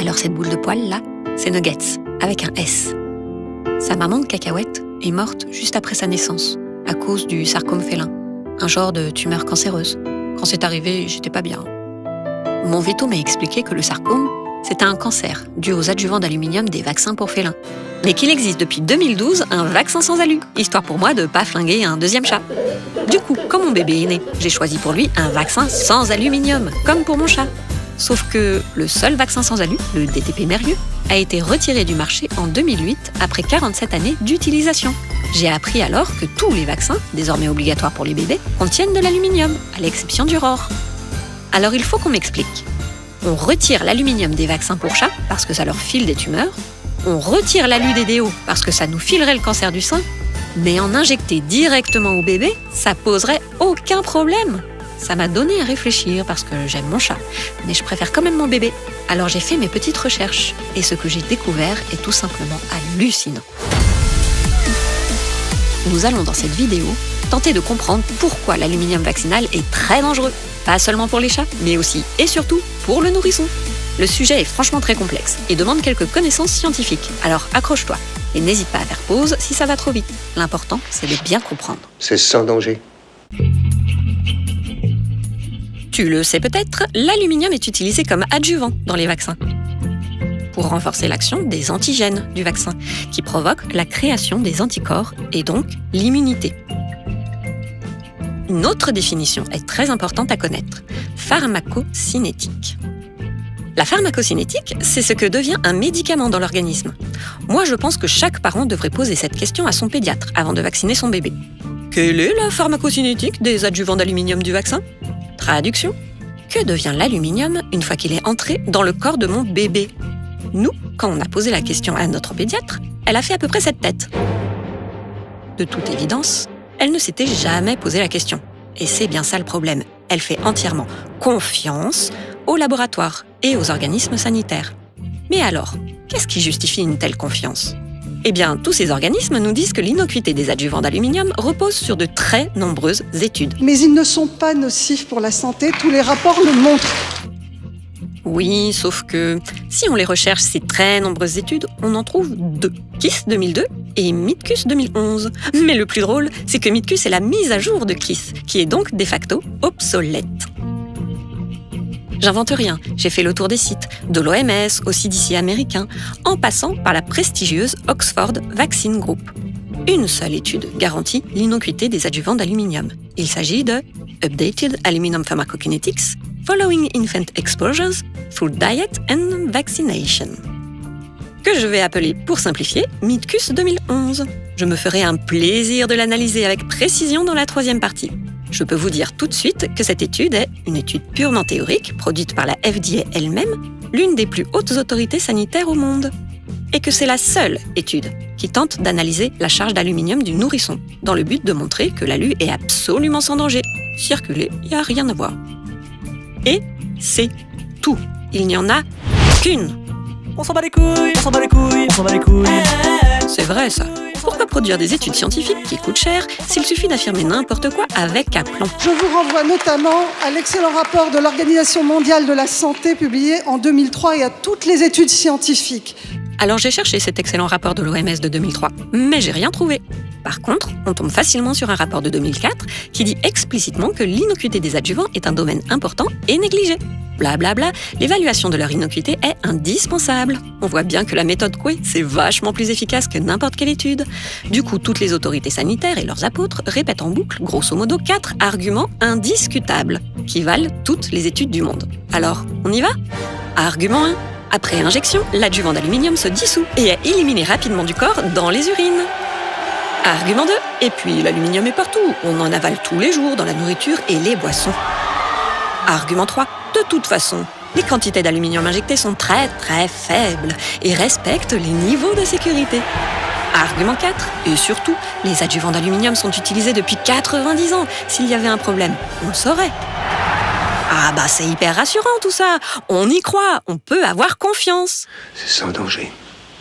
Alors cette boule de poil là, c'est Nuggets, avec un S. Sa maman de cacahuète est morte juste après sa naissance, à cause du sarcome félin, un genre de tumeur cancéreuse. Quand c'est arrivé, j'étais pas bien. Mon veto m'a expliqué que le sarcome, c'était un cancer dû aux adjuvants d'aluminium des vaccins pour félins. Mais qu'il existe depuis 2012 un vaccin sans alu, histoire pour moi de pas flinguer un deuxième chat. Du coup, quand mon bébé est né, j'ai choisi pour lui un vaccin sans aluminium, comme pour mon chat. Sauf que le seul vaccin sans alu, le DTP Merrieux, a été retiré du marché en 2008 après 47 années d'utilisation. J'ai appris alors que tous les vaccins, désormais obligatoires pour les bébés, contiennent de l'aluminium, à l'exception du ROR. Alors il faut qu'on m'explique. On retire l'aluminium des vaccins pour chats parce que ça leur file des tumeurs. On retire l'alu des déos parce que ça nous filerait le cancer du sein. Mais en injecter directement au bébé, ça poserait aucun problème. Ça m'a donné à réfléchir parce que j'aime mon chat, mais je préfère quand même mon bébé. Alors j'ai fait mes petites recherches et ce que j'ai découvert est tout simplement hallucinant. Nous allons dans cette vidéo tenter de comprendre pourquoi l'aluminium vaccinal est très dangereux. Pas seulement pour les chats, mais aussi et surtout pour le nourrisson. Le sujet est franchement très complexe et demande quelques connaissances scientifiques. Alors accroche-toi et n'hésite pas à faire pause si ça va trop vite. L'important, c'est de bien comprendre. C'est sans danger. Tu le sais peut-être, l'aluminium est utilisé comme adjuvant dans les vaccins pour renforcer l'action des antigènes du vaccin qui provoquent la création des anticorps et donc l'immunité. Une autre définition est très importante à connaître, pharmacocinétique. La pharmacocinétique, c'est ce que devient un médicament dans l'organisme. Moi, je pense que chaque parent devrait poser cette question à son pédiatre avant de vacciner son bébé. Quelle est la pharmacocinétique des adjuvants d'aluminium du vaccin ? Traduction, que devient l'aluminium une fois qu'il est entré dans le corps de mon bébé ? Nous, quand on a posé la question à notre pédiatre, elle a fait à peu près cette tête. De toute évidence, elle ne s'était jamais posé la question. Et c'est bien ça le problème. Elle fait entièrement confiance aux laboratoires et aux organismes sanitaires. Mais alors, qu'est-ce qui justifie une telle confiance ? Eh bien, tous ces organismes nous disent que l'innocuité des adjuvants d'aluminium repose sur de très nombreuses études. Mais ils ne sont pas nocifs pour la santé, tous les rapports le montrent. Oui, sauf que si on les recherche, ces très nombreuses études, on en trouve deux. KISS 2002 et Mythcus 2011. Mais le plus drôle, c'est que Mythcus est la mise à jour de KISS, qui est donc de facto obsolète. J'invente rien, j'ai fait le tour des sites, de l'OMS au CDC américain, en passant par la prestigieuse Oxford Vaccine Group. Une seule étude garantit l'innocuité des adjuvants d'aluminium. Il s'agit de Updated Aluminum Pharmacokinetics Following Infant Exposures Through Diet and Vaccination, que je vais appeler, pour simplifier, Mythcus 2011. Je me ferai un plaisir de l'analyser avec précision dans la troisième partie. Je peux vous dire tout de suite que cette étude est une étude purement théorique, produite par la FDA elle-même, l'une des plus hautes autorités sanitaires au monde. Et que c'est la seule étude qui tente d'analyser la charge d'aluminium du nourrisson, dans le but de montrer que l'alu est absolument sans danger. Circuler, il n'y a rien à voir. Et c'est tout. Il n'y en a qu'une. On s'en bat les couilles, on s'en bat les couilles, on s'en bat les couilles. C'est vrai ça. Pourquoi produire des études scientifiques qui coûtent cher s'il suffit d'affirmer n'importe quoi avec aplomb ? Je vous renvoie notamment à l'excellent rapport de l'Organisation mondiale de la santé publié en 2003 et à toutes les études scientifiques. Alors j'ai cherché cet excellent rapport de l'OMS de 2003, mais j'ai rien trouvé. Par contre, on tombe facilement sur un rapport de 2004 qui dit explicitement que l'innocuité des adjuvants est un domaine important et négligé. Blablabla, l'évaluation de leur innocuité est indispensable. On voit bien que la méthode Coué, c'est vachement plus efficace que n'importe quelle étude. Du coup, toutes les autorités sanitaires et leurs apôtres répètent en boucle, grosso modo, 4 arguments indiscutables qui valent toutes les études du monde. Alors, on y va ? Argument 1. Après injection, l'adjuvant d'aluminium se dissout et est éliminé rapidement du corps dans les urines. Argument 2. Et puis, l'aluminium est partout. On en avale tous les jours dans la nourriture et les boissons. Argument 3. De toute façon, les quantités d'aluminium injectées sont très faibles et respectent les niveaux de sécurité. Argument 4. Et surtout, les adjuvants d'aluminium sont utilisés depuis 90 ans. S'il y avait un problème, on le saurait. Ah bah c'est hyper rassurant tout ça. On y croit, on peut avoir confiance. C'est sans danger.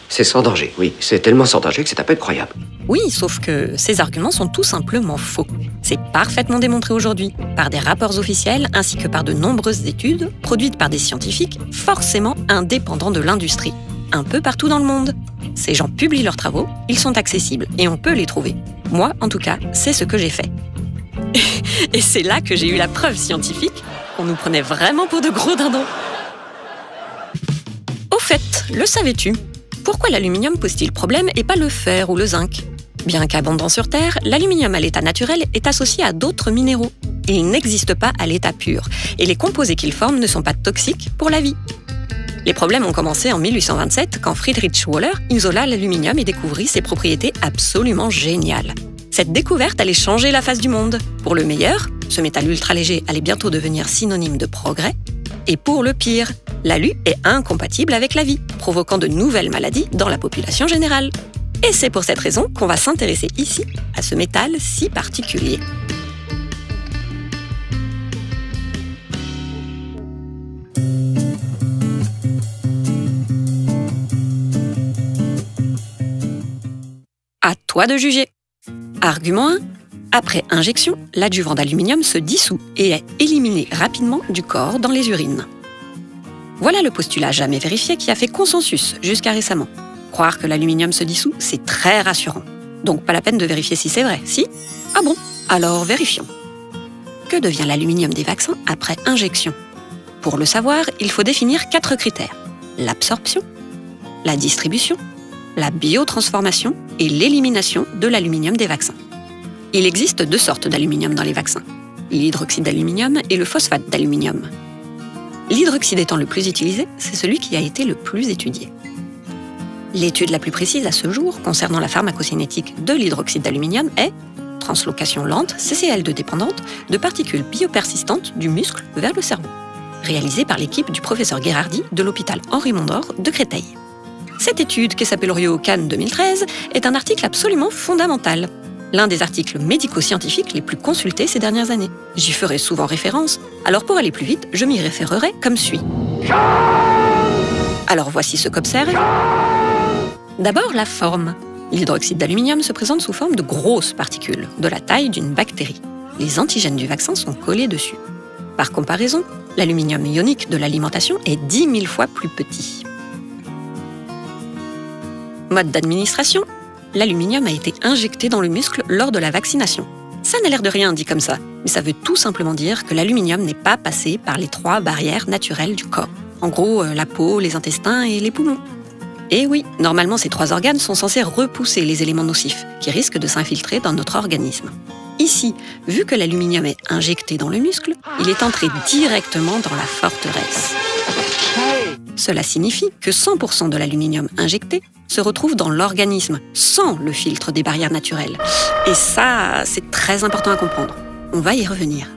C'est sans danger, oui. C'est tellement sans danger que c'est un peu incroyable. Oui, sauf que ces arguments sont tout simplement faux. C'est parfaitement démontré aujourd'hui, par des rapports officiels ainsi que par de nombreuses études produites par des scientifiques forcément indépendants de l'industrie, un peu partout dans le monde. Ces gens publient leurs travaux, ils sont accessibles et on peut les trouver. Moi, en tout cas, c'est ce que j'ai fait. Et c'est là que j'ai eu la preuve scientifique qu'on nous prenait vraiment pour de gros dindons. Au fait, le savais-tu ? Pourquoi l'aluminium pose-t-il problème et pas le fer ou le zinc ? Bien qu'abondant sur Terre, l'aluminium à l'état naturel est associé à d'autres minéraux. Il n'existe pas à l'état pur, et les composés qu'il forme ne sont pas toxiques pour la vie. Les problèmes ont commencé en 1827 quand Friedrich Wöhler isola l'aluminium et découvrit ses propriétés absolument géniales. Cette découverte allait changer la face du monde. Pour le meilleur, ce métal ultra léger allait bientôt devenir synonyme de progrès, et pour le pire, l'alu est incompatible avec la vie, provoquant de nouvelles maladies dans la population générale. Et c'est pour cette raison qu'on va s'intéresser ici à ce métal si particulier. À toi de juger. Argument 1. Après injection, l'adjuvant d'aluminium se dissout et est éliminé rapidement du corps dans les urines. Voilà le postulat jamais vérifié qui a fait consensus jusqu'à récemment. Croire que l'aluminium se dissout, c'est très rassurant. Donc pas la peine de vérifier si c'est vrai, si ? Ah bon ? Alors vérifions. Que devient l'aluminium des vaccins après injection ? Pour le savoir, il faut définir 4 critères. L'absorption, la distribution, la biotransformation et l'élimination de l'aluminium des vaccins. Il existe 2 sortes d'aluminium dans les vaccins, l'hydroxyde d'aluminium et le phosphate d'aluminium. L'hydroxyde étant le plus utilisé, c'est celui qui a été le plus étudié. L'étude la plus précise à ce jour concernant la pharmacocinétique de l'hydroxyde d'aluminium est translocation lente, CCL2 dépendante, de particules biopersistantes du muscle vers le cerveau, réalisée par l'équipe du professeur Gherardi de l'hôpital Henri Mondor de Créteil. Cette étude, qui s'appelle Lauréat Cannes 2013, est un article absolument fondamental. L'un des articles médico-scientifiques les plus consultés ces dernières années. J'y ferai souvent référence, alors pour aller plus vite, je m'y référerai comme suit. Alors voici ce qu'observe. D'abord, la forme. L'hydroxyde d'aluminium se présente sous forme de grosses particules, de la taille d'une bactérie. Les antigènes du vaccin sont collés dessus. Par comparaison, l'aluminium ionique de l'alimentation est 10 000 fois plus petit. Mode d'administration. L'aluminium a été injecté dans le muscle lors de la vaccination. Ça n'a l'air de rien dit comme ça, mais ça veut tout simplement dire que l'aluminium n'est pas passé par les 3 barrières naturelles du corps. En gros, la peau, les intestins et les poumons. Et oui, normalement ces 3 organes sont censés repousser les éléments nocifs qui risquent de s'infiltrer dans notre organisme. Ici, vu que l'aluminium est injecté dans le muscle, il est entré directement dans la forteresse. Cela signifie que 100% de l'aluminium injecté se retrouve dans l'organisme, sans le filtre des barrières naturelles. Et ça, c'est très important à comprendre. On va y revenir.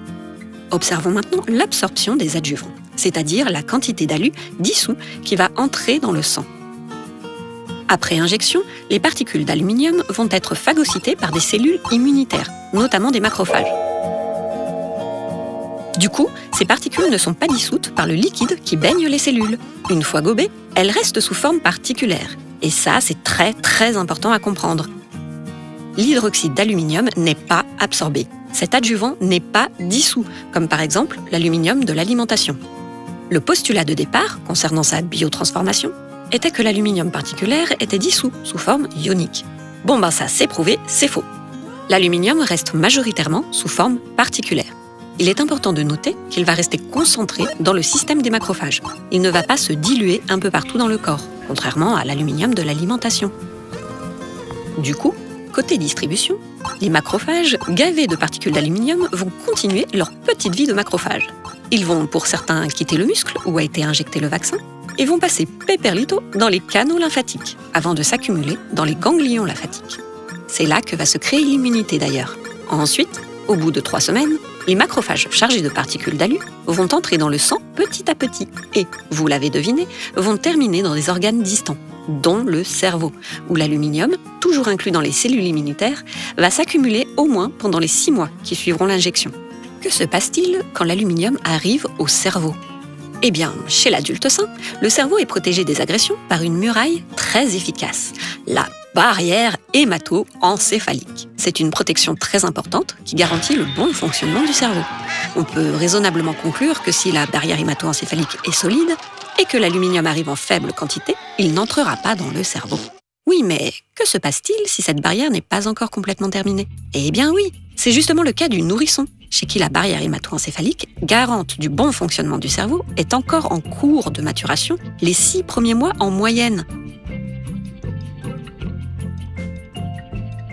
Observons maintenant l'absorption des adjuvants, c'est-à-dire la quantité d'alu dissous qui va entrer dans le sang. Après injection, les particules d'aluminium vont être phagocytées par des cellules immunitaires, notamment des macrophages. Du coup, ces particules ne sont pas dissoutes par le liquide qui baigne les cellules. Une fois gobées, elles restent sous forme particulaire. Et ça, c'est très important à comprendre. L'hydroxyde d'aluminium n'est pas absorbé. Cet adjuvant n'est pas dissous, comme par exemple l'aluminium de l'alimentation. Le postulat de départ, concernant sa biotransformation, était que l'aluminium particulaire était dissous sous forme ionique. Bon ben ça, c'est prouvé, c'est faux. L'aluminium reste majoritairement sous forme particulière. Il est important de noter qu'il va rester concentré dans le système des macrophages. Il ne va pas se diluer un peu partout dans le corps, contrairement à l'aluminium de l'alimentation. Du coup, côté distribution, les macrophages, gavés de particules d'aluminium, vont continuer leur petite vie de macrophages. Ils vont, pour certains, quitter le muscle où a été injecté le vaccin et vont passer péperlito dans les canaux lymphatiques, avant de s'accumuler dans les ganglions lymphatiques. C'est là que va se créer l'immunité d'ailleurs. Ensuite, au bout de 3 semaines, les macrophages chargés de particules d'alu vont entrer dans le sang petit à petit et, vous l'avez deviné, vont terminer dans des organes distants, dont le cerveau, où l'aluminium, toujours inclus dans les cellules immunitaires, va s'accumuler au moins pendant les 6 mois qui suivront l'injection. Que se passe-t-il quand l'aluminium arrive au cerveau ? Eh bien, chez l'adulte sain, le cerveau est protégé des agressions par une muraille très efficace, la barrière hémato-encéphalique. C'est une protection très importante qui garantit le bon fonctionnement du cerveau. On peut raisonnablement conclure que si la barrière hémato-encéphalique est solide et que l'aluminium arrive en faible quantité, il n'entrera pas dans le cerveau. Oui, mais que se passe-t-il si cette barrière n'est pas encore complètement terminée? Eh bien oui, c'est justement le cas du nourrisson, chez qui la barrière hémato-encéphalique, garante du bon fonctionnement du cerveau, est encore en cours de maturation les 6 premiers mois en moyenne.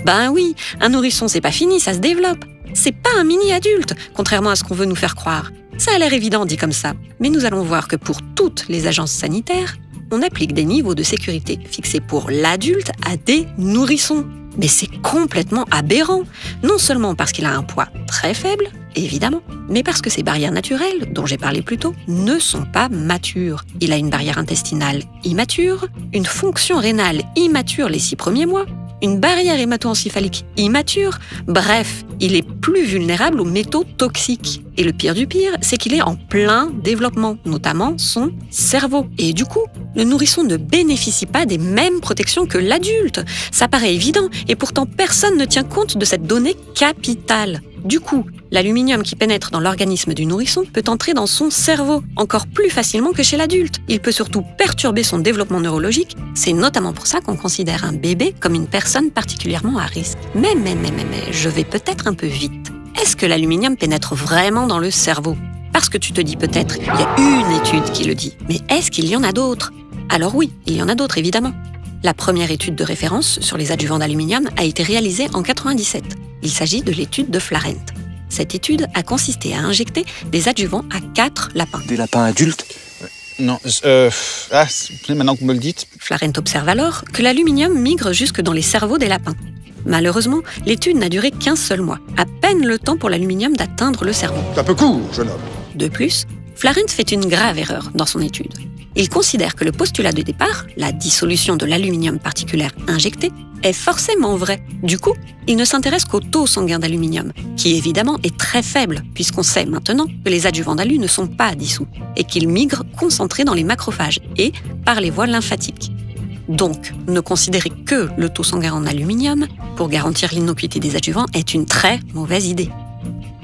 Ben oui, un nourrisson c'est pas fini, ça se développe. C'est pas un mini-adulte, contrairement à ce qu'on veut nous faire croire. Ça a l'air évident dit comme ça, mais nous allons voir que pour toutes les agences sanitaires, on applique des niveaux de sécurité fixés pour l'adulte à des nourrissons. Mais c'est complètement aberrant, non seulement parce qu'il a un poids très faible, évidemment, mais parce que ces barrières naturelles, dont j'ai parlé plus tôt, ne sont pas matures. Il a une barrière intestinale immature, une fonction rénale immature les 6 premiers mois, une barrière hémato-encéphalique immature, bref, il est plus vulnérable aux métaux toxiques. Et le pire du pire, c'est qu'il est en plein développement, notamment son cerveau. Et du coup, le nourrisson ne bénéficie pas des mêmes protections que l'adulte. Ça paraît évident, et pourtant personne ne tient compte de cette donnée capitale. Du coup, l'aluminium qui pénètre dans l'organisme du nourrisson peut entrer dans son cerveau, encore plus facilement que chez l'adulte. Il peut surtout perturber son développement neurologique. C'est notamment pour ça qu'on considère un bébé comme une personne particulièrement à risque. Mais, je vais peut-être un peu vite. Est-ce que l'aluminium pénètre vraiment dans le cerveau? Parce que tu te dis peut-être, il y a une étude qui le dit. Mais est-ce qu'il y en a d'autres? Alors oui, il y en a d'autres évidemment. La première étude de référence sur les adjuvants d'aluminium a été réalisée en 1997. Il s'agit de l'étude de Florent. Cette étude a consisté à injecter des adjuvants à 4 lapins. Des lapins adultes? Non, maintenant que vous me le dites. Florent observe alors que l'aluminium migre jusque dans les cerveaux des lapins. Malheureusement, l'étude n'a duré qu'un seul mois, à peine le temps pour l'aluminium d'atteindre le cerveau. C'est un peu court, jeune homme. De plus, Florent fait une grave erreur dans son étude. Il considère que le postulat de départ, la dissolution de l'aluminium particulaire injecté, est forcément vrai. Du coup, il ne s'intéresse qu'au taux sanguin d'aluminium, qui évidemment est très faible, puisqu'on sait maintenant que les adjuvants d'alu ne sont pas dissous, et qu'ils migrent concentrés dans les macrophages et par les voies lymphatiques. Donc, ne considérer que le taux sanguin en aluminium pour garantir l'innocuité des adjuvants est une très mauvaise idée.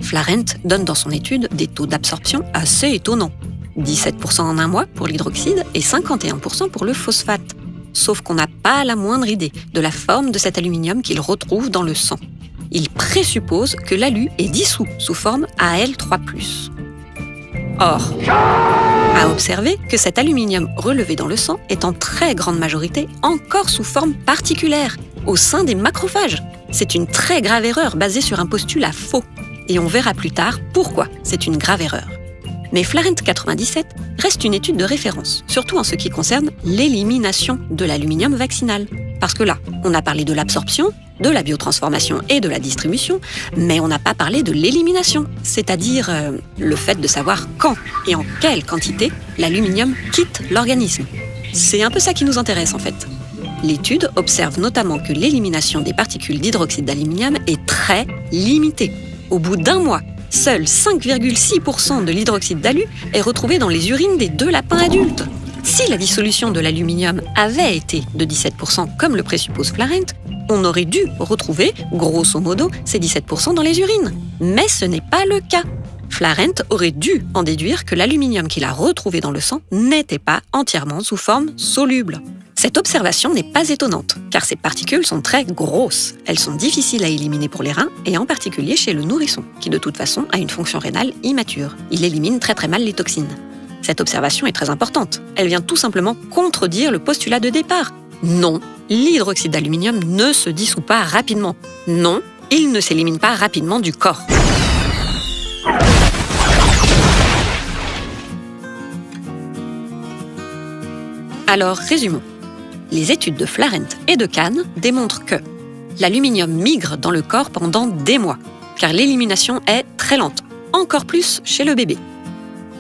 Florent donne dans son étude des taux d'absorption assez étonnants. 17% en un mois pour l'hydroxyde et 51% pour le phosphate. Sauf qu'on n'a pas la moindre idée de la forme de cet aluminium qu'il retrouve dans le sang. Il présuppose que l'alu est dissous sous forme Al3+. Or, à observer que cet aluminium relevé dans le sang est en très grande majorité encore sous forme particulière, au sein des macrophages. C'est une très grave erreur basée sur un postulat faux. Et on verra plus tard pourquoi c'est une grave erreur. Mais Florent 97 reste une étude de référence, surtout en ce qui concerne l'élimination de l'aluminium vaccinal. Parce que là, on a parlé de l'absorption, de la biotransformation et de la distribution, mais on n'a pas parlé de l'élimination, c'est-à-dire le fait de savoir quand et en quelle quantité l'aluminium quitte l'organisme. C'est un peu ça qui nous intéresse en fait. L'étude observe notamment que l'élimination des particules d'hydroxyde d'aluminium est très limitée. Au bout d'un mois, seul 5,6% de l'hydroxyde d'alu est retrouvé dans les urines des 2 lapins adultes. Si la dissolution de l'aluminium avait été de 17% comme le présuppose Florent, on aurait dû retrouver, grosso modo, ces 17% dans les urines. Mais ce n'est pas le cas. Florent aurait dû en déduire que l'aluminium qu'il a retrouvé dans le sang n'était pas entièrement sous forme soluble. Cette observation n'est pas étonnante, car ces particules sont très grosses. Elles sont difficiles à éliminer pour les reins, et en particulier chez le nourrisson, qui de toute façon a une fonction rénale immature. Il élimine très mal les toxines. Cette observation est très importante. Elle vient tout simplement contredire le postulat de départ. Non, l'hydroxyde d'aluminium ne se dissout pas rapidement. Non, il ne s'élimine pas rapidement du corps. Alors, résumons. Les études de Florent et de Kahn démontrent que l'aluminium migre dans le corps pendant des mois, car l'élimination est très lente, encore plus chez le bébé.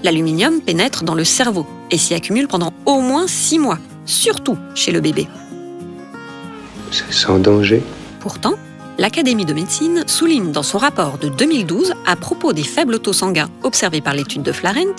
L'aluminium pénètre dans le cerveau et s'y accumule pendant au moins 6 mois, surtout chez le bébé. C'est sans danger. Pourtant, l'Académie de médecine souligne dans son rapport de 2012 à propos des faibles taux sanguins observés par l'étude de Florent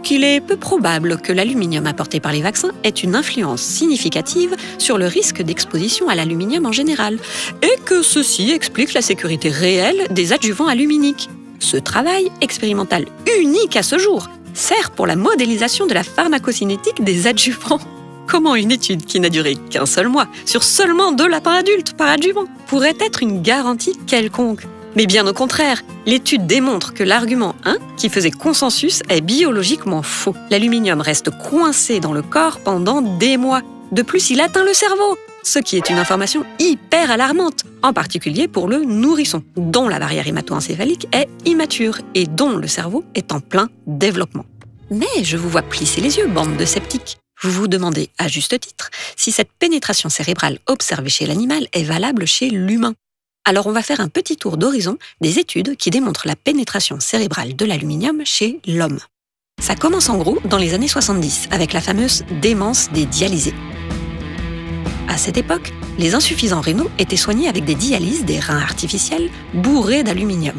qu'il est peu probable que l'aluminium apporté par les vaccins ait une influence significative sur le risque d'exposition à l'aluminium en général, et que ceci explique la sécurité réelle des adjuvants aluminiques. Ce travail, expérimental unique à ce jour, sert pour la modélisation de la pharmacocinétique des adjuvants. Comment une étude qui n'a duré qu'un seul mois, sur seulement 2 lapins adultes par adjuvant, pourrait être une garantie quelconque? Mais bien au contraire, l'étude démontre que l'argument 1, qui faisait consensus, est biologiquement faux. L'aluminium reste coincé dans le corps pendant des mois. De plus, il atteint le cerveau, ce qui est une information hyper alarmante, en particulier pour le nourrisson, dont la barrière hémato-encéphalique est immature et dont le cerveau est en plein développement. Mais je vous vois plisser les yeux, bande de sceptiques. Vous vous demandez, à juste titre, si cette pénétration cérébrale observée chez l'animal est valable chez l'humain. Alors on va faire un petit tour d'horizon des études qui démontrent la pénétration cérébrale de l'aluminium chez l'homme. Ça commence en gros dans les années 70 avec la fameuse démence des dialysés. À cette époque, les insuffisants rénaux étaient soignés avec des dialyses des reins artificiels bourrés d'aluminium.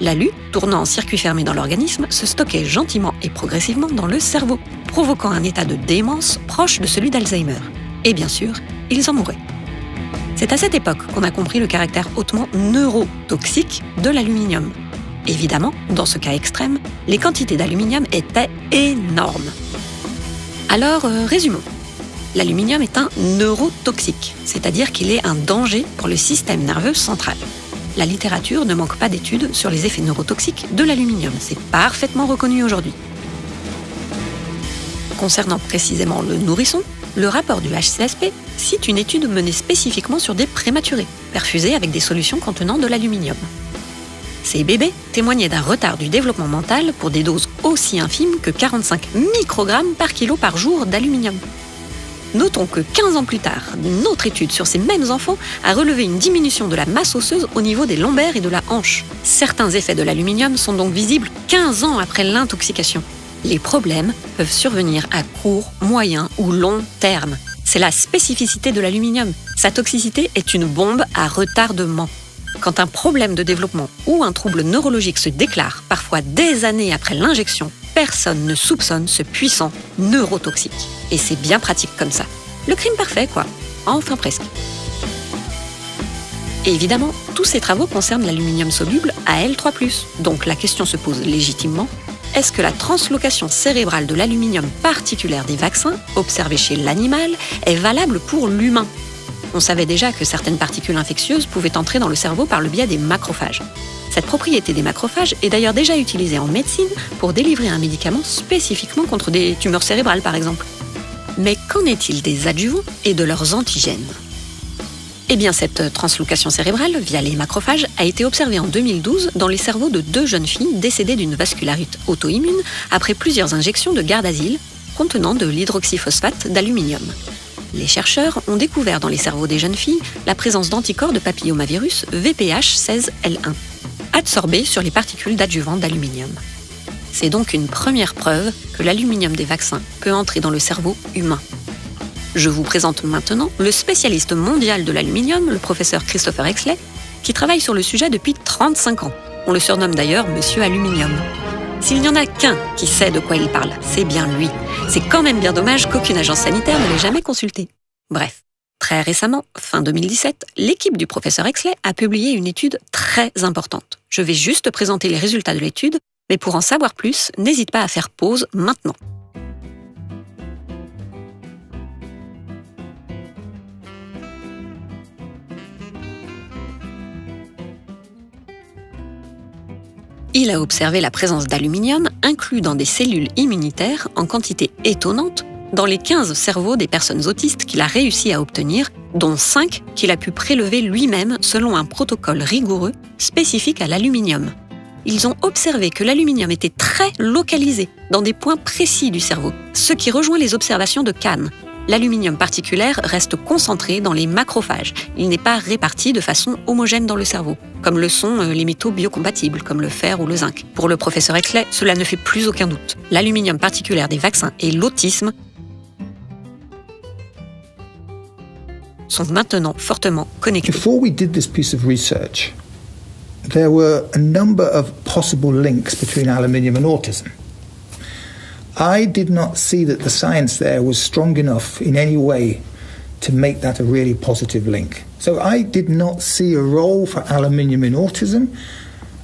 L'alu, tournant en circuit fermé dans l'organisme, se stockait gentiment et progressivement dans le cerveau, provoquant un état de démence proche de celui d'Alzheimer. Et bien sûr, ils en mouraient. C'est à cette époque qu'on a compris le caractère hautement neurotoxique de l'aluminium. Évidemment, dans ce cas extrême, les quantités d'aluminium étaient énormes. Alors, résumons. L'aluminium est un neurotoxique, c'est-à-dire qu'il est un danger pour le système nerveux central. La littérature ne manque pas d'études sur les effets neurotoxiques de l'aluminium, c'est parfaitement reconnu aujourd'hui. Concernant précisément le nourrisson, le rapport du HCSP cite une étude menée spécifiquement sur des prématurés, perfusés avec des solutions contenant de l'aluminium. Ces bébés témoignaient d'un retard du développement mental pour des doses aussi infimes que 45 microgrammes par kilo par jour d'aluminium. Notons que 15 ans plus tard, une autre étude sur ces mêmes enfants a relevé une diminution de la masse osseuse au niveau des lombaires et de la hanche. Certains effets de l'aluminium sont donc visibles 15 ans après l'intoxication. Les problèmes peuvent survenir à court, moyen ou long terme. C'est la spécificité de l'aluminium. Sa toxicité est une bombe à retardement. Quand un problème de développement ou un trouble neurologique se déclare, parfois des années après l'injection, personne ne soupçonne ce puissant neurotoxique. Et c'est bien pratique comme ça. Le crime parfait, quoi. Enfin presque. Et évidemment, tous ces travaux concernent l'aluminium soluble Al3+. Donc la question se pose légitimement, est-ce que la translocation cérébrale de l'aluminium particulière des vaccins, observée chez l'animal, est valable pour l'humain? On savait déjà que certaines particules infectieuses pouvaient entrer dans le cerveau par le biais des macrophages. Cette propriété des macrophages est d'ailleurs déjà utilisée en médecine pour délivrer un médicament spécifiquement contre des tumeurs cérébrales par exemple. Mais qu'en est-il des adjuvants et de leurs antigènes? Eh bien, cette translocation cérébrale via les macrophages a été observée en 2012 dans les cerveaux de 2 jeunes filles décédées d'une vascularite auto-immune après plusieurs injections de Gardasil contenant de l'hydroxyphosphate d'aluminium. Les chercheurs ont découvert dans les cerveaux des jeunes filles la présence d'anticorps de papillomavirus VPH16L1, adsorbés sur les particules d'adjuvants d'aluminium. C'est donc une première preuve que l'aluminium des vaccins peut entrer dans le cerveau humain. Je vous présente maintenant le spécialiste mondial de l'aluminium, le professeur Christopher Exley, qui travaille sur le sujet depuis 35 ans. On le surnomme d'ailleurs Monsieur Aluminium. S'il n'y en a qu'un qui sait de quoi il parle, c'est bien lui. C'est quand même bien dommage qu'aucune agence sanitaire ne l'ait jamais consulté. Bref, très récemment, fin 2017, l'équipe du professeur Exley a publié une étude très importante. Je vais juste présenter les résultats de l'étude, mais pour en savoir plus, n'hésite pas à faire pause maintenant. Il a observé la présence d'aluminium inclus dans des cellules immunitaires en quantité étonnante dans les 15 cerveaux des personnes autistes qu'il a réussi à obtenir, dont 5 qu'il a pu prélever lui-même selon un protocole rigoureux spécifique à l'aluminium. Ils ont observé que l'aluminium était très localisé dans des points précis du cerveau, ce qui rejoint les observations de Kahn. L'aluminium particulaire reste concentré dans les macrophages. Il n'est pas réparti de façon homogène dans le cerveau, comme le sont les métaux biocompatibles, comme le fer ou le zinc. Pour le professeur Exley, cela ne fait plus aucun doute. L'aluminium particulaire des vaccins et l'autisme sont maintenant fortement connectés. Before we did this piece of research, there were a number of possible links between aluminium and autism. I did not see that the science there was strong enough in any way to make that a really positive link. So I did not see a role for aluminium in autism,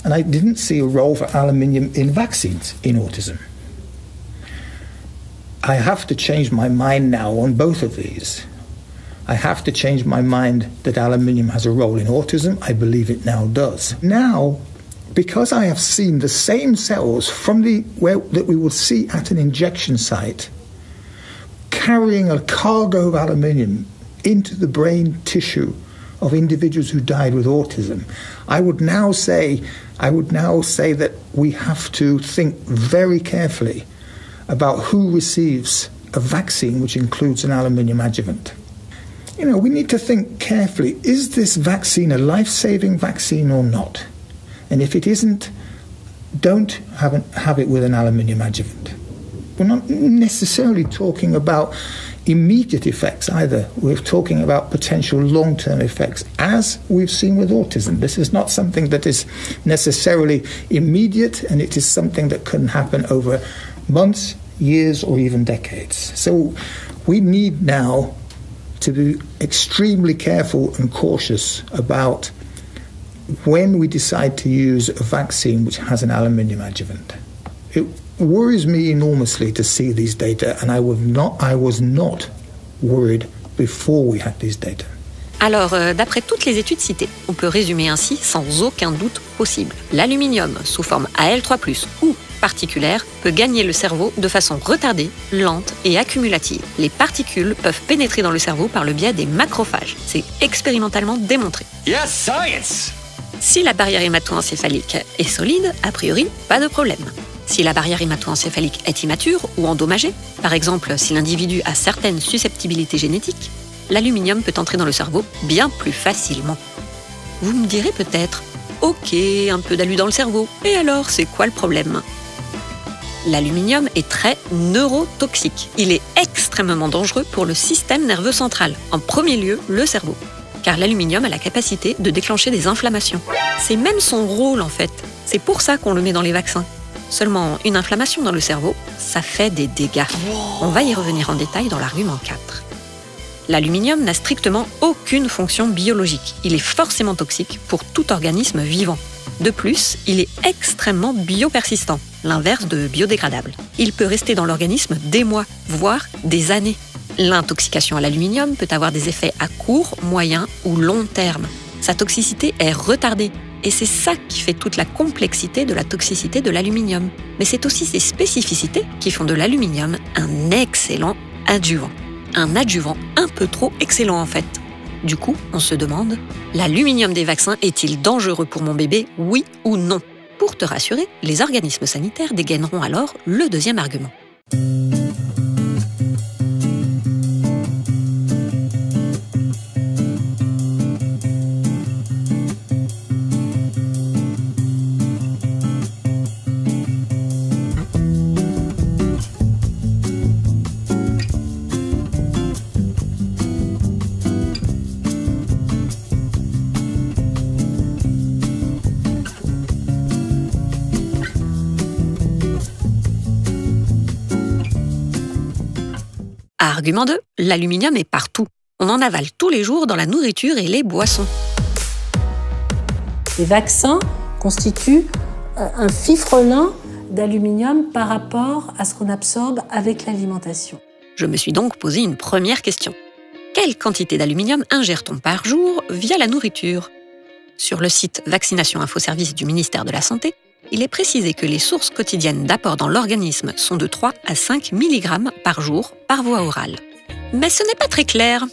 and I didn't see a role for aluminium in vaccines in autism. I have to change my mind now on both of these. I have to change my mind that aluminium has a role in autism. I believe it now does. Now, because I have seen the same cells from that we would see at an injection site carrying a cargo of aluminium into the brain tissue of individuals who died with autism, I would now say that we have to think very carefully about who receives a vaccine which includes an aluminium adjuvant. You know, we need to think carefully, is this vaccine a life-saving vaccine or not? And if it isn't, don't have it with an aluminium adjuvant. We're not necessarily talking about immediate effects either. We're talking about potential long-term effects, as we've seen with autism. This is not something that is necessarily immediate, and it is something that can happen over months, years, or even decades. So we need now to be extremely careful and cautious about when we decide to use a vaccine which has an aluminium adjuvant. It worries me enormously to see these data, and I was not worried before we had these data. Alors, d'après toutes les études citées, on peut résumer ainsi sans aucun doute possible. L'aluminium, sous forme Al3+, ou particulaire, peut gagner le cerveau de façon retardée, lente et accumulative. Les particules peuvent pénétrer dans le cerveau par le biais des macrophages. C'est expérimentalement démontré. Yes, science! Si la barrière hémato-encéphalique est solide, a priori, pas de problème. Si la barrière hémato-encéphalique est immature ou endommagée, par exemple si l'individu a certaines susceptibilités génétiques, l'aluminium peut entrer dans le cerveau bien plus facilement. Vous me direz peut-être, ok, un peu d'alu dans le cerveau, et alors c'est quoi le problème ? L'aluminium est très neurotoxique. Il est extrêmement dangereux pour le système nerveux central, en premier lieu le cerveau. Car l'aluminium a la capacité de déclencher des inflammations. C'est même son rôle en fait. C'est pour ça qu'on le met dans les vaccins. Seulement une inflammation dans le cerveau, ça fait des dégâts. On va y revenir en détail dans l'argument 4. L'aluminium n'a strictement aucune fonction biologique. Il est forcément toxique pour tout organisme vivant. De plus, il est extrêmement biopersistant, l'inverse de biodégradable. Il peut rester dans l'organisme des mois, voire des années. L'intoxication à l'aluminium peut avoir des effets à court, moyen ou long terme. Sa toxicité est retardée. Et c'est ça qui fait toute la complexité de la toxicité de l'aluminium. Mais c'est aussi ses spécificités qui font de l'aluminium un excellent adjuvant. Un adjuvant un peu trop excellent en fait. Du coup, on se demande, l'aluminium des vaccins est-il dangereux pour mon bébé, oui ou non ? Pour te rassurer, les organismes sanitaires dégaineront alors le deuxième argument. Argument 2, l'aluminium est partout. On en avale tous les jours dans la nourriture et les boissons. Les vaccins constituent un fifrelin d'aluminium par rapport à ce qu'on absorbe avec l'alimentation. Je me suis donc posé une première question. Quelle quantité d'aluminium ingère-t-on par jour via la nourriture ? Sur le site Vaccination Info Service du ministère de la Santé, il est précisé que les sources quotidiennes d'apport dans l'organisme sont de 3 à 5 mg par jour par voie orale. Mais ce n'est pas très clair.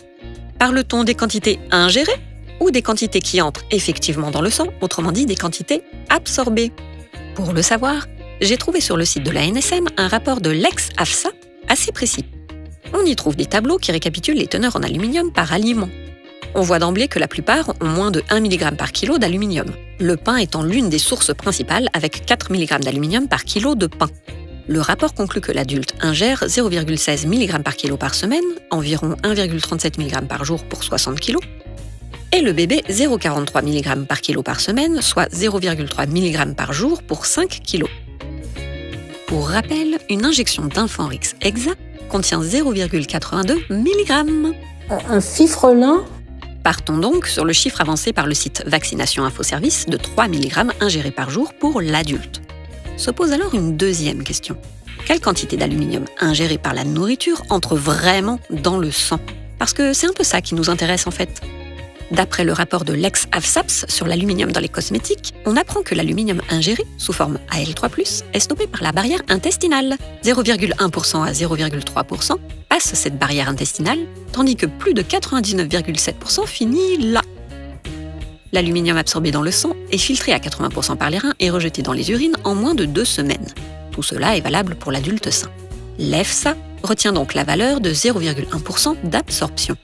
Parle-t-on des quantités ingérées ou des quantités qui entrent effectivement dans le sang, autrement dit des quantités absorbées ? Pour le savoir, j'ai trouvé sur le site de l'ANSM un rapport de l'ex-AFSA assez précis. On y trouve des tableaux qui récapitulent les teneurs en aluminium par aliment. On voit d'emblée que la plupart ont moins de 1 mg par kilo d'aluminium, le pain étant l'une des sources principales avec 4 mg d'aluminium par kilo de pain. Le rapport conclut que l'adulte ingère 0,16 mg par kilo par semaine, environ 1,37 mg par jour pour 60 kg, et le bébé 0,43 mg par kilo par semaine, soit 0,3 mg par jour pour 5 kg. Pour rappel, une injection d'Infanrix EXA contient 0,82 mg. Un fifrelin. Partons donc sur le chiffre avancé par le site Vaccination Info Service de 3 mg ingérés par jour pour l'adulte. Se pose alors une deuxième question. Quelle quantité d'aluminium ingérée par la nourriture entre vraiment dans le sang? Parce que c'est un peu ça qui nous intéresse en fait. D'après le rapport de l'ex-AFSAPS sur l'aluminium dans les cosmétiques, on apprend que l'aluminium ingéré, sous forme Al3+, est stoppé par la barrière intestinale. 0,1% à 0,3% passe cette barrière intestinale, tandis que plus de 99,7% finit là. L'aluminium absorbé dans le sang est filtré à 80% par les reins et rejeté dans les urines en moins de 2 semaines. Tout cela est valable pour l'adulte sain. L'EFSA retient donc la valeur de 0,1% d'absorption.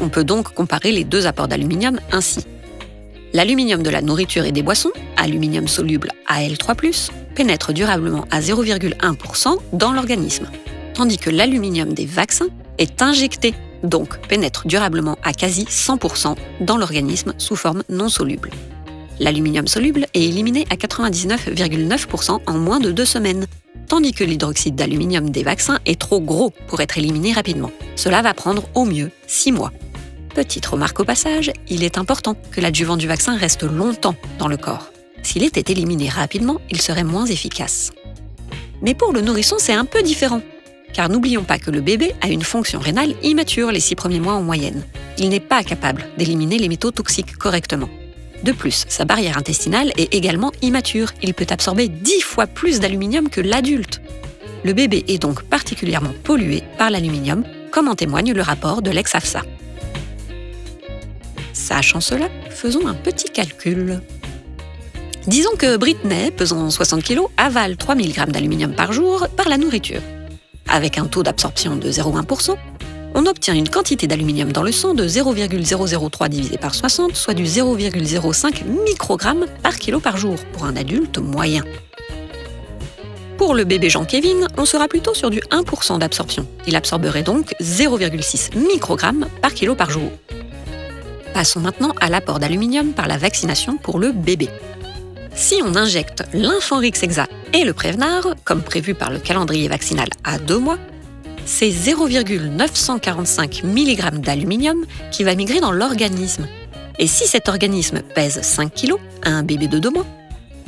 On peut donc comparer les deux apports d'aluminium ainsi. L'aluminium de la nourriture et des boissons, aluminium soluble Al3+, pénètre durablement à 0,1% dans l'organisme, tandis que l'aluminium des vaccins est injecté, donc pénètre durablement à quasi 100% dans l'organisme sous forme non soluble. L'aluminium soluble est éliminé à 99,9% en moins de 2 semaines, tandis que l'hydroxyde d'aluminium des vaccins est trop gros pour être éliminé rapidement. Cela va prendre au mieux 6 mois. Petite remarque au passage, il est important que l'adjuvant du vaccin reste longtemps dans le corps. S'il était éliminé rapidement, il serait moins efficace. Mais pour le nourrisson, c'est un peu différent. Car n'oublions pas que le bébé a une fonction rénale immature les 6 premiers mois en moyenne. Il n'est pas capable d'éliminer les métaux toxiques correctement. De plus, sa barrière intestinale est également immature. Il peut absorber 10 fois plus d'aluminium que l'adulte. Le bébé est donc particulièrement pollué par l'aluminium, comme en témoigne le rapport de l'ex-AFSA. Sachant cela, faisons un petit calcul. Disons que Britney, pesant 60 kg, avale 3 mg d'aluminium par jour par la nourriture. Avec un taux d'absorption de 0,1%, on obtient une quantité d'aluminium dans le sang de 0,003 divisé par 60, soit du 0,05 microgrammes par kilo par jour pour un adulte moyen. Pour le bébé Jean-Kévin, on sera plutôt sur du 1% d'absorption. Il absorberait donc 0,6 microgrammes par kilo par jour. Passons maintenant à l'apport d'aluminium par la vaccination pour le bébé. Si on injecte l'Infanrix EXA et le Prevnar, comme prévu par le calendrier vaccinal à 2 mois, c'est 0,945 mg d'aluminium qui va migrer dans l'organisme. Et si cet organisme pèse 5 kg, un bébé de 2 mois,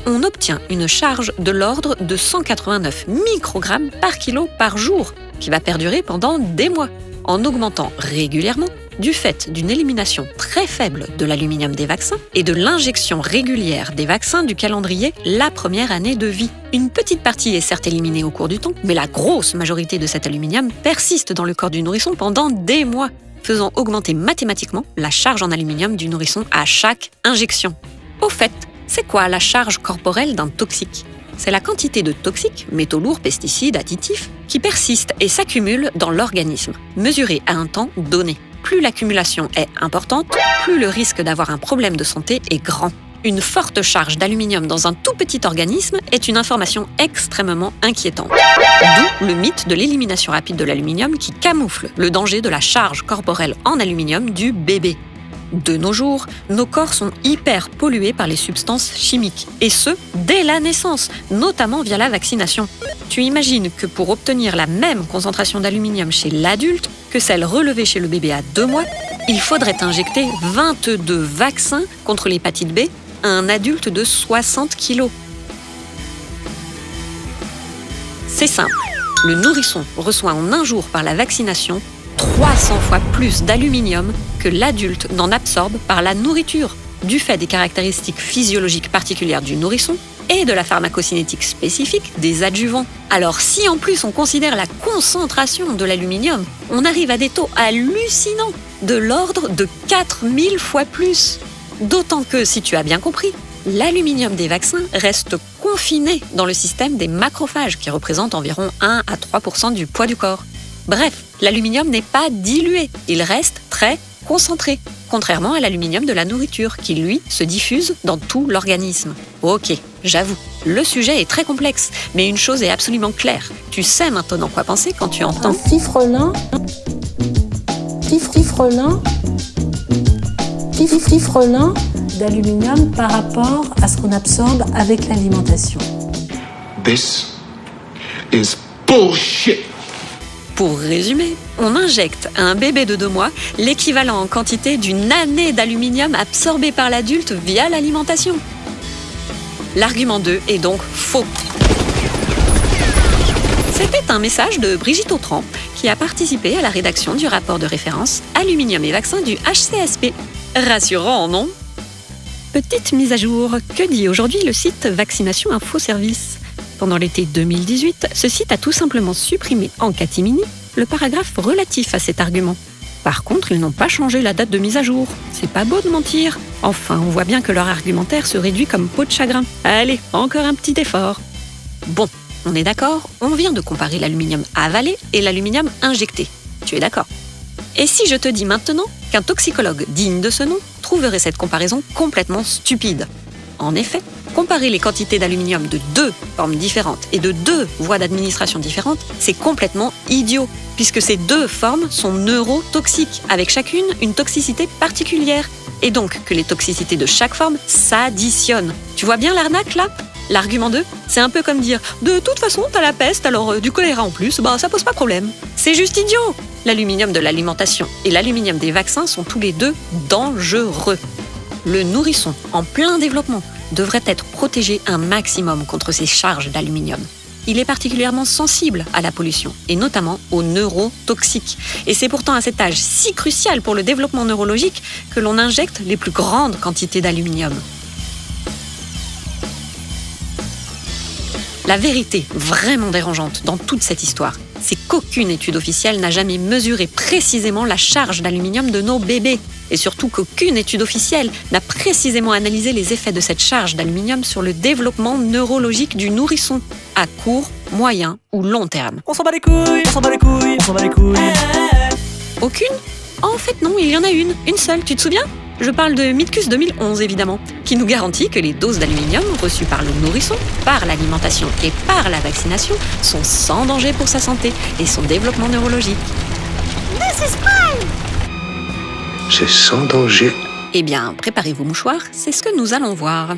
on obtient une charge de l'ordre de 189 microgrammes par kilo par jour, qui va perdurer pendant des mois, en augmentant régulièrement du fait d'une élimination très faible de l'aluminium des vaccins et de l'injection régulière des vaccins du calendrier la première année de vie. Une petite partie est certes éliminée au cours du temps, mais la grosse majorité de cet aluminium persiste dans le corps du nourrisson pendant des mois, faisant augmenter mathématiquement la charge en aluminium du nourrisson à chaque injection. Au fait, c'est quoi la charge corporelle d'un toxique ? C'est la quantité de toxiques, métaux lourds, pesticides, additifs, qui persistent et s'accumulent dans l'organisme, mesurée à un temps donné. Plus l'accumulation est importante, plus le risque d'avoir un problème de santé est grand. Une forte charge d'aluminium dans un tout petit organisme est une information extrêmement inquiétante. D'où le mythe de l'élimination rapide de l'aluminium qui camoufle le danger de la charge corporelle en aluminium du bébé. De nos jours, nos corps sont hyper pollués par les substances chimiques, et ce, dès la naissance, notamment via la vaccination. Tu imagines que pour obtenir la même concentration d'aluminium chez l'adulte que celle relevée chez le bébé à 2 mois, il faudrait injecter 22 vaccins contre l'hépatite B à un adulte de 60 kg. C'est simple, le nourrisson reçoit en un jour par la vaccination 300 fois plus d'aluminium que l'adulte n'en absorbe par la nourriture, du fait des caractéristiques physiologiques particulières du nourrisson et de la pharmacocinétique spécifique des adjuvants. Alors si en plus on considère la concentration de l'aluminium, on arrive à des taux hallucinants, de l'ordre de 4000 fois plus. D'autant que, si tu as bien compris, l'aluminium des vaccins reste confiné dans le système des macrophages qui représentent environ 1 à 3% du poids du corps. Bref, l'aluminium n'est pas dilué, il reste très concentré, contrairement à l'aluminium de la nourriture qui, lui, se diffuse dans tout l'organisme. Ok, j'avoue, le sujet est très complexe, mais une chose est absolument claire. Tu sais maintenant quoi penser quand tu entends Un fifrelin d'aluminium par rapport à ce qu'on absorbe avec l'alimentation. This is bullshit. Pour résumer, on injecte à un bébé de 2 mois l'équivalent en quantité d'une année d'aluminium absorbé par l'adulte via l'alimentation. L'argument 2 est donc faux. C'était un message de Brigitte Autran, qui a participé à la rédaction du rapport de référence Aluminium et vaccins du HCSP. Rassurant, non? Petite mise à jour, que dit aujourd'hui le site Vaccination Info Service? Pendant l'été 2018, ce site a tout simplement supprimé en catimini le paragraphe relatif à cet argument. Par contre, ils n'ont pas changé la date de mise à jour. C'est pas beau de mentir. Enfin, on voit bien que leur argumentaire se réduit comme peau de chagrin. Allez, encore un petit effort. Bon, on est d'accord, on vient de comparer l'aluminium avalé et l'aluminium injecté. Tu es d'accord? Et si je te dis maintenant qu'un toxicologue digne de ce nom trouverait cette comparaison complètement stupide? En effet, comparer les quantités d'aluminium de 2 formes différentes et de 2 voies d'administration différentes, c'est complètement idiot, puisque ces 2 formes sont neurotoxiques, avec chacune une toxicité particulière, et donc que les toxicités de chaque forme s'additionnent. Tu vois bien l'arnaque là? L'argument 2, c'est un peu comme dire « de toute façon, t'as la peste, alors du choléra en plus, ça pose pas problème ». C'est juste idiot! L'aluminium de l'alimentation et l'aluminium des vaccins sont tous les 2 dangereux. Le nourrisson, en plein développement, devrait être protégé un maximum contre ces charges d'aluminium. Il est particulièrement sensible à la pollution, et notamment aux neurotoxiques. Et c'est pourtant à cet âge si crucial pour le développement neurologique que l'on injecte les plus grandes quantités d'aluminium. La vérité vraiment dérangeante dans toute cette histoire, c'est qu'aucune étude officielle n'a jamais mesuré précisément la charge d'aluminium de nos bébés. Et surtout qu'aucune étude officielle n'a précisément analysé les effets de cette charge d'aluminium sur le développement neurologique du nourrisson, à court, moyen ou long terme. On s'en bat les couilles, on s'en bat les couilles, on s'en bat les couilles. Aucune? En fait non, il y en a une seule, tu te souviens? Je parle de Mythcus 2011 évidemment, qui nous garantit que les doses d'aluminium reçues par le nourrisson, par l'alimentation et par la vaccination sont sans danger pour sa santé et son développement neurologique. C'est sans danger. Eh bien, préparez vos mouchoirs, c'est ce que nous allons voir.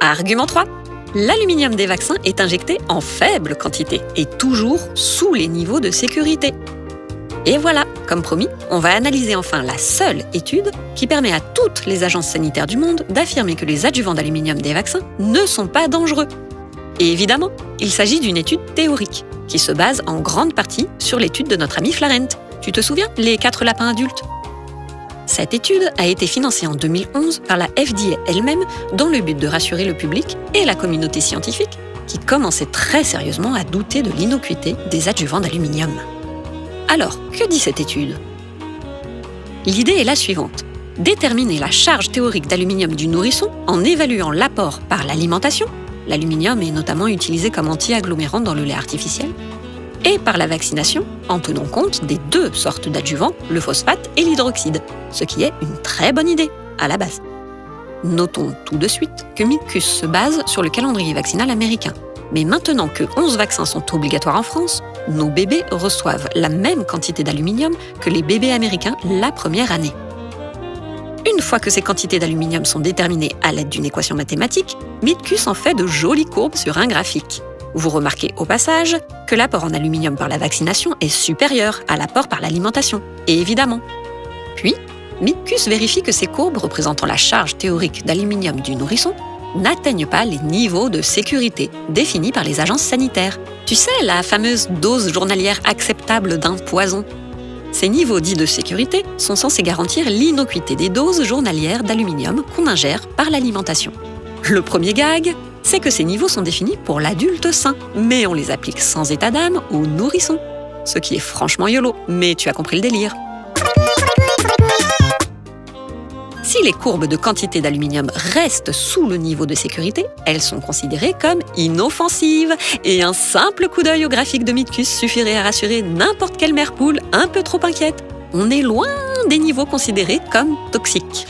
Argument 3. L'aluminium des vaccins est injecté en faible quantité et toujours sous les niveaux de sécurité. Et voilà, comme promis, on va analyser enfin la seule étude qui permet à toutes les agences sanitaires du monde d'affirmer que les adjuvants d'aluminium des vaccins ne sont pas dangereux. Et évidemment, il s'agit d'une étude théorique qui se base en grande partie sur l'étude de notre ami Flarent. Tu te souviens, les 4 lapins adultes? Cette étude a été financée en 2011 par la FDA elle-même dans le but de rassurer le public et la communauté scientifique qui commençait très sérieusement à douter de l'innocuité des adjuvants d'aluminium. Alors, que dit cette étude? L'idée est la suivante. Déterminer la charge théorique d'aluminium du nourrisson en évaluant l'apport par l'alimentation, l'aluminium est notamment utilisé comme anti-agglomérant dans le lait artificiel, et par la vaccination, en tenant compte des 2 sortes d'adjuvants, le phosphate et l'hydroxyde, ce qui est une très bonne idée, à la base. Notons tout de suite que Mythcus se base sur le calendrier vaccinal américain. Mais maintenant que 11 vaccins sont obligatoires en France, nos bébés reçoivent la même quantité d'aluminium que les bébés américains la première année. Une fois que ces quantités d'aluminium sont déterminées à l'aide d'une équation mathématique, Mythcus en fait de jolies courbes sur un graphique. Vous remarquez au passage que l'apport en aluminium par la vaccination est supérieur à l'apport par l'alimentation, et évidemment. Puis, Mythcus vérifie que ces courbes représentant la charge théorique d'aluminium du nourrisson n'atteignent pas les niveaux de sécurité définis par les agences sanitaires. Tu sais, la fameuse dose journalière acceptable d'un poison. Ces niveaux dits de sécurité sont censés garantir l'innocuité des doses journalières d'aluminium qu'on ingère par l'alimentation. Le premier gag, c'est que ces niveaux sont définis pour l'adulte sain, mais on les applique sans état d'âme au nourrisson. Ce qui est franchement YOLO, mais tu as compris le délire. Si les courbes de quantité d'aluminium restent sous le niveau de sécurité, elles sont considérées comme inoffensives. Et un simple coup d'œil au graphique de Midkus suffirait à rassurer n'importe quelle mère poule un peu trop inquiète. On est loin des niveaux considérés comme toxiques.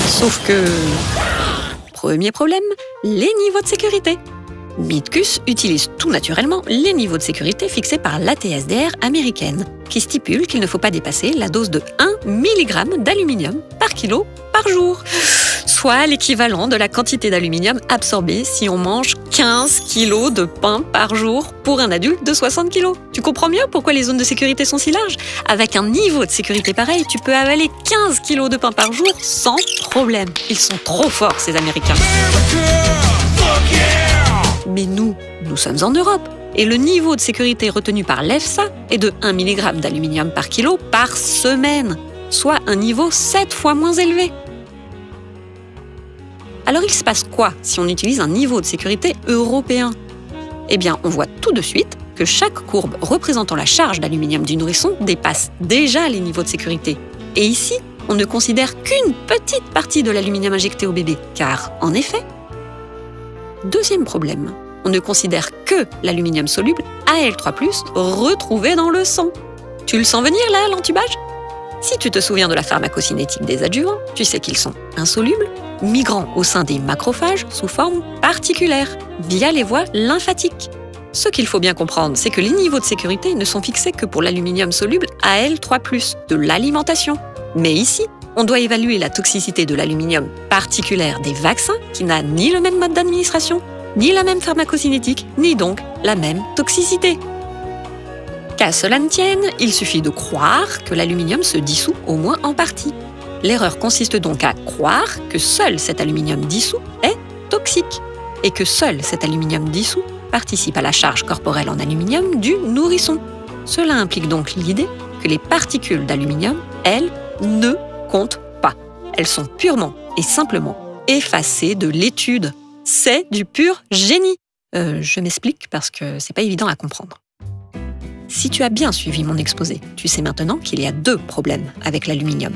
Sauf que... Premier problème, les niveaux de sécurité. Midkus utilise tout naturellement les niveaux de sécurité fixés par l'ATSDR américaine, qui stipule qu'il ne faut pas dépasser la dose de 1 mg d'aluminium par kilo par jour, soit l'équivalent de la quantité d'aluminium absorbée si on mange 15 kg de pain par jour pour un adulte de 60 kg. Tu comprends mieux pourquoi les zones de sécurité sont si larges? Avec un niveau de sécurité pareil, tu peux avaler 15 kg de pain par jour sans problème. Ils sont trop forts, ces Américains. Mais nous sommes en Europe. Et le niveau de sécurité retenu par l'EFSA est de 1 mg d'aluminium par kilo par semaine, soit un niveau 7 fois moins élevé. Alors il se passe quoi si on utilise un niveau de sécurité européen? Eh bien, on voit tout de suite que chaque courbe représentant la charge d'aluminium du nourrisson dépasse déjà les niveaux de sécurité. Et ici, on ne considère qu'une petite partie de l'aluminium injecté au bébé, car, en effet, deuxième problème, on ne considère que l'aluminium soluble Al3+, retrouvé dans le sang. Tu le sens venir là, l'entubage? Si tu te souviens de la pharmacocinétique des adjuvants, tu sais qu'ils sont insolubles, migrant au sein des macrophages sous forme particulière, via les voies lymphatiques. Ce qu'il faut bien comprendre, c'est que les niveaux de sécurité ne sont fixés que pour l'aluminium soluble Al3+, de l'alimentation. Mais ici, on doit évaluer la toxicité de l'aluminium particulière des vaccins qui n'a ni le même mode d'administration, ni la même pharmacocinétique, ni donc la même toxicité. Qu'à cela ne tienne, il suffit de croire que l'aluminium se dissout au moins en partie. L'erreur consiste donc à croire que seul cet aluminium dissous est toxique et que seul cet aluminium dissous participe à la charge corporelle en aluminium du nourrisson. Cela implique donc l'idée que les particules d'aluminium, elles, ne comptent pas. Elles sont purement et simplement effacées de l'étude. C'est du pur génie. Je m'explique parce que c'est pas évident à comprendre. Si tu as bien suivi mon exposé, tu sais maintenant qu'il y a deux problèmes avec l'aluminium.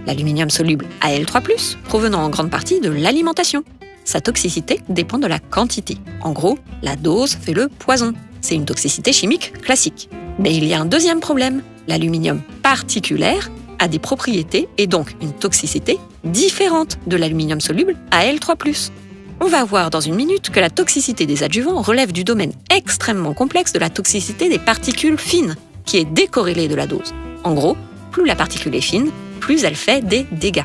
L'aluminium soluble Al3+, provenant en grande partie de l'alimentation. Sa toxicité dépend de la quantité. En gros, la dose fait le poison. C'est une toxicité chimique classique. Mais il y a un deuxième problème. L'aluminium particulaire a des propriétés et donc une toxicité différente de l'aluminium soluble Al3+. On va voir dans une minute que la toxicité des adjuvants relève du domaine extrêmement complexe de la toxicité des particules fines, qui est décorrélée de la dose. En gros, plus la particule est fine, plus elle fait des dégâts.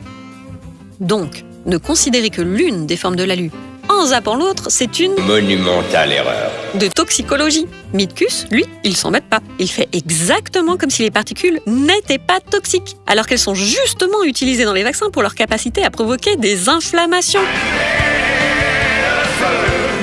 Donc, ne considérer que l'une des formes de l'alu en zappant l'autre, c'est une monumentale erreur de toxicologie. Midkus, lui, il s'en met pas. Il fait exactement comme si les particules n'étaient pas toxiques, alors qu'elles sont justement utilisées dans les vaccins pour leur capacité à provoquer des inflammations.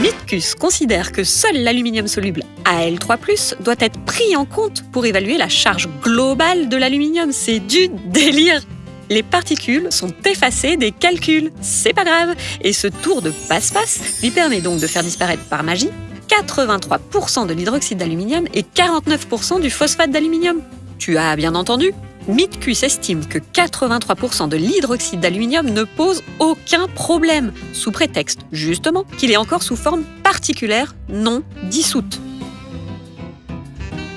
Midkus considère que seul l'aluminium soluble Al3+, doit être pris en compte pour évaluer la charge globale de l'aluminium. C'est du délire! Les particules sont effacées des calculs, c'est pas grave. Et ce tour de passe-passe lui permet donc de faire disparaître par magie 83% de l'hydroxyde d'aluminium et 49% du phosphate d'aluminium. Tu as bien entendu? Midkus estime que 83% de l'hydroxyde d'aluminium ne pose aucun problème, sous prétexte, justement, qu'il est encore sous forme particulière non dissoute.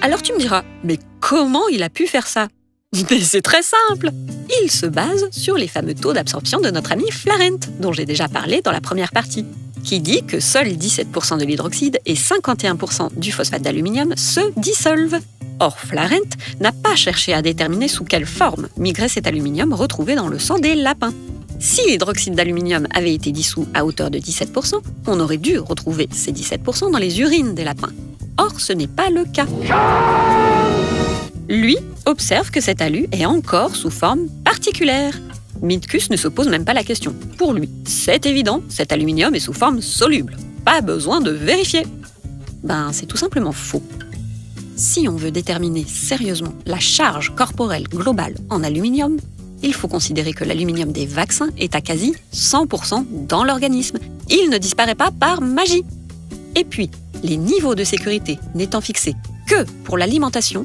Alors tu me diras, mais comment il a pu faire ça? Mais c'est très simple. Il se base sur les fameux taux d'absorption de notre ami Flarent, dont j'ai déjà parlé dans la première partie, qui dit que seuls 17% de l'hydroxyde et 51% du phosphate d'aluminium se dissolvent. Or, Flarent n'a pas cherché à déterminer sous quelle forme migrait cet aluminium retrouvé dans le sang des lapins. Si l'hydroxyde d'aluminium avait été dissous à hauteur de 17%, on aurait dû retrouver ces 17% dans les urines des lapins. Or, ce n'est pas le cas. Lui observe que cet alu est encore sous forme particulière. Midkus ne se pose même pas la question. Pour lui, c'est évident, cet aluminium est sous forme soluble. Pas besoin de vérifier. Ben, c'est tout simplement faux. Si on veut déterminer sérieusement la charge corporelle globale en aluminium, il faut considérer que l'aluminium des vaccins est à quasi 100% dans l'organisme. Il ne disparaît pas par magie. Et puis, les niveaux de sécurité n'étant fixés que pour l'alimentation,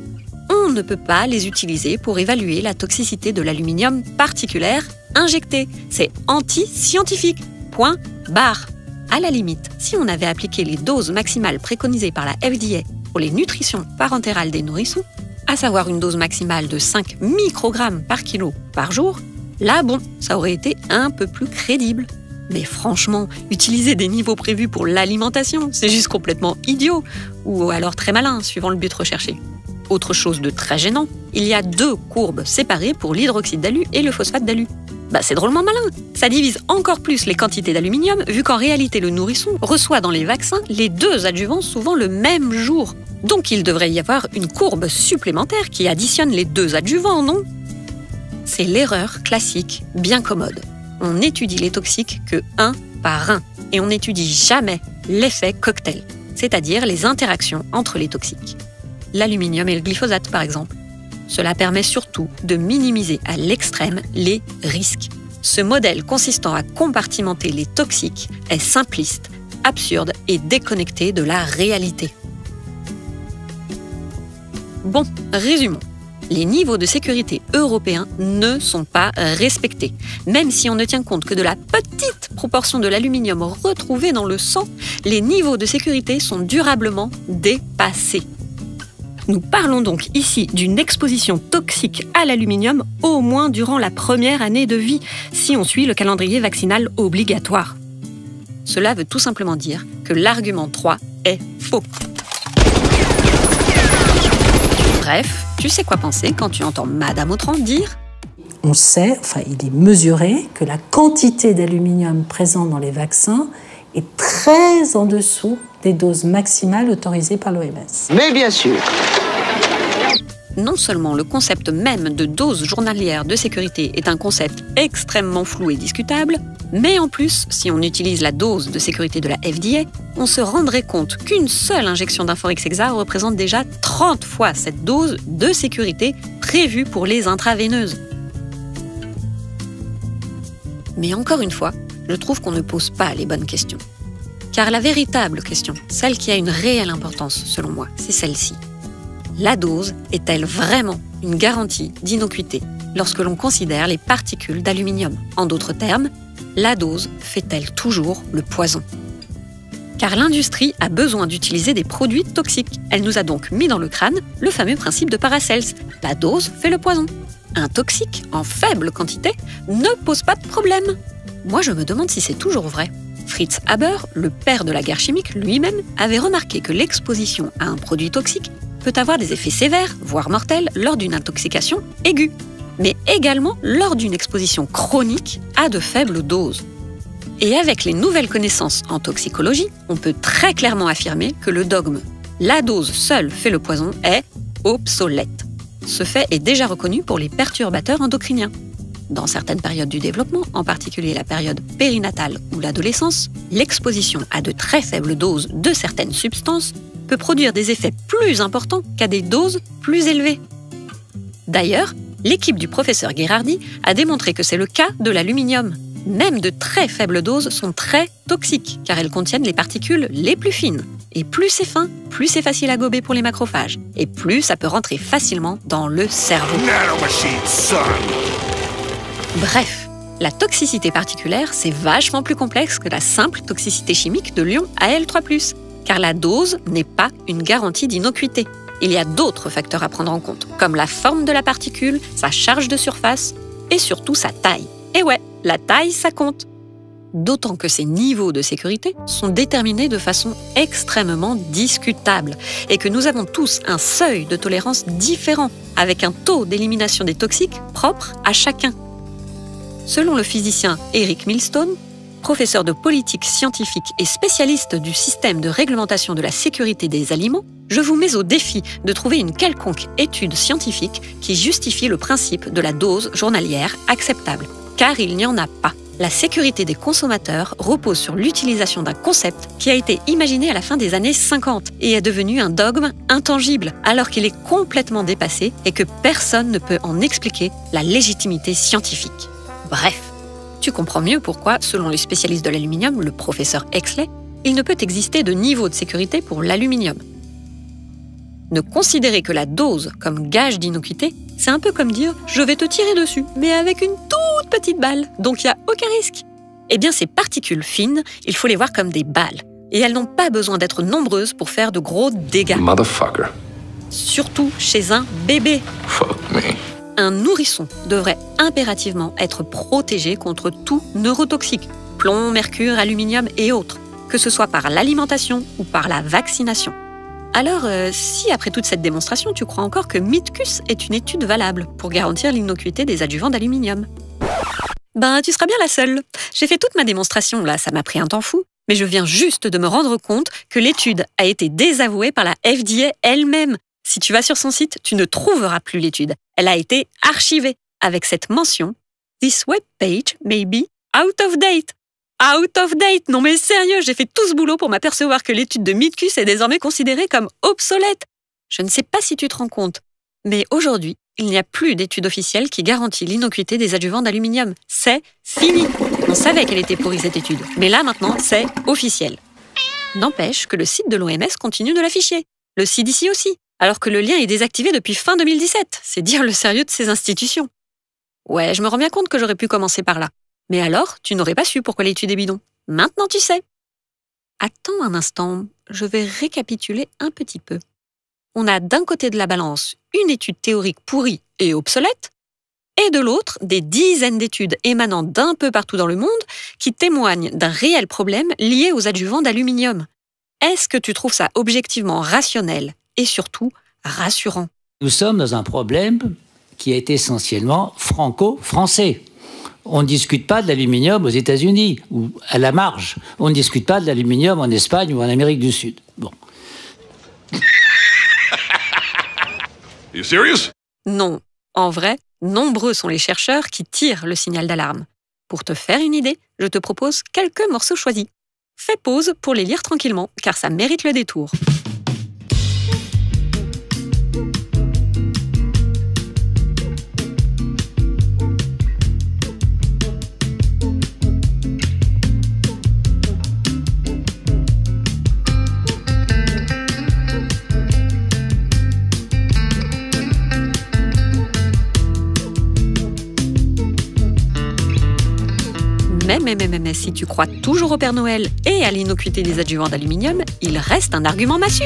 on ne peut pas les utiliser pour évaluer la toxicité de l'aluminium particulaire injecté. C'est anti-scientifique. Point barre. À la limite, si on avait appliqué les doses maximales préconisées par la FDA pour les nutritions parentérales des nourrissons, à savoir une dose maximale de 5 microgrammes par kilo par jour, là bon, ça aurait été un peu plus crédible. Mais franchement, utiliser des niveaux prévus pour l'alimentation, c'est juste complètement idiot, ou alors très malin, suivant le but recherché. Autre chose de très gênant, il y a 2 courbes séparées pour l'hydroxyde d'alu et le phosphate d'alu. C'est drôlement malin. Ça divise encore plus les quantités d'aluminium, vu qu'en réalité le nourrisson reçoit dans les vaccins les 2 adjuvants souvent le même jour. Donc il devrait y avoir une courbe supplémentaire qui additionne les 2 adjuvants, non? C'est l'erreur classique, bien commode. On n'étudie les toxiques que 1 par 1, et on n'étudie jamais l'effet cocktail, c'est-à-dire les interactions entre les toxiques. L'aluminium et le glyphosate, par exemple. Cela permet surtout de minimiser à l'extrême les risques. Ce modèle consistant à compartimenter les toxiques est simpliste, absurde et déconnecté de la réalité. Bon, résumons. Les niveaux de sécurité européens ne sont pas respectés. Même si on ne tient compte que de la petite proportion de l'aluminium retrouvé dans le sang, les niveaux de sécurité sont durablement dépassés. Nous parlons donc ici d'une exposition toxique à l'aluminium au moins durant la première année de vie, si on suit le calendrier vaccinal obligatoire. Cela veut tout simplement dire que l'argument 3 est faux. Bref, tu sais quoi penser quand tu entends Madame Autran dire ? On sait, il est mesuré que la quantité d'aluminium présente dans les vaccins est très en dessous des doses maximales autorisées par l'OMS. Mais bien sûr. Non seulement le concept même de dose journalière de sécurité est un concept extrêmement flou et discutable, mais en plus, si on utilise la dose de sécurité de la FDA, on se rendrait compte qu'une seule injection d'Inforix Hexa représente déjà 30 fois cette dose de sécurité prévue pour les intraveineuses. Mais encore une fois, je trouve qu'on ne pose pas les bonnes questions. Car la véritable question, celle qui a une réelle importance selon moi, c'est celle-ci. La dose est-elle vraiment une garantie d'innocuité lorsque l'on considère les particules d'aluminium? En d'autres termes, la dose fait-elle toujours le poison? Car l'industrie a besoin d'utiliser des produits toxiques. Elle nous a donc mis dans le crâne le fameux principe de Paracels. La dose fait le poison. Un toxique, en faible quantité, ne pose pas de problème. Moi, je me demande si c'est toujours vrai. Fritz Haber, le père de la guerre chimique lui-même, avait remarqué que l'exposition à un produit toxique peut avoir des effets sévères, voire mortels, lors d'une intoxication aiguë, mais également lors d'une exposition chronique à de faibles doses. Et avec les nouvelles connaissances en toxicologie, on peut très clairement affirmer que le dogme « la dose seule fait le poison » est obsolète. Ce fait est déjà reconnu pour les perturbateurs endocriniens. Dans certaines périodes du développement, en particulier la période périnatale ou l'adolescence, l'exposition à de très faibles doses de certaines substances peut produire des effets plus importants qu'à des doses plus élevées. D'ailleurs, l'équipe du professeur Gherardi a démontré que c'est le cas de l'aluminium. Même de très faibles doses sont très toxiques, car elles contiennent les particules les plus fines. Et plus c'est fin, plus c'est facile à gober pour les macrophages, et plus ça peut rentrer facilement dans le cerveau. Bref, la toxicité particulière, c'est vachement plus complexe que la simple toxicité chimique de l'ion Al3+, car la dose n'est pas une garantie d'innocuité. Il y a d'autres facteurs à prendre en compte, comme la forme de la particule, sa charge de surface et surtout sa taille. Et ouais, la taille, ça compte. D'autant que ces niveaux de sécurité sont déterminés de façon extrêmement discutable et que nous avons tous un seuil de tolérance différent, avec un taux d'élimination des toxiques propre à chacun. Selon le physicien Eric Milstone, professeur de politique scientifique et spécialiste du système de réglementation de la sécurité des aliments, je vous mets au défi de trouver une quelconque étude scientifique qui justifie le principe de la dose journalière acceptable. Car il n'y en a pas. La sécurité des consommateurs repose sur l'utilisation d'un concept qui a été imaginé à la fin des années 50 et est devenu un dogme intangible, alors qu'il est complètement dépassé et que personne ne peut en expliquer la légitimité scientifique. Bref, tu comprends mieux pourquoi, selon les spécialistes de l'aluminium, le professeur Exley, il ne peut exister de niveau de sécurité pour l'aluminium. Ne considérer que la dose comme gage d'innocuité, c'est un peu comme dire « je vais te tirer dessus, mais avec une toute petite balle, donc il n'y a aucun risque ». Eh bien, ces particules fines, il faut les voir comme des balles. Et elles n'ont pas besoin d'être nombreuses pour faire de gros dégâts. Motherfucker. Surtout chez un bébé. Fuck me. Un nourrisson devrait impérativement être protégé contre tout neurotoxique, plomb, mercure, aluminium et autres, que ce soit par l'alimentation ou par la vaccination. Alors, si après toute cette démonstration, tu crois encore que Mythcus est une étude valable pour garantir l'innocuité des adjuvants d'aluminium, ben tu seras bien la seule. J'ai fait toute ma démonstration, là, ça m'a pris un temps fou, mais je viens juste de me rendre compte que l'étude a été désavouée par la FDA elle-même. Si tu vas sur son site, tu ne trouveras plus l'étude. Elle a été archivée avec cette mention « This web page may be out of date ». Out of date? Non mais sérieux, j'ai fait tout ce boulot pour m'apercevoir que l'étude de Mythcus est désormais considérée comme obsolète. Je ne sais pas si tu te rends compte, mais aujourd'hui, il n'y a plus d'étude officielle qui garantit l'innocuité des adjuvants d'aluminium. C'est fini. On savait qu'elle était pourrie cette étude, mais là maintenant, c'est officiel. N'empêche que le site de l'OMS continue de l'afficher. Le CDC aussi, alors que le lien est désactivé depuis fin 2017. C'est dire le sérieux de ces institutions. Ouais, je me rends bien compte que j'aurais pu commencer par là. Mais alors, tu n'aurais pas su pourquoi l'étude est bidon. Maintenant, tu sais. Attends un instant, je vais récapituler un petit peu. On a d'un côté de la balance une étude théorique pourrie et obsolète, et de l'autre, des dizaines d'études émanant d'un peu partout dans le monde qui témoignent d'un réel problème lié aux adjuvants d'aluminium. Est-ce que tu trouves ça objectivement rationnel et surtout rassurant? Nous sommes dans un problème qui est essentiellement franco-français. On ne discute pas de l'aluminium aux États-Unis, ou à la marge. On ne discute pas de l'aluminium en Espagne ou en Amérique du Sud. Bon. You serious? Non. En vrai, nombreux sont les chercheurs qui tirent le signal d'alarme. Pour te faire une idée, je te propose quelques morceaux choisis. Fais pause pour les lire tranquillement, car ça mérite le détour. Mais si tu crois toujours au Père Noël et à l'innocuité des adjuvants d'aluminium, il reste un argument massu.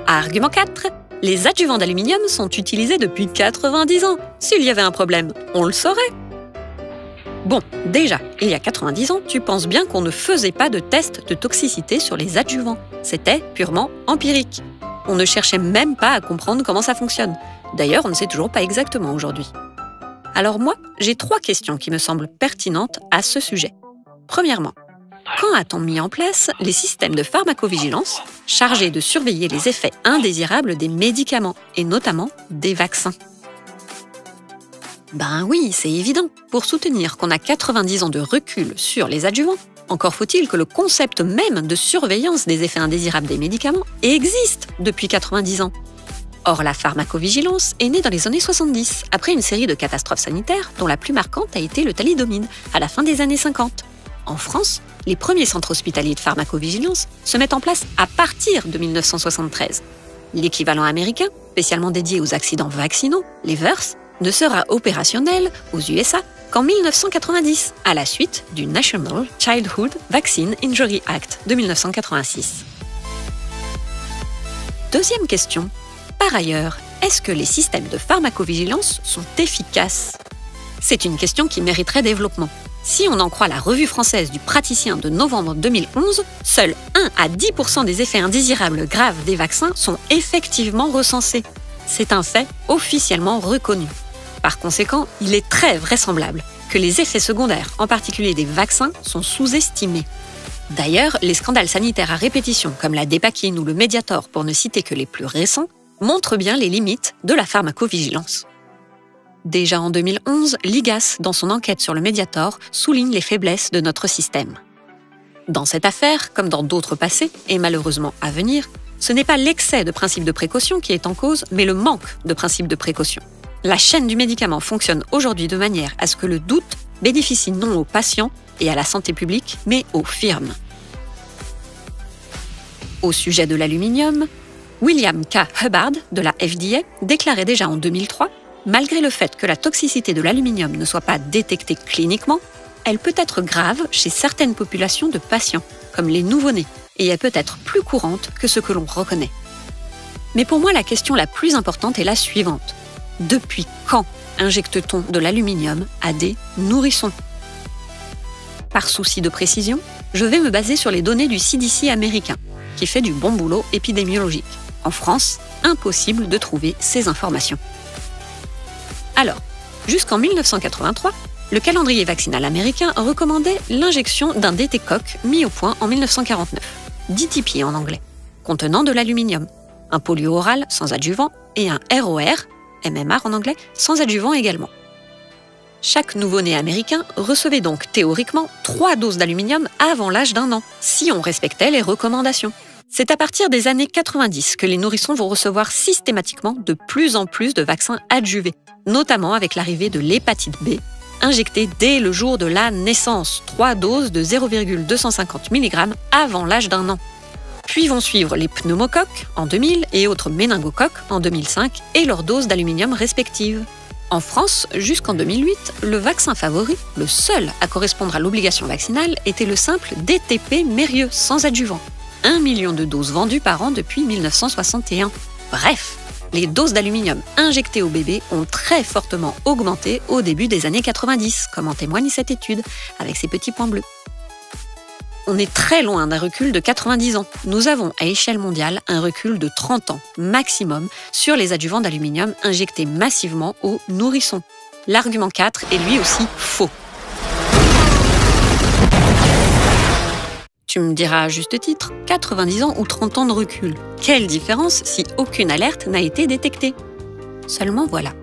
Argument 4. Les adjuvants d'aluminium sont utilisés depuis 90 ans. S'il y avait un problème, on le saurait. Bon, déjà, il y a 90 ans, tu penses bien qu'on ne faisait pas de tests de toxicité sur les adjuvants. C'était purement empirique. On ne cherchait même pas à comprendre comment ça fonctionne. D'ailleurs, on ne sait toujours pas exactement aujourd'hui. Alors moi, j'ai 3 questions qui me semblent pertinentes à ce sujet. Premièrement, quand a-t-on mis en place les systèmes de pharmacovigilance chargés de surveiller les effets indésirables des médicaments et notamment des vaccins? Ben oui, c'est évident. Pour soutenir qu'on a 90 ans de recul sur les adjuvants, encore faut-il que le concept même de surveillance des effets indésirables des médicaments existe depuis 90 ans. Or, la pharmacovigilance est née dans les années 70, après une série de catastrophes sanitaires dont la plus marquante a été le thalidomide, à la fin des années 50. En France, les premiers centres hospitaliers de pharmacovigilance se mettent en place à partir de 1973. L'équivalent américain, spécialement dédié aux accidents vaccinaux, les VERS, ne sera opérationnel aux USA qu'en 1990, à la suite du National Childhood Vaccine Injury Act de 1986. Deuxième question. Par ailleurs, est-ce que les systèmes de pharmacovigilance sont efficaces? C'est une question qui mériterait développement. Si on en croit la revue française du praticien de novembre 2011, seuls 1 à 10% des effets indésirables graves des vaccins sont effectivement recensés. C'est un fait officiellement reconnu. Par conséquent, il est très vraisemblable que les effets secondaires, en particulier des vaccins, sont sous-estimés. D'ailleurs, les scandales sanitaires à répétition, comme la Dépakine ou le Mediator, pour ne citer que les plus récents, montrent bien les limites de la pharmacovigilance. Déjà en 2011, l'IGAS, dans son enquête sur le Mediator, souligne les faiblesses de notre système. Dans cette affaire, comme dans d'autres passées, et malheureusement à venir, ce n'est pas l'excès de principe de précaution qui est en cause, mais le manque de principe de précaution. La chaîne du médicament fonctionne aujourd'hui de manière à ce que le doute bénéficie non aux patients et à la santé publique, mais aux firmes. Au sujet de l'aluminium, William K. Hubbard de la FDA déclarait déjà en 2003 « Malgré le fait que la toxicité de l'aluminium ne soit pas détectée cliniquement, elle peut être grave chez certaines populations de patients, comme les nouveau-nés, et elle peut être plus courante que ce que l'on reconnaît. » Mais pour moi, la question la plus importante est la suivante. Depuis quand injecte-t-on de l'aluminium à des nourrissons ? Par souci de précision, je vais me baser sur les données du CDC américain, qui fait du bon boulot épidémiologique. En France, impossible de trouver ces informations. Alors, jusqu'en 1983, le calendrier vaccinal américain recommandait l'injection d'un DT-Coq mis au point en 1949, DTP en anglais, contenant de l'aluminium, un polio oral sans adjuvant et un ROR, MMR en anglais, sans adjuvant également. Chaque nouveau-né américain recevait donc théoriquement 3 doses d'aluminium avant l'âge d'1 an, si on respectait les recommandations. C'est à partir des années 90 que les nourrissons vont recevoir systématiquement de plus en plus de vaccins adjuvés, notamment avec l'arrivée de l'hépatite B, injectée dès le jour de la naissance, 3 doses de 0,250 mg avant l'âge d'1 an. Puis vont suivre les pneumocoques en 2000 et autres méningocoques en 2005 et leurs doses d'aluminium respectives. En France, jusqu'en 2008, le vaccin favori, le seul à correspondre à l'obligation vaccinale, était le simple DTP Mérieux sans adjuvant. 1 million de doses vendues par an depuis 1961. Bref, les doses d'aluminium injectées aux bébés ont très fortement augmenté au début des années 90, comme en témoigne cette étude, avec ses petits points bleus. On est très loin d'un recul de 90 ans. Nous avons à échelle mondiale un recul de 30 ans maximum sur les adjuvants d'aluminium injectés massivement aux nourrissons. L'argument 4 est lui aussi faux. Tu me diras à juste titre, 90 ans ou 30 ans de recul. Quelle différence si aucune alerte n'a été détectée? Seulement voilà,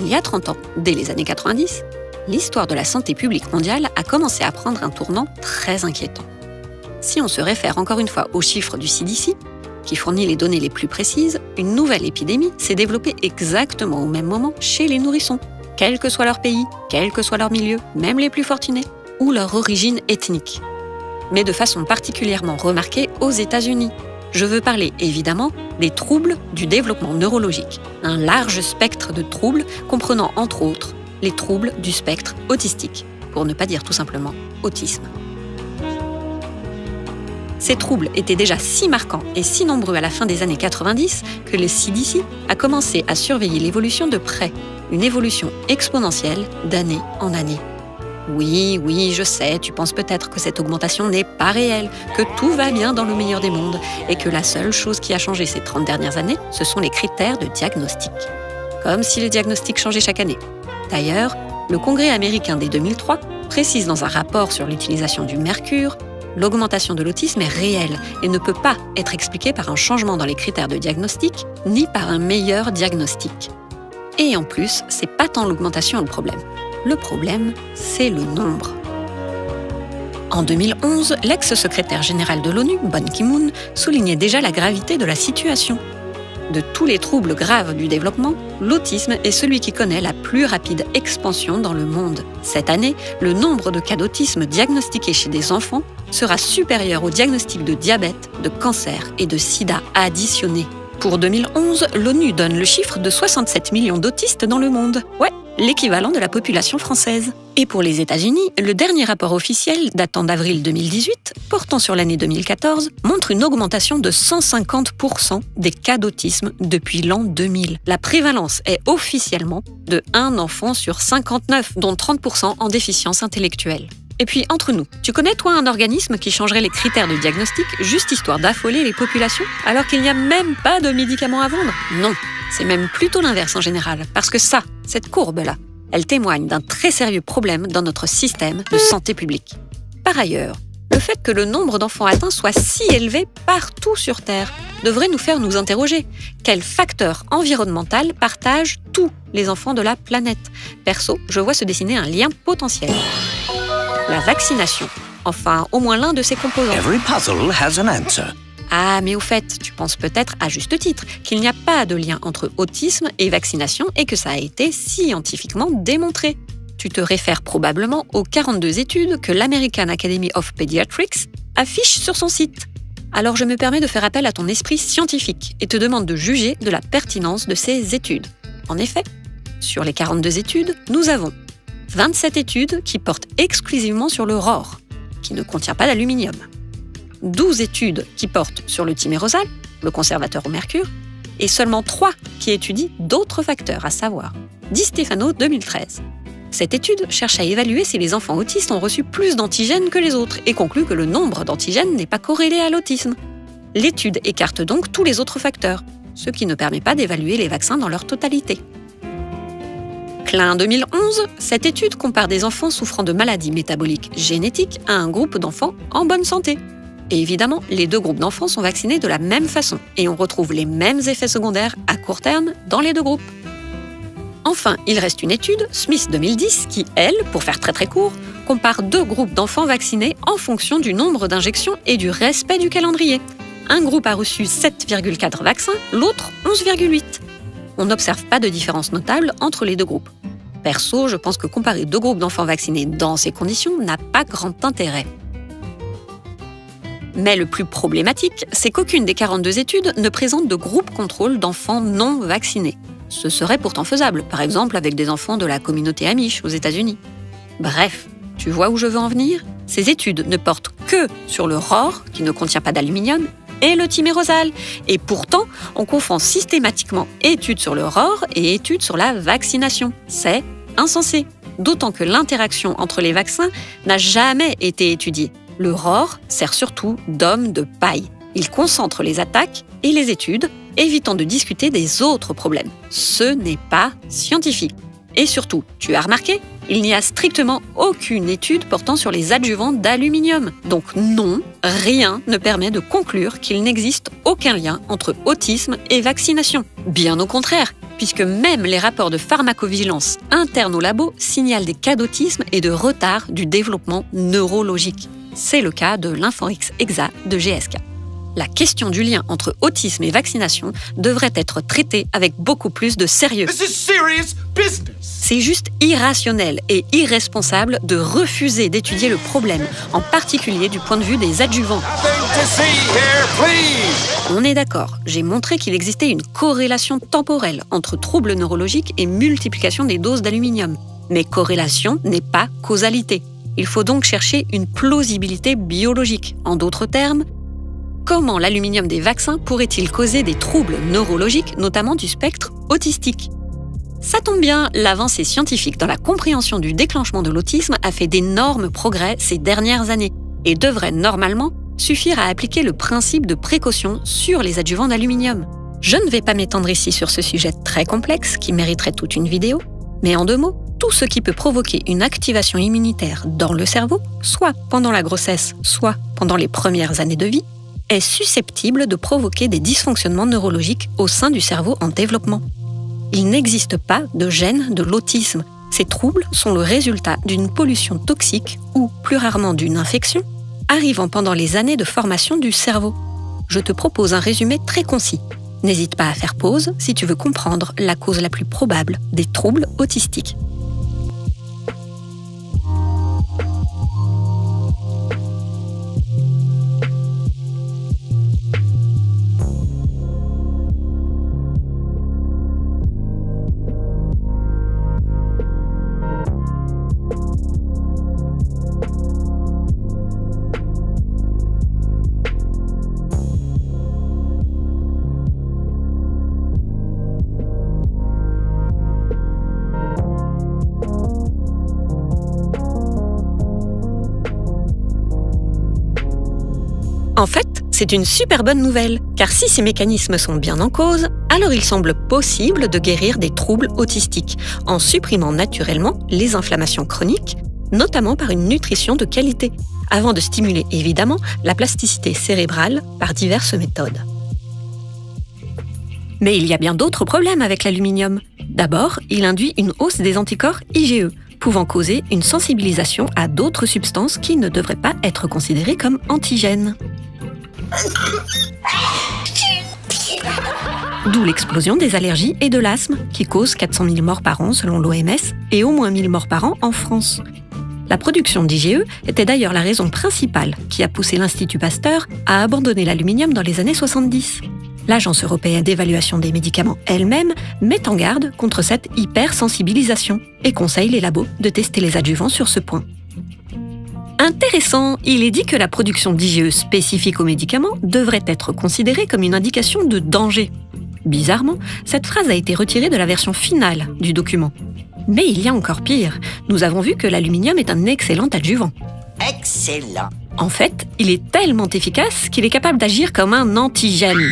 il y a 30 ans, dès les années 90, l'histoire de la santé publique mondiale a commencé à prendre un tournant très inquiétant. Si on se réfère encore une fois aux chiffres du CDC, qui fournit les données les plus précises, une nouvelle épidémie s'est développée exactement au même moment chez les nourrissons, quel que soit leur pays, quel que soit leur milieu, même les plus fortunés, ou leur origine ethnique. Mais de façon particulièrement remarquée aux États-Unis. Je veux parler évidemment des troubles du développement neurologique, un large spectre de troubles comprenant entre autres les troubles du spectre autistique, pour ne pas dire tout simplement autisme. Ces troubles étaient déjà si marquants et si nombreux à la fin des années 90 que le CDC a commencé à surveiller l'évolution de près, une évolution exponentielle d'année en année. Oui, je sais, tu penses peut-être que cette augmentation n'est pas réelle, que tout va bien dans le meilleur des mondes et que la seule chose qui a changé ces 30 dernières années, ce sont les critères de diagnostic. Comme si les diagnostics changeaient chaque année. D'ailleurs, le Congrès américain dès 2003 précise dans un rapport sur l'utilisation du mercure l'augmentation de l'autisme est réelle et ne peut pas être expliquée par un changement dans les critères de diagnostic ni par un meilleur diagnostic. Et en plus, c'est pas tant l'augmentation le problème. Le problème, c'est le nombre. En 2011, l'ex-secrétaire général de l'ONU, Ban Ki-moon, soulignait déjà la gravité de la situation. De tous les troubles graves du développement, l'autisme est celui qui connaît la plus rapide expansion dans le monde. Cette année, le nombre de cas d'autisme diagnostiqués chez des enfants sera supérieur au diagnostic de diabète, de cancer et de sida additionnés. Pour 2011, l'ONU donne le chiffre de 67 millions d'autistes dans le monde. Ouais, l'équivalent de la population française. Et pour les États-Unis, le dernier rapport officiel, datant d'avril 2018, portant sur l'année 2014, montre une augmentation de 150% des cas d'autisme depuis l'an 2000. La prévalence est officiellement de 1 enfant sur 59, dont 30% en déficience intellectuelle. Et puis, entre nous, tu connais toi un organisme qui changerait les critères de diagnostic juste histoire d'affoler les populations, alors qu'il n'y a même pas de médicaments à vendre? Non, c'est même plutôt l'inverse en général, parce que ça, cette courbe-là, elle témoigne d'un très sérieux problème dans notre système de santé publique. Par ailleurs, Le fait que le nombre d'enfants atteints soit si élevé partout sur Terre devrait nous faire nous interroger. Quel facteur environnemental partage tous les enfants de la planète? Perso, je vois se dessiner un lien potentiel. La vaccination. Enfin, au moins l'un de ses composants. Every puzzle has an answer. Ah, mais au fait, tu penses peut-être, à juste titre, qu'il n'y a pas de lien entre autisme et vaccination et que ça a été scientifiquement démontré. Tu te réfères probablement aux 42 études que l'American Academy of Pediatrics affiche sur son site. Alors je me permets de faire appel à ton esprit scientifique et te demande de juger de la pertinence de ces études. En effet, sur les 42 études, nous avons 27 études qui portent exclusivement sur le ROR, qui ne contient pas d'aluminium. 12 études qui portent sur le thymérosal, le conservateur au mercure, et seulement 3 qui étudient d'autres facteurs, à savoir Di Stefano 2013. Cette étude cherche à évaluer si les enfants autistes ont reçu plus d'antigènes que les autres et conclut que le nombre d'antigènes n'est pas corrélé à l'autisme. L'étude écarte donc tous les autres facteurs, ce qui ne permet pas d'évaluer les vaccins dans leur totalité. Klein 2011, cette étude compare des enfants souffrant de maladies métaboliques génétiques à un groupe d'enfants en bonne santé. Et évidemment, les deux groupes d'enfants sont vaccinés de la même façon et on retrouve les mêmes effets secondaires à court terme dans les deux groupes. Enfin, il reste une étude, Smith 2010, qui, elle, pour faire très court, compare deux groupes d'enfants vaccinés en fonction du nombre d'injections et du respect du calendrier. Un groupe a reçu 7,4 vaccins, l'autre 11,8. On n'observe pas de différence notable entre les deux groupes. Perso, je pense que comparer deux groupes d'enfants vaccinés dans ces conditions n'a pas grand intérêt. Mais le plus problématique, c'est qu'aucune des 42 études ne présente de groupe contrôle d'enfants non vaccinés. Ce serait pourtant faisable, par exemple avec des enfants de la communauté Amish aux États-Unis. Bref, tu vois où je veux en venir? Ces études ne portent que sur le ROR, qui ne contient pas d'aluminium, et le thymérosal. Et pourtant, on confond systématiquement études sur le ROR et études sur la vaccination. C'est insensé. D'autant que l'interaction entre les vaccins n'a jamais été étudiée. Le ROR sert surtout d'homme de paille. Il concentre les attaques et les études, évitant de discuter des autres problèmes. Ce n'est pas scientifique. Et surtout, tu as remarqué, il n'y a strictement aucune étude portant sur les adjuvants d'aluminium. Donc non, rien ne permet de conclure qu'il n'existe aucun lien entre autisme et vaccination. Bien au contraire, puisque même les rapports de pharmacovigilance internes au labo signalent des cas d'autisme et de retard du développement neurologique. C'est le cas de l'Infanrix Exa de GSK. La question du lien entre autisme et vaccination devrait être traitée avec beaucoup plus de sérieux. C'est juste irrationnel et irresponsable de refuser d'étudier le problème, en particulier du point de vue des adjuvants. On est d'accord, j'ai montré qu'il existait une corrélation temporelle entre troubles neurologiques et multiplication des doses d'aluminium. Mais corrélation n'est pas causalité. Il faut donc chercher une plausibilité biologique. En d'autres termes, comment l'aluminium des vaccins pourrait-il causer des troubles neurologiques, notamment du spectre autistique? Ça tombe bien, l'avancée scientifique dans la compréhension du déclenchement de l'autisme a fait d'énormes progrès ces dernières années et devrait normalement suffire à appliquer le principe de précaution sur les adjuvants d'aluminium. Je ne vais pas m'étendre ici sur ce sujet très complexe qui mériterait toute une vidéo, mais en 2 mots, tout ce qui peut provoquer une activation immunitaire dans le cerveau, soit pendant la grossesse, soit pendant les premières années de vie, est susceptible de provoquer des dysfonctionnements neurologiques au sein du cerveau en développement. Il n'existe pas de gène de l'autisme. Ces troubles sont le résultat d'une pollution toxique ou, plus rarement, d'une infection, arrivant pendant les années de formation du cerveau. Je te propose un résumé très concis. N'hésite pas à faire pause si tu veux comprendre la cause la plus probable des troubles autistiques. En fait, c'est une super bonne nouvelle, car si ces mécanismes sont bien en cause, alors il semble possible de guérir des troubles autistiques en supprimant naturellement les inflammations chroniques, notamment par une nutrition de qualité, avant de stimuler évidemment la plasticité cérébrale par diverses méthodes. Mais il y a bien d'autres problèmes avec l'aluminium. D'abord, il induit une hausse des anticorps IgE, pouvant causer une sensibilisation à d'autres substances qui ne devraient pas être considérées comme antigènes. D'où l'explosion des allergies et de l'asthme, qui causent 400 000 morts par an selon l'OMS et au moins 1000 morts par an en France. La production d'IgE était d'ailleurs la raison principale qui a poussé l'Institut Pasteur à abandonner l'aluminium dans les années 70. L'Agence européenne d'évaluation des médicaments elle-même met en garde contre cette hypersensibilisation et conseille les labos de tester les adjuvants sur ce point. Intéressant, il est dit que la production d'IgE spécifique aux médicaments devrait être considérée comme une indication de danger. Bizarrement, cette phrase a été retirée de la version finale du document. Mais il y a encore pire. Nous avons vu que l'aluminium est un excellent adjuvant. Excellent. En fait, il est tellement efficace qu'il est capable d'agir comme un antigène.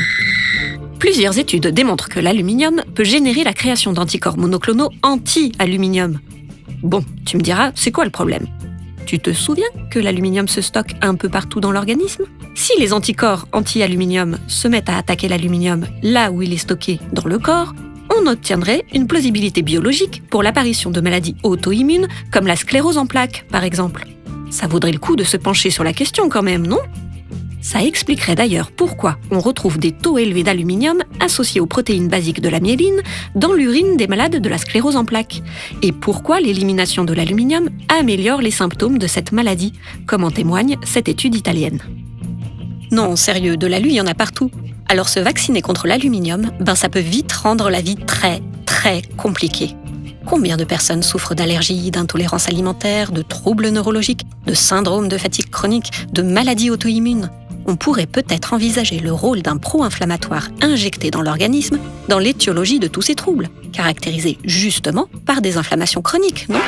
Plusieurs études démontrent que l'aluminium peut générer la création d'anticorps monoclonaux anti-aluminium. Bon, tu me diras, c'est quoi le problème ? Tu te souviens que l'aluminium se stocke un peu partout dans l'organisme ? Si les anticorps anti-aluminium se mettent à attaquer l'aluminium là où il est stocké dans le corps, on obtiendrait une plausibilité biologique pour l'apparition de maladies auto-immunes comme la sclérose en plaques, par exemple. Ça vaudrait le coup de se pencher sur la question quand même, non ? Ça expliquerait d'ailleurs pourquoi on retrouve des taux élevés d'aluminium associés aux protéines basiques de la myéline dans l'urine des malades de la sclérose en plaques, et pourquoi l'élimination de l'aluminium améliore les symptômes de cette maladie, comme en témoigne cette étude italienne. Non, sérieux, de l'alu, il y en a partout. Alors se vacciner contre l'aluminium, ça peut vite rendre la vie très, très compliquée. Combien de personnes souffrent d'allergies, d'intolérance alimentaire, de troubles neurologiques, de syndrome de fatigue chronique, de maladies auto-immunes ? On pourrait peut-être envisager le rôle d'un pro-inflammatoire injecté dans l'organisme dans l'étiologie de tous ces troubles, caractérisés justement par des inflammations chroniques, non ?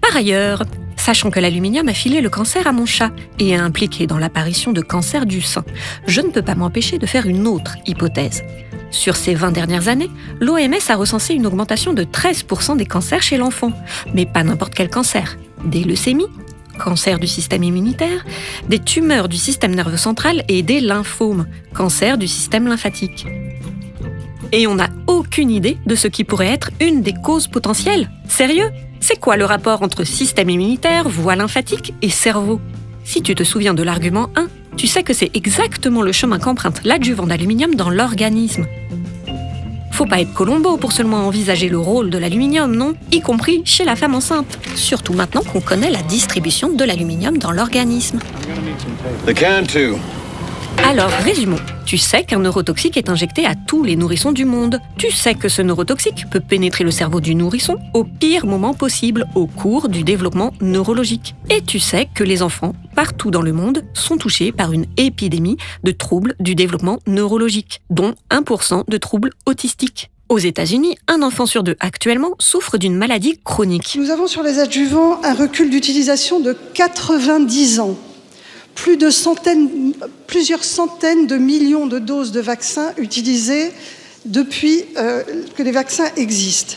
Par ailleurs, sachant que l'aluminium a filé le cancer à mon chat et est impliqué dans l'apparition de cancer du sein, je ne peux pas m'empêcher de faire une autre hypothèse. Sur ces 20 dernières années, l'OMS a recensé une augmentation de 13% des cancers chez l'enfant. Mais pas n'importe quel cancer. Des leucémies, cancer du système immunitaire, des tumeurs du système nerveux central et des lymphomes, cancer du système lymphatique. Et on n'a aucune idée de ce qui pourrait être une des causes potentielles. Sérieux ? C'est quoi le rapport entre système immunitaire, voie lymphatique et cerveau ? Si tu te souviens de l'argument 1, tu sais que c'est exactement le chemin qu'emprunte l'adjuvant d'aluminium dans l'organisme. Faut pas être Colombo pour seulement envisager le rôle de l'aluminium, non ? Y compris chez la femme enceinte. Surtout maintenant qu'on connaît la distribution de l'aluminium dans l'organisme. The can too. Alors, résumons. Tu sais qu'un neurotoxique est injecté à tous les nourrissons du monde. Tu sais que ce neurotoxique peut pénétrer le cerveau du nourrisson au pire moment possible, au cours du développement neurologique. Et tu sais que les enfants, partout dans le monde, sont touchés par une épidémie de troubles du développement neurologique, dont 1% de troubles autistiques. Aux États-Unis, un enfant sur 2 actuellement souffre d'une maladie chronique. Nous avons sur les adjuvants un recul d'utilisation de 90 ans. Plusieurs centaines de millions de doses de vaccins utilisées depuis que les vaccins existent.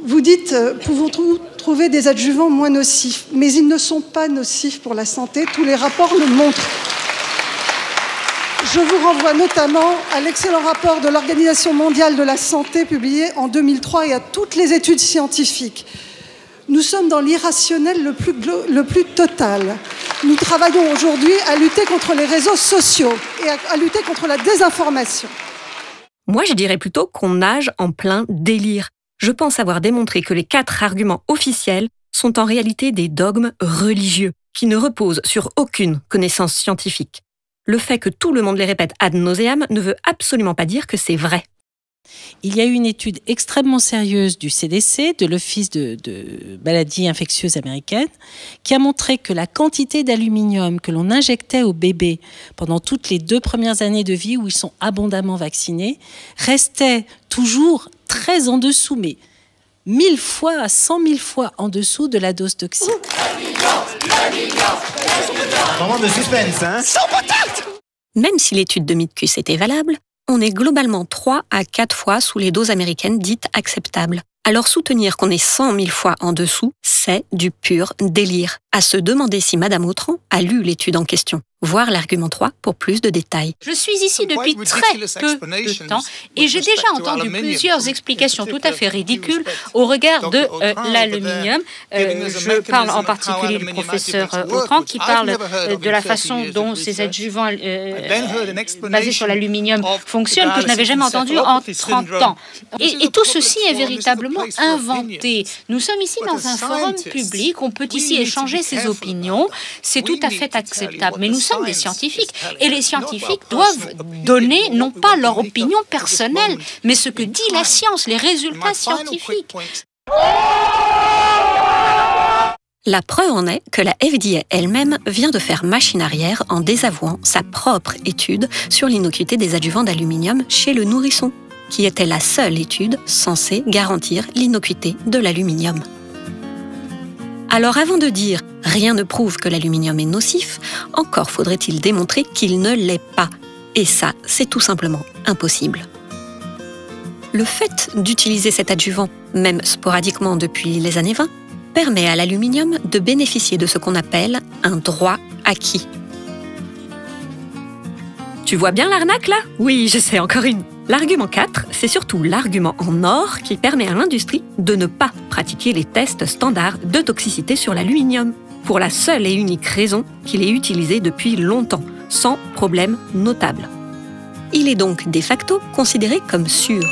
Vous dites, pouvons-nous trouver des adjuvants moins nocifs ? Mais ils ne sont pas nocifs pour la santé, tous les rapports le montrent. Je vous renvoie notamment à l'excellent rapport de l'Organisation mondiale de la santé publié en 2003 et à toutes les études scientifiques. Nous sommes dans l'irrationnel le plus total. Nous travaillons aujourd'hui à lutter contre les réseaux sociaux et à lutter contre la désinformation. Moi, je dirais plutôt qu'on nage en plein délire. Je pense avoir démontré que les 4 arguments officiels sont en réalité des dogmes religieux qui ne reposent sur aucune connaissance scientifique. Le fait que tout le monde les répète ad nauseam ne veut absolument pas dire que c'est vrai. Il y a eu une étude extrêmement sérieuse du CDC, de l'Office de maladies infectieuses américaines, qui a montré que la quantité d'aluminium que l'on injectait aux bébés pendant toutes les 2 premières années de vie où ils sont abondamment vaccinés restait toujours très en dessous, mais 1000 fois à 100 000 fois en dessous de la dose toxique. Moment de suspense, hein ? Même si l'étude de Mitkus était valable, on est globalement 3 à 4 fois sous les doses américaines dites acceptables, Alors soutenir qu'on est 100 000 fois en dessous, c'est du pur délire. À se demander si Madame Autran a lu l'étude en question. Voir l'argument 3 pour plus de détails. Je suis ici depuis très peu de temps et j'ai déjà entendu plusieurs explications tout à fait ridicules au regard de l'aluminium. Je parle en particulier du professeur Autran qui parle de la façon dont ces adjuvants basés sur l'aluminium fonctionnent, que je n'avais jamais entendu en 30 ans. Et tout ceci est véritablement inventé. Nous sommes ici dans un forum public, on peut ici échanger ses opinions, c'est tout à fait acceptable. Mais nous sommes des scientifiques et les scientifiques doivent donner non pas leur opinion personnelle, mais ce que dit la science, les résultats scientifiques. La preuve en est que la FDA elle-même vient de faire machine arrière en désavouant sa propre étude sur l'innocuité des adjuvants d'aluminium chez le nourrisson, qui était la seule étude censée garantir l'innocuité de l'aluminium. Alors avant de dire « rien ne prouve que l'aluminium est nocif », encore faudrait-il démontrer qu'il ne l'est pas. Et ça, c'est tout simplement impossible. Le fait d'utiliser cet adjuvant, même sporadiquement depuis les années 20, permet à l'aluminium de bénéficier de ce qu'on appelle un droit acquis. Tu vois bien l'arnaque là? Oui, je sais, encore une. L'argument 4, c'est surtout l'argument en or qui permet à l'industrie de ne pas pratiquer les tests standards de toxicité sur l'aluminium, pour la seule et unique raison qu'il est utilisé depuis longtemps, sans problème notable. Il est donc de facto considéré comme sûr.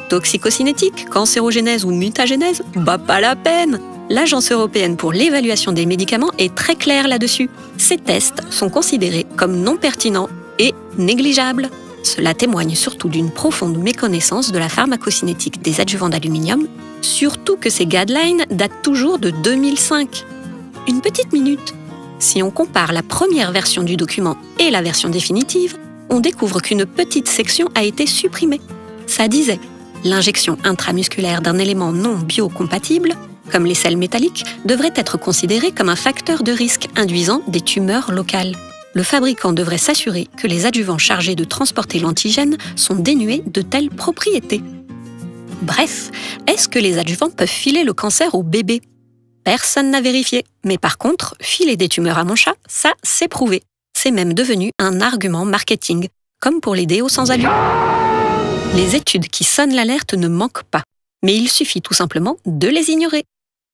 Toxicocinétique, cancérogénèse ou mutagénèse? Bah pas la peine! L'Agence européenne pour l'évaluation des médicaments est très claire là-dessus. Ces tests sont considérés comme non pertinents et négligeables. Cela témoigne surtout d'une profonde méconnaissance de la pharmacocinétique des adjuvants d'aluminium, surtout que ces guidelines datent toujours de 2005. Une petite minute. Si on compare la première version du document et la version définitive, on découvre qu'une petite section a été supprimée. Ça disait « L'injection intramusculaire d'un élément non biocompatible, comme les sels métalliques, devrait être considérée comme un facteur de risque induisant des tumeurs locales. Le fabricant devrait s'assurer que les adjuvants chargés de transporter l'antigène sont dénués de telles propriétés. » Bref, est-ce que les adjuvants peuvent filer le cancer au bébé? Personne n'a vérifié. Mais par contre, filer des tumeurs à mon chat, ça, c'est prouvé. C'est même devenu un argument marketing, comme pour les déos sans alu. Les études qui sonnent l'alerte ne manquent pas, mais il suffit tout simplement de les ignorer.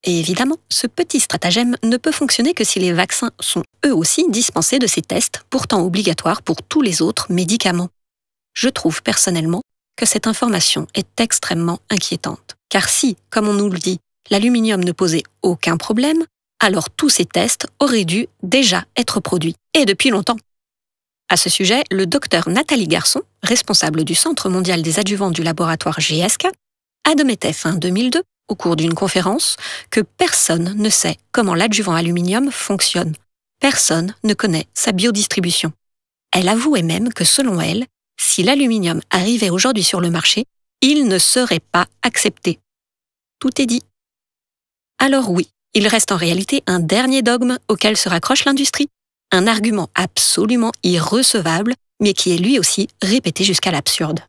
Et évidemment, ce petit stratagème ne peut fonctionner que si les vaccins sont eux aussi dispensés de ces tests, pourtant obligatoires pour tous les autres médicaments. Je trouve personnellement que cette information est extrêmement inquiétante. Car si, comme on nous le dit, l'aluminium ne posait aucun problème, alors tous ces tests auraient dû déjà être produits, et depuis longtemps. À ce sujet, le docteur Nathalie Garçon, responsable du Centre mondial des adjuvants du laboratoire GSK, admettait fin 2002, au cours d'une conférence, que personne ne sait comment l'adjuvant aluminium fonctionne. Personne ne connaît sa biodistribution. Elle avouait même que, selon elle, si l'aluminium arrivait aujourd'hui sur le marché, il ne serait pas accepté. Tout est dit. Alors oui, il reste en réalité un dernier dogme auquel se raccroche l'industrie. Un argument absolument irrecevable, mais qui est lui aussi répété jusqu'à l'absurde.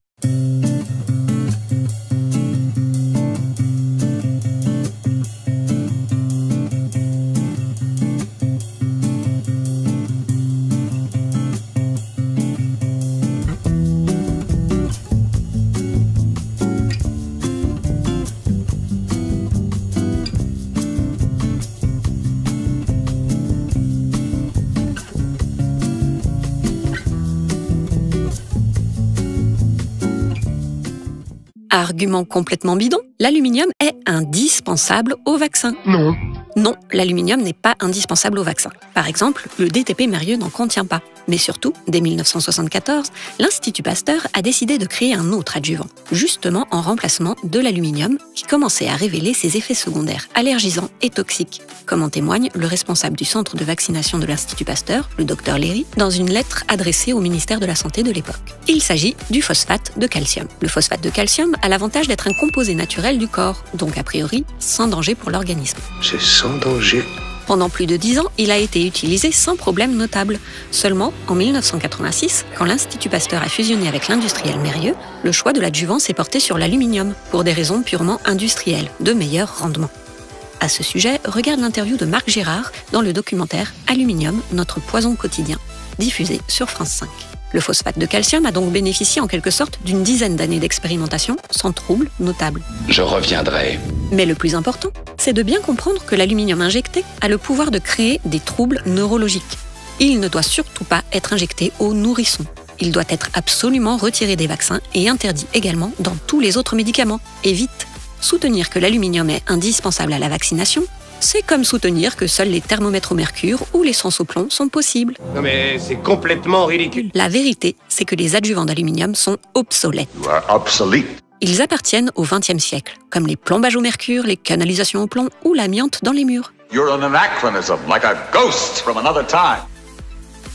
Argument complètement bidon, l'aluminium est indispensable au vaccin. Non. Non, l'aluminium n'est pas indispensable au vaccin. Par exemple, le DTP mérieux n'en contient pas. Mais surtout, dès 1974, l'Institut Pasteur a décidé de créer un autre adjuvant, justement en remplacement de l'aluminium, qui commençait à révéler ses effets secondaires allergisants et toxiques, comme en témoigne le responsable du centre de vaccination de l'Institut Pasteur, le Dr Léry, dans une lettre adressée au ministère de la Santé de l'époque. Il s'agit du phosphate de calcium. Le phosphate de calcium a l'avantage d'être un composé naturel du corps, donc a priori sans danger pour l'organisme. C'est sans danger. Pendant plus de 10 ans, il a été utilisé sans problème notable. Seulement, en 1986, quand l'Institut Pasteur a fusionné avec l'industriel Mérieux, le choix de l'adjuvant s'est porté sur l'aluminium, pour des raisons purement industrielles, de meilleur rendement. À ce sujet, regarde l'interview de Marc Girard dans le documentaire « Aluminium, notre poison quotidien », diffusé sur France 5. Le phosphate de calcium a donc bénéficié en quelque sorte d'une dizaine d'années d'expérimentation sans trouble notable. Je reviendrai. Mais le plus important, c'est de bien comprendre que l'aluminium injecté a le pouvoir de créer des troubles neurologiques. Il ne doit surtout pas être injecté aux nourrissons. Il doit être absolument retiré des vaccins et interdit également dans tous les autres médicaments. Et vite, soutenir que l'aluminium est indispensable à la vaccination, c'est comme soutenir que seuls les thermomètres au mercure ou les sens au plomb sont possibles. Non mais c'est complètement ridicule. La vérité, c'est que les adjuvants d'aluminium sont obsolètes. You are obsolete. Ils appartiennent au XXe siècle, comme les plombages au mercure, les canalisations au plomb ou l'amiante dans les murs. You're an anachronism, like a ghost from another time.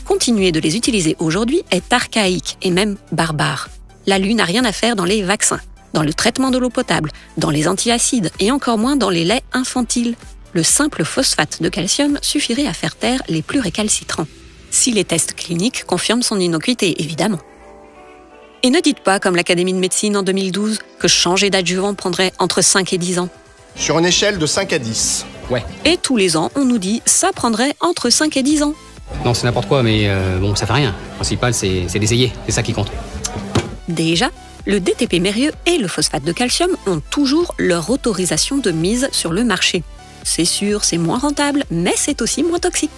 Continuer de les utiliser aujourd'hui est archaïque et même barbare. L'alu n'a rien à faire dans les vaccins, dans le traitement de l'eau potable, dans les antiacides et encore moins dans les laits infantiles. Le simple phosphate de calcium suffirait à faire taire les plus récalcitrants. Si les tests cliniques confirment son innocuité, évidemment. Et ne dites pas, comme l'Académie de médecine en 2012, que changer d'adjuvant prendrait entre 5 et 10 ans. Sur une échelle de 5 à 10. Ouais. Et tous les ans, on nous dit ça prendrait entre 5 et 10 ans. Non, c'est n'importe quoi, mais bon, ça fait rien. Le principal, c'est d'essayer, c'est ça qui compte. Déjà, le DTP Mérieux et le phosphate de calcium ont toujours leur autorisation de mise sur le marché. C'est sûr, c'est moins rentable, mais c'est aussi moins toxique.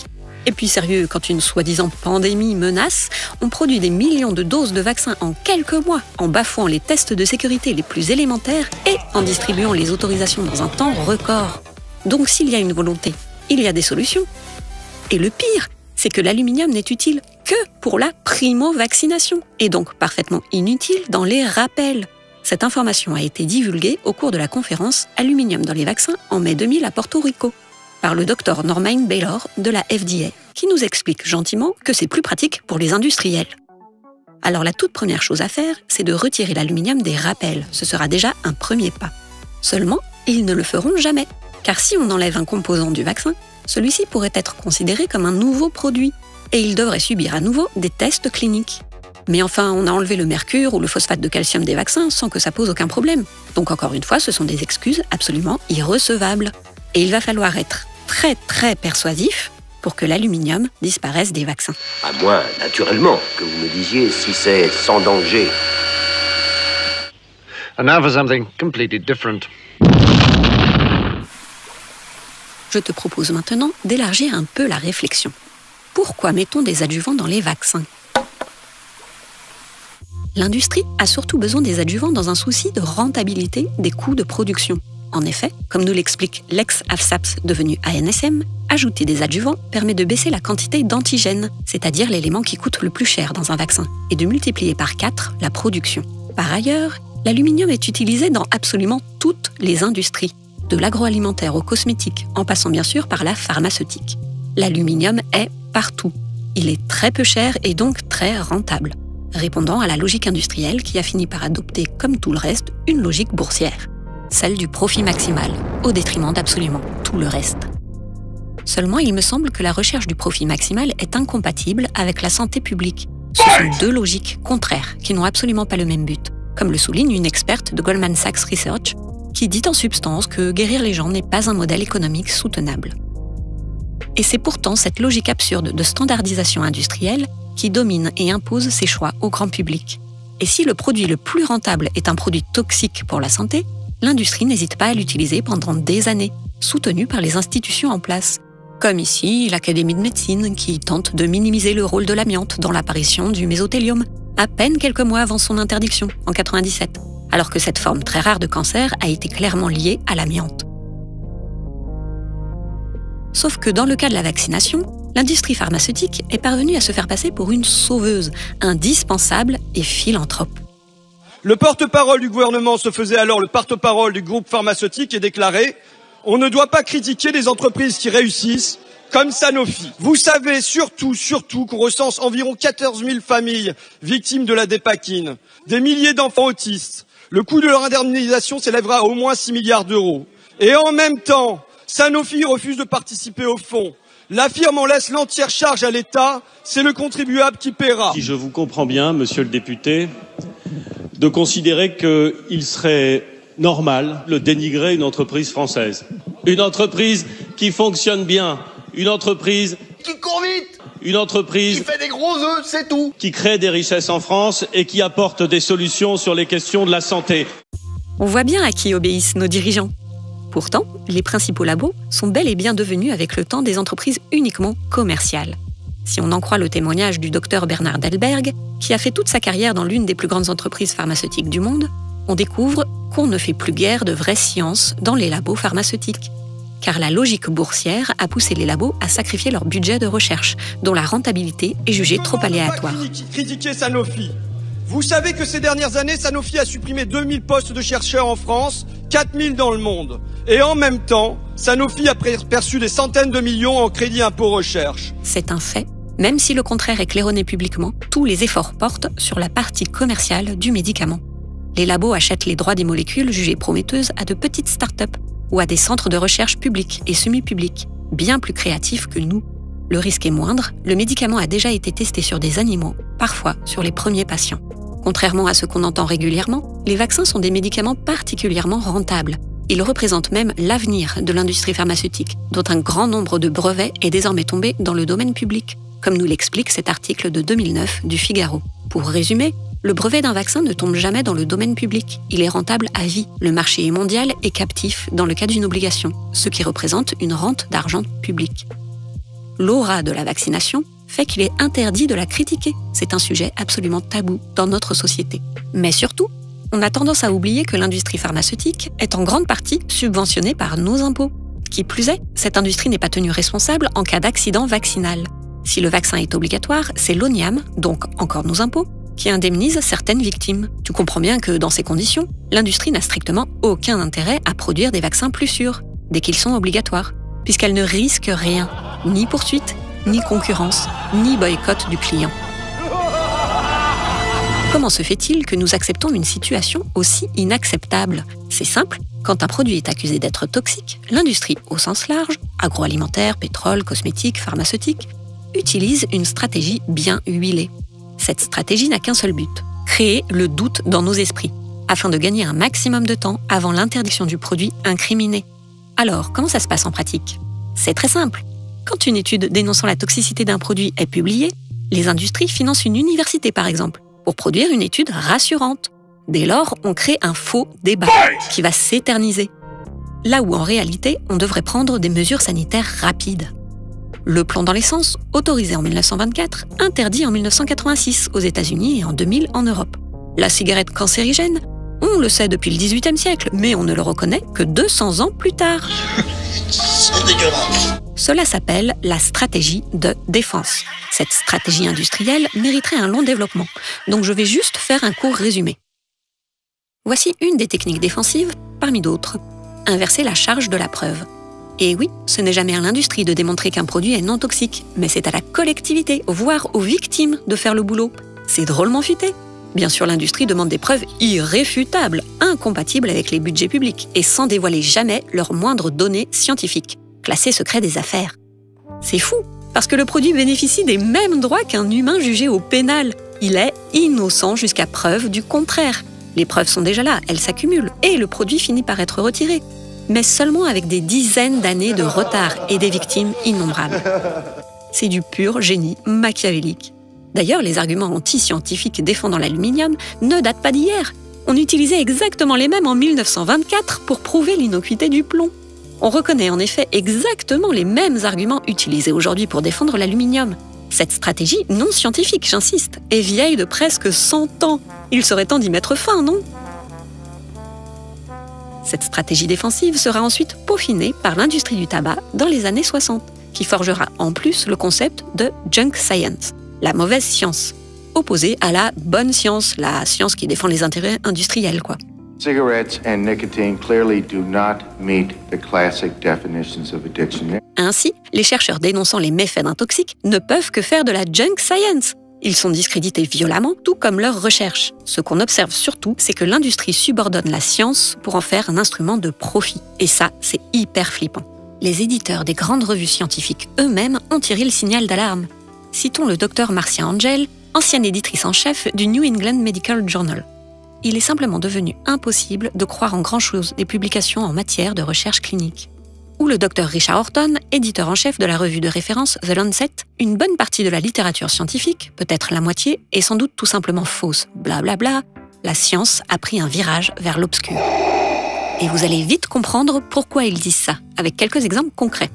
Et puis sérieux, quand une soi-disant pandémie menace, on produit des millions de doses de vaccins en quelques mois, en bafouant les tests de sécurité les plus élémentaires et en distribuant les autorisations dans un temps record. Donc s'il y a une volonté, il y a des solutions. Et le pire, c'est que l'aluminium n'est utile que pour la primo-vaccination, et donc parfaitement inutile dans les rappels. Cette information a été divulguée au cours de la conférence « Aluminium dans les vaccins » en mai 2000 à Porto Rico, par le Dr Norman Baylor de la FDA, qui nous explique gentiment que c'est plus pratique pour les industriels. Alors la toute première chose à faire, c'est de retirer l'aluminium des rappels. Ce sera déjà un premier pas. Seulement, ils ne le feront jamais, car si on enlève un composant du vaccin, celui-ci pourrait être considéré comme un nouveau produit, et il devrait subir à nouveau des tests cliniques. Mais enfin, on a enlevé le mercure ou le phosphate de calcium des vaccins sans que ça pose aucun problème. Donc encore une fois, ce sont des excuses absolument irrecevables. Et il va falloir être très persuasif pour que l'aluminium disparaisse des vaccins. À moins, naturellement, que vous me disiez si c'est sans danger. And now for something completely different. Je te propose maintenant d'élargir un peu la réflexion. Pourquoi mettons des adjuvants dans les vaccins ? L'industrie a surtout besoin des adjuvants dans un souci de rentabilité des coûts de production. En effet, comme nous l'explique l'ex-AFSAPS devenu ANSM, ajouter des adjuvants permet de baisser la quantité d'antigènes, c'est-à-dire l'élément qui coûte le plus cher dans un vaccin, et de multiplier par 4 la production. Par ailleurs, l'aluminium est utilisé dans absolument toutes les industries, de l'agroalimentaire au cosmétique, en passant bien sûr par la pharmaceutique. L'aluminium est partout. Il est très peu cher et donc très rentable, répondant à la logique industrielle qui a fini par adopter, comme tout le reste, une logique boursière, celle du profit maximal, au détriment d'absolument tout le reste. Seulement, il me semble que la recherche du profit maximal est incompatible avec la santé publique. Ce sont deux logiques contraires qui n'ont absolument pas le même but, comme le souligne une experte de Goldman Sachs Research, qui dit en substance que guérir les gens n'est pas un modèle économique soutenable. Et c'est pourtant cette logique absurde de standardisation industrielle qui domine et impose ses choix au grand public. Et si le produit le plus rentable est un produit toxique pour la santé, l'industrie n'hésite pas à l'utiliser pendant des années, soutenue par les institutions en place. Comme ici, l'Académie de médecine qui tente de minimiser le rôle de l'amiante dans l'apparition du mésothéliome, à peine quelques mois avant son interdiction, en 1997, alors que cette forme très rare de cancer a été clairement liée à l'amiante. Sauf que dans le cas de la vaccination, l'industrie pharmaceutique est parvenue à se faire passer pour une sauveuse, indispensable et philanthrope. Le porte-parole du gouvernement se faisait alors le porte-parole du groupe pharmaceutique et déclarait « On ne doit pas critiquer les entreprises qui réussissent, comme Sanofi. Vous savez surtout qu'on recense environ 14 000 familles victimes de la dépakine, des milliers d'enfants autistes. Le coût de leur indemnisation s'élèvera à au moins 6 milliards d'euros. Et en même temps, Sanofi refuse de participer au fonds. La firme en laisse l'entière charge à l'État, c'est le contribuable qui paiera. Si je vous comprends bien, monsieur le député, de considérer qu'il serait normal de dénigrer une entreprise française. Une entreprise qui fonctionne bien, une entreprise qui court vite, une entreprise qui fait des gros œufs, c'est tout. Qui crée des richesses en France et qui apporte des solutions sur les questions de la santé. On voit bien à qui obéissent nos dirigeants. Pourtant, les principaux labos sont bel et bien devenus avec le temps des entreprises uniquement commerciales. Si on en croit le témoignage du docteur Bernard Delberg, qui a fait toute sa carrière dans l'une des plus grandes entreprises pharmaceutiques du monde, on découvre qu'on ne fait plus guère de vraie science dans les labos pharmaceutiques. Car la logique boursière a poussé les labos à sacrifier leur budget de recherche, dont la rentabilité est jugée trop aléatoire. Critiquer Sanofi. Vous savez que ces dernières années, Sanofi a supprimé 2000 postes de chercheurs en France, 4000 dans le monde. Et en même temps, Sanofi a perçu des centaines de millions en crédit impôt recherche. C'est un fait. Même si le contraire est claironné publiquement, tous les efforts portent sur la partie commerciale du médicament. Les labos achètent les droits des molécules jugées prometteuses à de petites start-up ou à des centres de recherche publics et semi-publics, bien plus créatifs que nous. Le risque est moindre, le médicament a déjà été testé sur des animaux, parfois sur les premiers patients. Contrairement à ce qu'on entend régulièrement, les vaccins sont des médicaments particulièrement rentables. Ils représentent même l'avenir de l'industrie pharmaceutique, dont un grand nombre de brevets est désormais tombé dans le domaine public, comme nous l'explique cet article de 2009 du Figaro. Pour résumer, le brevet d'un vaccin ne tombe jamais dans le domaine public. Il est rentable à vie. Le marché est mondial et captif dans le cas d'une obligation, ce qui représente une rente d'argent public. L'aura de la vaccination fait qu'il est interdit de la critiquer. C'est un sujet absolument tabou dans notre société. Mais surtout, on a tendance à oublier que l'industrie pharmaceutique est en grande partie subventionnée par nos impôts. Qui plus est, cette industrie n'est pas tenue responsable en cas d'accident vaccinal. Si le vaccin est obligatoire, c'est l'ONIAM, donc encore nos impôts, qui indemnise certaines victimes. Tu comprends bien que dans ces conditions, l'industrie n'a strictement aucun intérêt à produire des vaccins plus sûrs, dès qu'ils sont obligatoires, puisqu'elle ne risque rien, ni poursuite, ni concurrence, ni boycott du client. Comment se fait-il que nous acceptons une situation aussi inacceptable ? C'est simple, quand un produit est accusé d'être toxique, l'industrie au sens large, agroalimentaire, pétrole, cosmétique, pharmaceutique, utilise une stratégie bien huilée. Cette stratégie n'a qu'un seul but, créer le doute dans nos esprits, afin de gagner un maximum de temps avant l'interdiction du produit incriminé. Alors, comment ça se passe en pratique ? C'est très simple. Quand une étude dénonçant la toxicité d'un produit est publiée, les industries financent une université par exemple, pour produire une étude rassurante. Dès lors, on crée un faux débat qui va s'éterniser. Là où en réalité, on devrait prendre des mesures sanitaires rapides. Le plomb dans l'essence, autorisé en 1924, interdit en 1986 aux États-Unis et en 2000 en Europe. La cigarette cancérigène, on le sait depuis le XVIIIe siècle, mais on ne le reconnaît que 200 ans plus tard. C'est dégueulasse. Cela s'appelle la stratégie de défense. Cette stratégie industrielle mériterait un long développement, donc je vais juste faire un court résumé. Voici une des techniques défensives, parmi d'autres. Inverser la charge de la preuve. Et oui, ce n'est jamais à l'industrie de démontrer qu'un produit est non toxique, mais c'est à la collectivité, voire aux victimes, de faire le boulot. C'est drôlement futé. Bien sûr, l'industrie demande des preuves irréfutables, incompatibles avec les budgets publics, et sans dévoiler jamais leurs moindres données scientifiques, classées secret des affaires. C'est fou, parce que le produit bénéficie des mêmes droits qu'un humain jugé au pénal. Il est innocent jusqu'à preuve du contraire. Les preuves sont déjà là, elles s'accumulent, et le produit finit par être retiré. Mais seulement avec des dizaines d'années de retard et des victimes innombrables. C'est du pur génie machiavélique. D'ailleurs, les arguments anti-scientifiques défendant l'aluminium ne datent pas d'hier. On utilisait exactement les mêmes en 1924 pour prouver l'innocuité du plomb. On reconnaît en effet exactement les mêmes arguments utilisés aujourd'hui pour défendre l'aluminium. Cette stratégie non scientifique, j'insiste, est vieille de presque 100 ans. Il serait temps d'y mettre fin, non ? Cette stratégie défensive sera ensuite peaufinée par l'industrie du tabac dans les années 60, qui forgera en plus le concept de junk science, la mauvaise science, opposée à la bonne science, la science qui défend les intérêts industriels, quoi. Cigarettes and nicotine clearly do not meet the classic definitions of addiction. Ainsi, les chercheurs dénonçant les méfaits d'un toxique ne peuvent que faire de la junk science. Ils sont discrédités violemment, tout comme leurs recherches. Ce qu'on observe surtout, c'est que l'industrie subordonne la science pour en faire un instrument de profit. Et ça, c'est hyper flippant. Les éditeurs des grandes revues scientifiques eux-mêmes ont tiré le signal d'alarme. Citons le docteur Marcia Angel, ancienne éditrice en chef du New England Medical Journal. Il est simplement devenu impossible de croire en grand-chose des publications en matière de recherche clinique. Ou le docteur Richard Horton, éditeur en chef de la revue de référence The Lancet, une bonne partie de la littérature scientifique, peut-être la moitié, est sans doute tout simplement fausse. Blablabla, la science a pris un virage vers l'obscur. Et vous allez vite comprendre pourquoi ils disent ça, avec quelques exemples concrets.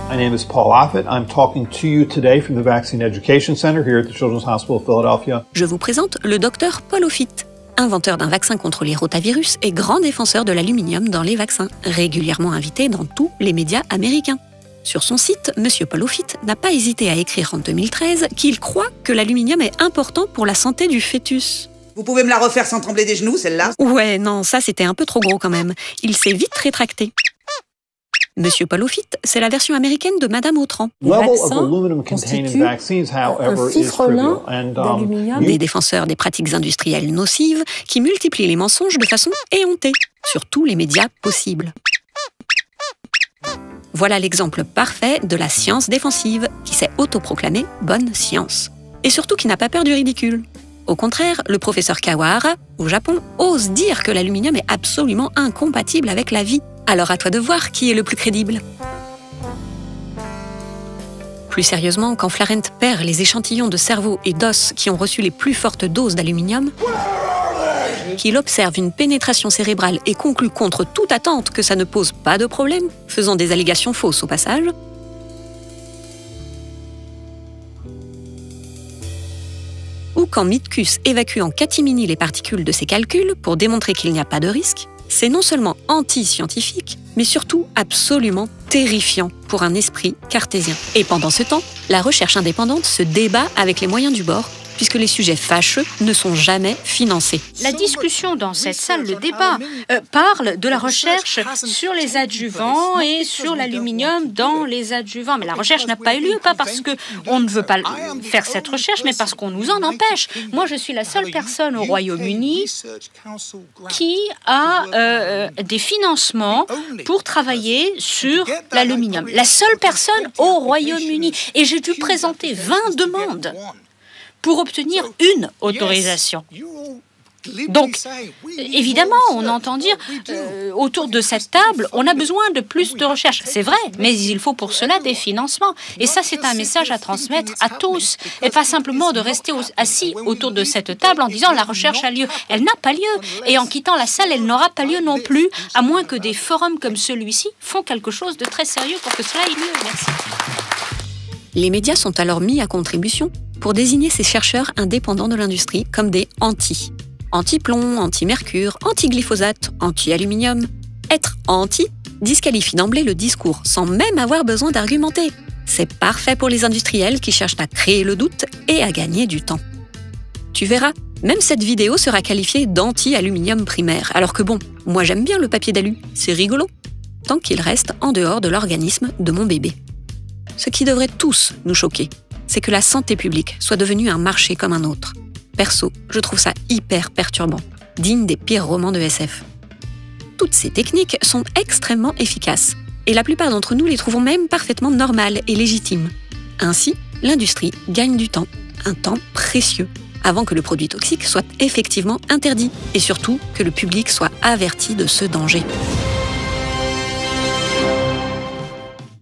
My name is Paul Offit. I'm talking to you today from the Vaccine Education Center here at the Children's Hospital of Philadelphia. Je vous présente le docteur Paul Offit, inventeur d'un vaccin contre les rotavirus et grand défenseur de l'aluminium dans les vaccins, régulièrement invité dans tous les médias américains. Sur son site, M. Paul Offit n'a pas hésité à écrire en 2013 qu'il croit que l'aluminium est important pour la santé du fœtus. Vous pouvez me la refaire sans trembler des genoux, celle-là? Ouais, non, ça c'était un peu trop gros quand même. Il s'est vite rétracté. Monsieur Paul Offit, c'est la version américaine de Madame Autran. The level of aluminum contained in vaccines, however, is trivial. Des défenseurs des pratiques industrielles nocives qui multiplient les mensonges de façon éhontée sur tous les médias possibles. Voilà l'exemple parfait de la science défensive qui s'est autoproclamée bonne science. Et surtout qui n'a pas peur du ridicule. Au contraire, le professeur Kawahara, au Japon, ose dire que l'aluminium est absolument incompatible avec la vie. Alors à toi de voir qui est le plus crédible. Plus sérieusement, quand Florent perd les échantillons de cerveau et d'os qui ont reçu les plus fortes doses d'aluminium, qu'il observe une pénétration cérébrale et conclut contre toute attente que ça ne pose pas de problème, faisant des allégations fausses au passage, ou quand Mitkus évacue en catimini les particules de ses calculs pour démontrer qu'il n'y a pas de risque, c'est non seulement anti-scientifique, mais surtout absolument terrifiant pour un esprit cartésien. Et pendant ce temps, la recherche indépendante se débat avec les moyens du bord, puisque les sujets fâcheux ne sont jamais financés. La discussion dans cette salle, le débat, parle de la recherche sur les adjuvants et sur l'aluminium dans les adjuvants. Mais la recherche n'a pas eu lieu, pas parce qu'on ne veut pas faire cette recherche, mais parce qu'on nous en empêche. Moi, je suis la seule personne au Royaume-Uni qui a des financements pour travailler sur l'aluminium. La seule personne au Royaume-Uni. Et j'ai dû présenter 20 demandes pour obtenir une autorisation. Donc, évidemment, on entend dire, autour de cette table, on a besoin de plus de recherche. C'est vrai, mais il faut pour cela des financements. Et ça, c'est un message à transmettre à tous. Et pas simplement de rester assis autour de cette table en disant la recherche a lieu. Elle n'a pas lieu. Et en quittant la salle, elle n'aura pas lieu non plus, à moins que des forums comme celui-ci font quelque chose de très sérieux pour que cela ait lieu. Merci. Les médias sont alors mis à contribution pour désigner ces chercheurs indépendants de l'industrie comme des anti-plomb, anti-mercure, anti-glyphosate, anti-aluminium. Être anti disqualifie d'emblée le discours sans même avoir besoin d'argumenter. C'est parfait pour les industriels qui cherchent à créer le doute et à gagner du temps. Tu verras, même cette vidéo sera qualifiée d'anti-aluminium primaire, alors que bon, moi j'aime bien le papier d'alu, c'est rigolo, tant qu'il reste en dehors de l'organisme de mon bébé. Ce qui devrait tous nous choquer, c'est que la santé publique soit devenue un marché comme un autre. Perso, je trouve ça hyper perturbant, digne des pires romans de SF. Toutes ces techniques sont extrêmement efficaces, et la plupart d'entre nous les trouvons même parfaitement normales et légitimes. Ainsi, l'industrie gagne du temps, un temps précieux, avant que le produit toxique soit effectivement interdit, et surtout que le public soit averti de ce danger.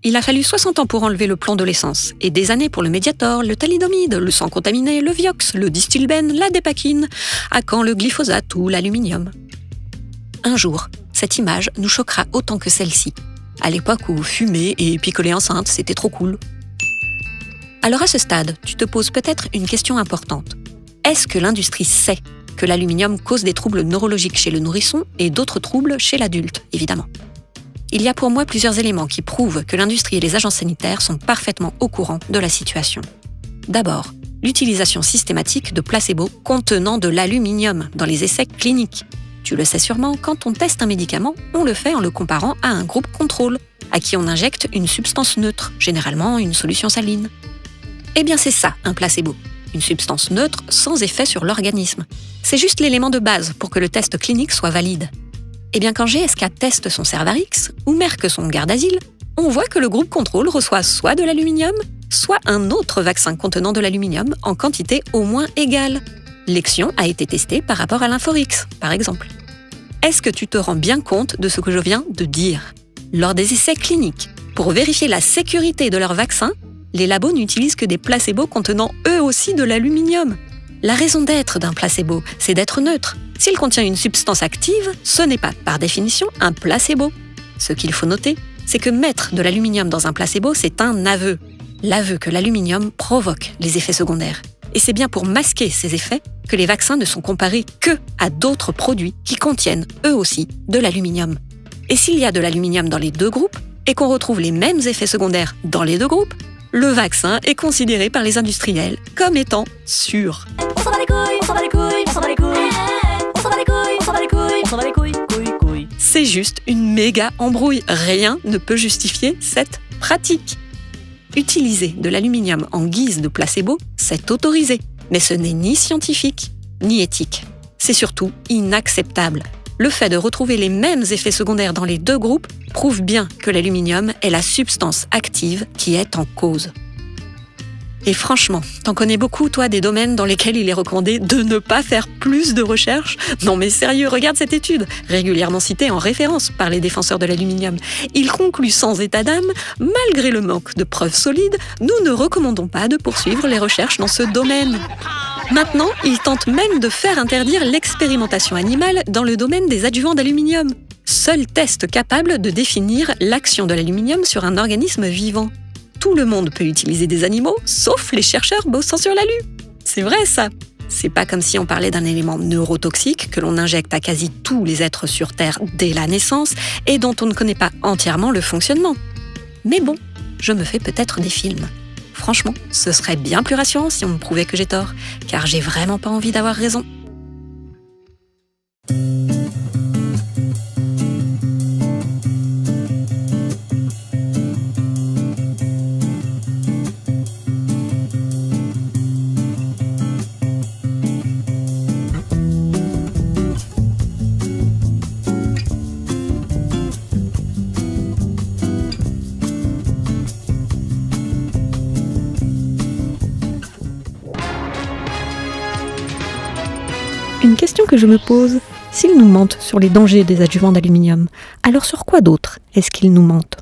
Il a fallu 60 ans pour enlever le plomb de l'essence, et des années pour le Mediator, le thalidomide, le sang contaminé, le Vioxx, le Distilbène, la dépakine, à quand le glyphosate ou l'aluminium. Un jour, cette image nous choquera autant que celle-ci, à l'époque où fumer et picoler enceinte, c'était trop cool. Alors à ce stade, tu te poses peut-être une question importante. Est-ce que l'industrie sait que l'aluminium cause des troubles neurologiques chez le nourrisson et d'autres troubles chez l'adulte, évidemment? Il y a pour moi plusieurs éléments qui prouvent que l'industrie et les agences sanitaires sont parfaitement au courant de la situation. D'abord, l'utilisation systématique de placebos contenant de l'aluminium dans les essais cliniques. Tu le sais sûrement, quand on teste un médicament, on le fait en le comparant à un groupe contrôle, à qui on injecte une substance neutre, généralement une solution saline. Eh bien c'est ça, un placebo. Une substance neutre sans effet sur l'organisme. C'est juste l'élément de base pour que le test clinique soit valide. Eh bien quand GSK teste son Cervarix ou Merck son Gardasil, on voit que le groupe contrôle reçoit soit de l'aluminium, soit un autre vaccin contenant de l'aluminium en quantité au moins égale. Lexion a été testé par rapport à l'Inforix, par exemple. Est-ce que tu te rends bien compte de ce que je viens de dire? Lors des essais cliniques, pour vérifier la sécurité de leur vaccin, les labos n'utilisent que des placebos contenant eux aussi de l'aluminium. La raison d'être d'un placebo, c'est d'être neutre. S'il contient une substance active, ce n'est pas, par définition, un placebo. Ce qu'il faut noter, c'est que mettre de l'aluminium dans un placebo, c'est un aveu. L'aveu que l'aluminium provoque les effets secondaires. Et c'est bien pour masquer ces effets que les vaccins ne sont comparés que à d'autres produits qui contiennent, eux aussi, de l'aluminium. Et s'il y a de l'aluminium dans les deux groupes, et qu'on retrouve les mêmes effets secondaires dans les deux groupes, le vaccin est considéré par les industriels comme étant sûr. On s'en bat les couilles, on s'en bat les couilles, on s'en bat les couilles, on s'en bat les couilles, on s'en bat les couilles, on s'en bat les couilles, couilles. C'est juste une méga embrouille. Rien ne peut justifier cette pratique. Utiliser de l'aluminium en guise de placebo, c'est autorisé. Mais ce n'est ni scientifique, ni éthique. C'est surtout inacceptable. Le fait de retrouver les mêmes effets secondaires dans les deux groupes prouve bien que l'aluminium est la substance active qui est en cause. Et franchement, t'en connais beaucoup, toi, des domaines dans lesquels il est recommandé de ne pas faire plus de recherches? Non mais sérieux, regarde cette étude, régulièrement citée en référence par les défenseurs de l'aluminium. Il conclut sans état d'âme, malgré le manque de preuves solides, nous ne recommandons pas de poursuivre les recherches dans ce domaine. Maintenant, il tente même de faire interdire l'expérimentation animale dans le domaine des adjuvants d'aluminium. Seul test capable de définir l'action de l'aluminium sur un organisme vivant. Tout le monde peut utiliser des animaux, sauf les chercheurs bossant sur l'alu. C'est vrai ça. C'est pas comme si on parlait d'un élément neurotoxique que l'on injecte à quasi tous les êtres sur Terre dès la naissance et dont on ne connaît pas entièrement le fonctionnement. Mais bon, je me fais peut-être des films. Franchement, ce serait bien plus rassurant si on me prouvait que j'ai tort, car j'ai vraiment pas envie d'avoir raison. Une question que je me pose, s'ils nous mentent sur les dangers des adjuvants d'aluminium, alors sur quoi d'autre est-ce qu'ils nous mentent ?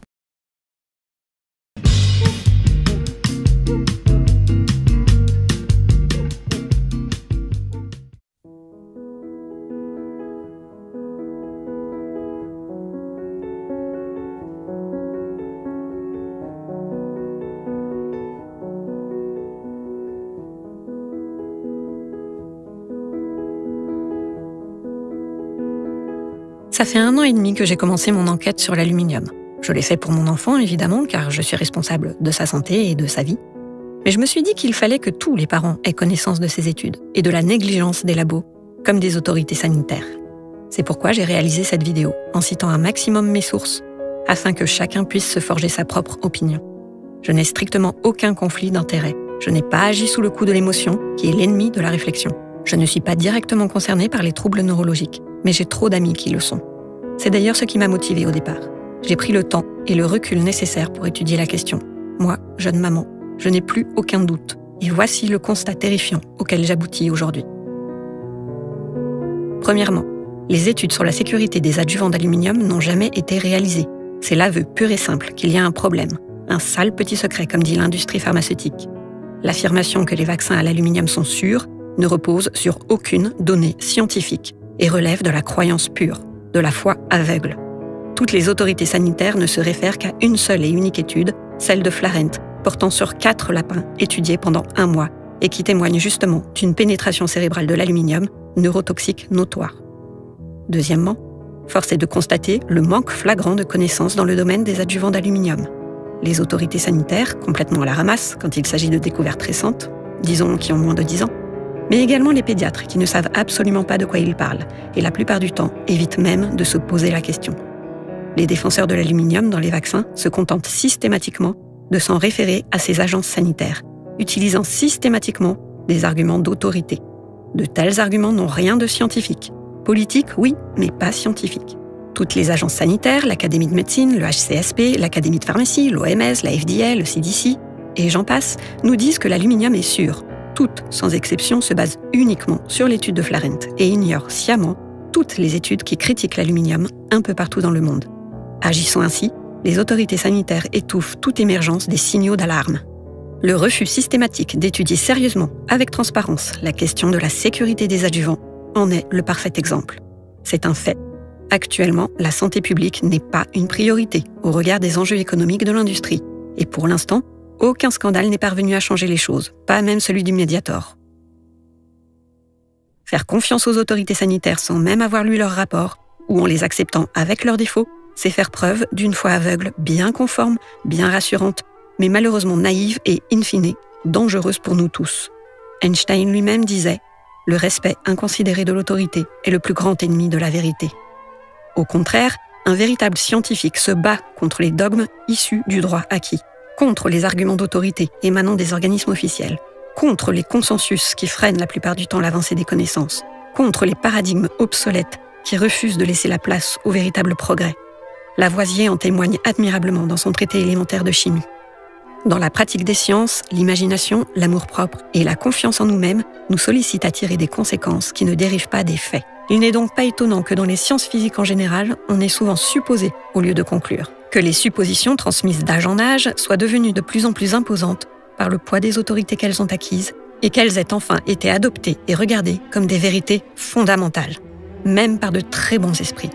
Ça fait 1 an et demi que j'ai commencé mon enquête sur l'aluminium. Je l'ai fait pour mon enfant, évidemment, car je suis responsable de sa santé et de sa vie. Mais je me suis dit qu'il fallait que tous les parents aient connaissance de ces études et de la négligence des labos, comme des autorités sanitaires. C'est pourquoi j'ai réalisé cette vidéo, en citant un maximum mes sources, afin que chacun puisse se forger sa propre opinion. Je n'ai strictement aucun conflit d'intérêts. Je n'ai pas agi sous le coup de l'émotion, qui est l'ennemi de la réflexion. Je ne suis pas directement concernée par les troubles neurologiques, mais j'ai trop d'amis qui le sont. C'est d'ailleurs ce qui m'a motivée au départ. J'ai pris le temps et le recul nécessaires pour étudier la question. Moi, jeune maman, je n'ai plus aucun doute. Et voici le constat terrifiant auquel j'aboutis aujourd'hui. Premièrement, les études sur la sécurité des adjuvants d'aluminium n'ont jamais été réalisées. C'est l'aveu pur et simple qu'il y a un problème. Un sale petit secret, comme dit l'industrie pharmaceutique. L'affirmation que les vaccins à l'aluminium sont sûrs ne repose sur aucune donnée scientifique et relève de la croyance pure, de la foi aveugle. Toutes les autorités sanitaires ne se réfèrent qu'à une seule et unique étude, celle de Flarent, portant sur 4 lapins étudiés pendant 1 mois et qui témoigne justement d'une pénétration cérébrale de l'aluminium neurotoxique notoire. Deuxièmement, force est de constater le manque flagrant de connaissances dans le domaine des adjuvants d'aluminium. Les autorités sanitaires, complètement à la ramasse quand il s'agit de découvertes récentes, disons qui ont moins de 10 ans, mais également les pédiatres qui ne savent absolument pas de quoi ils parlent et la plupart du temps évitent même de se poser la question. Les défenseurs de l'aluminium dans les vaccins se contentent systématiquement de s'en référer à ces agences sanitaires, utilisant systématiquement des arguments d'autorité. De tels arguments n'ont rien de scientifique. Politique, oui, mais pas scientifique. Toutes les agences sanitaires, l'Académie de médecine, le HCSP, l'Académie de pharmacie, l'OMS, la FDA, le CDC, et j'en passe, nous disent que l'aluminium est sûr. Toutes, sans exception, se basent uniquement sur l'étude de Flarent et ignorent sciemment toutes les études qui critiquent l'aluminium un peu partout dans le monde. Agissant ainsi, les autorités sanitaires étouffent toute émergence des signaux d'alarme. Le refus systématique d'étudier sérieusement, avec transparence, la question de la sécurité des adjuvants en est le parfait exemple. C'est un fait. Actuellement, la santé publique n'est pas une priorité au regard des enjeux économiques de l'industrie. Et pour l'instant, aucun scandale n'est parvenu à changer les choses, pas même celui du Mediator. Faire confiance aux autorités sanitaires sans même avoir lu leurs rapports, ou en les acceptant avec leurs défauts, c'est faire preuve d'une foi aveugle bien conforme, bien rassurante, mais malheureusement naïve et, in fine, dangereuse pour nous tous. Einstein lui-même disait « Le respect inconsidéré de l'autorité est le plus grand ennemi de la vérité ». Au contraire, un véritable scientifique se bat contre les dogmes issus du droit acquis, contre les arguments d'autorité émanant des organismes officiels, contre les consensus qui freinent la plupart du temps l'avancée des connaissances, contre les paradigmes obsolètes qui refusent de laisser la place au véritable progrès. Lavoisier en témoigne admirablement dans son traité élémentaire de chimie. Dans la pratique des sciences, l'imagination, l'amour-propre et la confiance en nous-mêmes nous sollicitent à tirer des conséquences qui ne dérivent pas des faits. Il n'est donc pas étonnant que dans les sciences physiques en général, on ait souvent supposé au lieu de conclure, que les suppositions transmises d'âge en âge soient devenues de plus en plus imposantes par le poids des autorités qu'elles ont acquises et qu'elles aient enfin été adoptées et regardées comme des vérités fondamentales, même par de très bons esprits.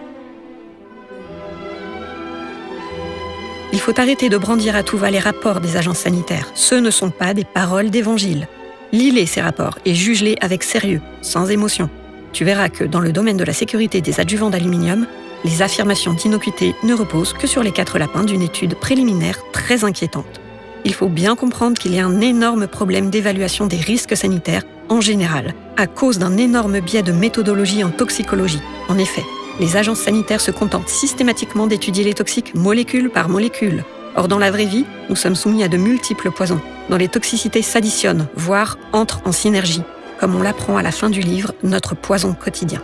Il faut arrêter de brandir à tout va les rapports des agences sanitaires. Ce ne sont pas des paroles d'évangile. Lis-les ces rapports et juge-les avec sérieux, sans émotion. Tu verras que dans le domaine de la sécurité des adjuvants d'aluminium, les affirmations d'innocuité ne reposent que sur les 4 lapins d'une étude préliminaire très inquiétante. Il faut bien comprendre qu'il y a un énorme problème d'évaluation des risques sanitaires en général, à cause d'un énorme biais de méthodologie en toxicologie. En effet, les agences sanitaires se contentent systématiquement d'étudier les toxiques molécule par molécule. Or, dans la vraie vie, nous sommes soumis à de multiples poisons, dont les toxicités s'additionnent, voire entrent en synergie, comme on l'apprend à la fin du livre « Notre poison quotidien ».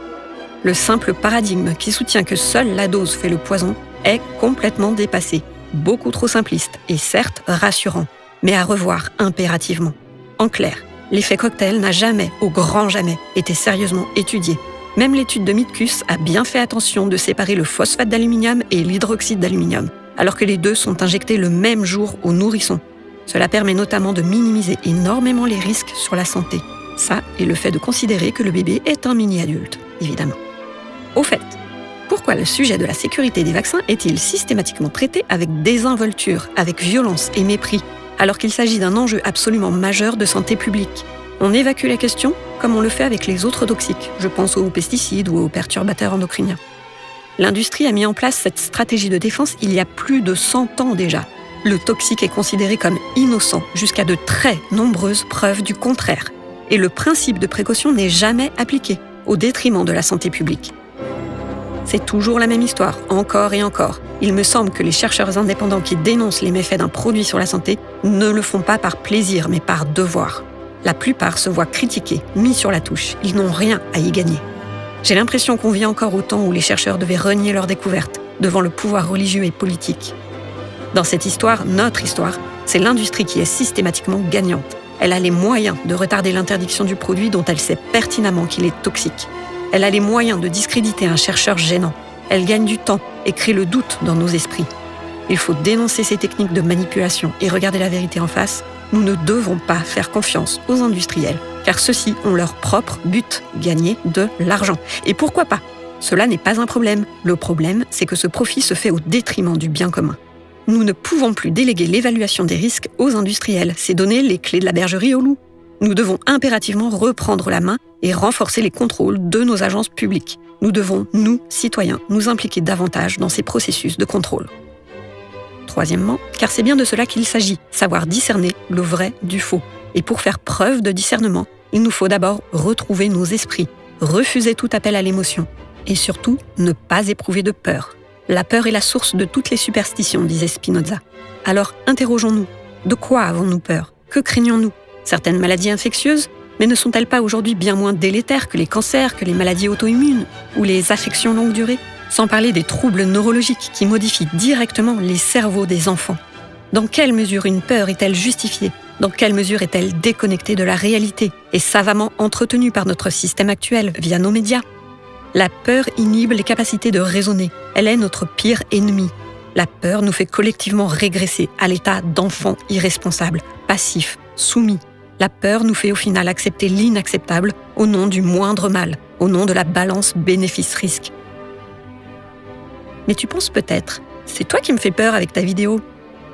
Le simple paradigme qui soutient que seule la dose fait le poison est complètement dépassé, beaucoup trop simpliste et certes rassurant, mais à revoir impérativement. En clair, l'effet cocktail n'a jamais, au grand jamais, été sérieusement étudié. Même l'étude de Mitkus a bien fait attention de séparer le phosphate d'aluminium et l'hydroxyde d'aluminium, alors que les deux sont injectés le même jour aux nourrissons. Cela permet notamment de minimiser énormément les risques sur la santé. Ça et le fait de considérer que le bébé est un mini-adulte, évidemment. Au fait, pourquoi le sujet de la sécurité des vaccins est-il systématiquement traité avec désinvolture, avec violence et mépris, alors qu'il s'agit d'un enjeu absolument majeur de santé publique ? On évacue la question comme on le fait avec les autres toxiques, je pense aux pesticides ou aux perturbateurs endocriniens. L'industrie a mis en place cette stratégie de défense il y a plus de 100 ans déjà. Le toxique est considéré comme innocent jusqu'à de très nombreuses preuves du contraire. Et le principe de précaution n'est jamais appliqué, au détriment de la santé publique. C'est toujours la même histoire, encore et encore. Il me semble que les chercheurs indépendants qui dénoncent les méfaits d'un produit sur la santé ne le font pas par plaisir, mais par devoir. La plupart se voient critiqués, mis sur la touche. Ils n'ont rien à y gagner. J'ai l'impression qu'on vit encore au temps où les chercheurs devaient renier leurs découvertes devant le pouvoir religieux et politique. Dans cette histoire, notre histoire, c'est l'industrie qui est systématiquement gagnante. Elle a les moyens de retarder l'interdiction du produit dont elle sait pertinemment qu'il est toxique. Elle a les moyens de discréditer un chercheur gênant. Elle gagne du temps et crée le doute dans nos esprits. Il faut dénoncer ces techniques de manipulation et regarder la vérité en face. Nous ne devons pas faire confiance aux industriels, car ceux-ci ont leur propre but, gagner de l'argent. Et pourquoi pas ? Cela n'est pas un problème. Le problème, c'est que ce profit se fait au détriment du bien commun. Nous ne pouvons plus déléguer l'évaluation des risques aux industriels, c'est donner les clés de la bergerie aux loups. Nous devons impérativement reprendre la main et renforcer les contrôles de nos agences publiques. Nous devons, nous, citoyens, nous impliquer davantage dans ces processus de contrôle. Troisièmement, car c'est bien de cela qu'il s'agit, savoir discerner le vrai du faux. Et pour faire preuve de discernement, il nous faut d'abord retrouver nos esprits, refuser tout appel à l'émotion et surtout ne pas éprouver de peur. La peur est la source de toutes les superstitions, disait Spinoza. Alors interrogeons-nous. De quoi avons-nous peur? Que craignons-nous? Certaines maladies infectieuses? Mais ne sont-elles pas aujourd'hui bien moins délétères que les cancers, que les maladies auto-immunes ou les affections longue durée? Sans parler des troubles neurologiques qui modifient directement les cerveaux des enfants. Dans quelle mesure une peur est-elle justifiée? Dans quelle mesure est-elle déconnectée de la réalité et savamment entretenue par notre système actuel via nos médias? La peur inhibe les capacités de raisonner. Elle est notre pire ennemi. La peur nous fait collectivement régresser à l'état d'enfants irresponsables, passifs, soumis. La peur nous fait au final accepter l'inacceptable au nom du moindre mal, au nom de la balance bénéfice-risque. Mais tu penses peut-être, c'est toi qui me fais peur avec ta vidéo?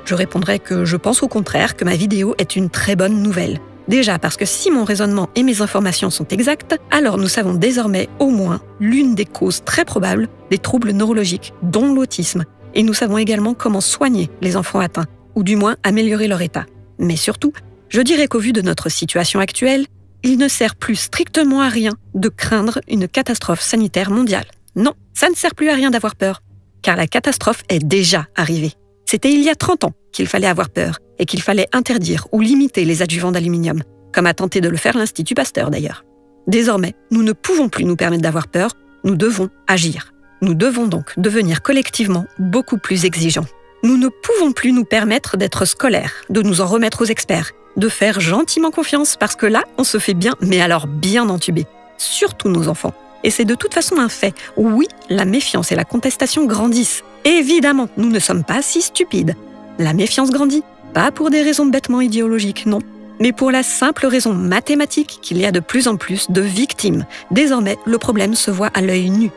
Je répondrai que je pense au contraire que ma vidéo est une très bonne nouvelle. Déjà parce que si mon raisonnement et mes informations sont exactes, alors nous savons désormais au moins l'une des causes très probables des troubles neurologiques, dont l'autisme. Et nous savons également comment soigner les enfants atteints, ou du moins améliorer leur état. Mais surtout, je dirais qu'au vu de notre situation actuelle, il ne sert plus strictement à rien de craindre une catastrophe sanitaire mondiale. Non, ça ne sert plus à rien d'avoir peur, car la catastrophe est déjà arrivée. C'était il y a 30 ans qu'il fallait avoir peur et qu'il fallait interdire ou limiter les adjuvants d'aluminium, comme a tenté de le faire l'Institut Pasteur d'ailleurs. Désormais, nous ne pouvons plus nous permettre d'avoir peur, nous devons agir. Nous devons donc devenir collectivement beaucoup plus exigeants. Nous ne pouvons plus nous permettre d'être scolaires, de nous en remettre aux experts, de faire gentiment confiance parce que là, on se fait bien, mais alors bien entuber. Surtout nos enfants. Et c'est de toute façon un fait. Oui, la méfiance et la contestation grandissent. Évidemment, nous ne sommes pas si stupides. La méfiance grandit, pas pour des raisons bêtement idéologiques, non, mais pour la simple raison mathématique qu'il y a de plus en plus de victimes. Désormais, le problème se voit à l'œil nu.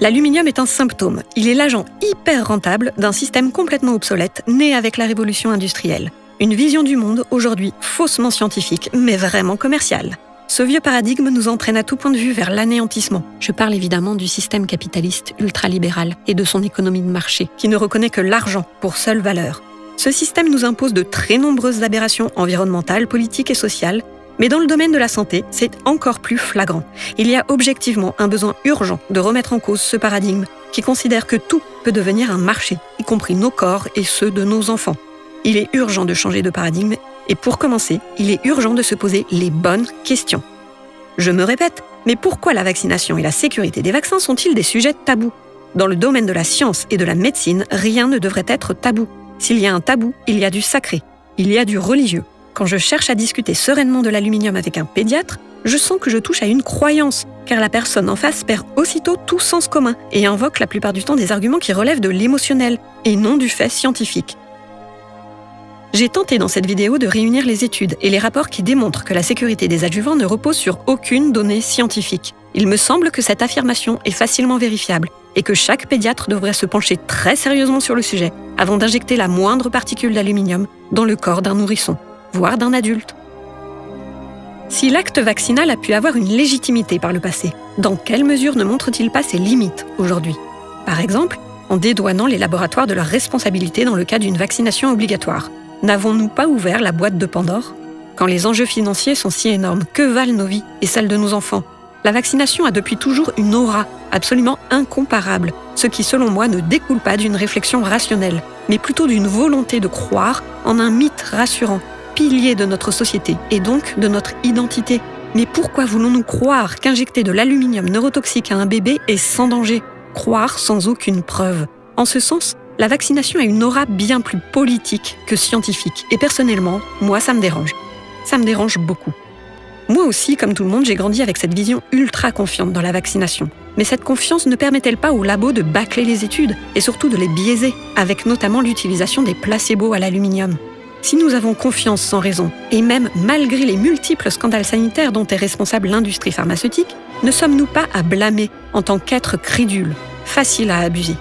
L'aluminium est un symptôme. Il est l'agent hyper rentable d'un système complètement obsolète, né avec la révolution industrielle. Une vision du monde, aujourd'hui faussement scientifique, mais vraiment commerciale. Ce vieux paradigme nous entraîne à tout point de vue vers l'anéantissement. Je parle évidemment du système capitaliste ultralibéral et de son économie de marché, qui ne reconnaît que l'argent pour seule valeur. Ce système nous impose de très nombreuses aberrations environnementales, politiques et sociales, mais dans le domaine de la santé, c'est encore plus flagrant. Il y a objectivement un besoin urgent de remettre en cause ce paradigme qui considère que tout peut devenir un marché, y compris nos corps et ceux de nos enfants. Il est urgent de changer de paradigme et pour commencer, il est urgent de se poser les bonnes questions. Je me répète, mais pourquoi la vaccination et la sécurité des vaccins sont-ils des sujets tabous? Dans le domaine de la science et de la médecine, rien ne devrait être tabou. S'il y a un tabou, il y a du sacré, il y a du religieux. Quand je cherche à discuter sereinement de l'aluminium avec un pédiatre, je sens que je touche à une croyance, car la personne en face perd aussitôt tout sens commun et invoque la plupart du temps des arguments qui relèvent de l'émotionnel et non du fait scientifique. J'ai tenté dans cette vidéo de réunir les études et les rapports qui démontrent que la sécurité des adjuvants ne repose sur aucune donnée scientifique. Il me semble que cette affirmation est facilement vérifiable et que chaque pédiatre devrait se pencher très sérieusement sur le sujet avant d'injecter la moindre particule d'aluminium dans le corps d'un nourrisson, voire d'un adulte. Si l'acte vaccinal a pu avoir une légitimité par le passé, dans quelle mesure ne montre-t-il pas ses limites aujourd'hui? Par exemple, en dédouanant les laboratoires de leur responsabilité dans le cas d'une vaccination obligatoire. N'avons-nous pas ouvert la boîte de Pandore? Quand les enjeux financiers sont si énormes, que valent nos vies et celles de nos enfants? La vaccination a depuis toujours une aura absolument incomparable, ce qui selon moi ne découle pas d'une réflexion rationnelle, mais plutôt d'une volonté de croire en un mythe rassurant, pilier de notre société et donc de notre identité. Mais pourquoi voulons-nous croire qu'injecter de l'aluminium neurotoxique à un bébé est sans danger? Croire sans aucune preuve. En ce sens, la vaccination a une aura bien plus politique que scientifique. Et personnellement, moi, ça me dérange. Ça me dérange beaucoup. Moi aussi, comme tout le monde, j'ai grandi avec cette vision ultra confiante dans la vaccination. Mais cette confiance ne permet-elle pas aux labos de bâcler les études et surtout de les biaiser, avec notamment l'utilisation des placebos à l'aluminium? Si nous avons confiance sans raison, et même malgré les multiples scandales sanitaires dont est responsable l'industrie pharmaceutique, ne sommes-nous pas à blâmer en tant qu'êtres crédules, faciles à abuser?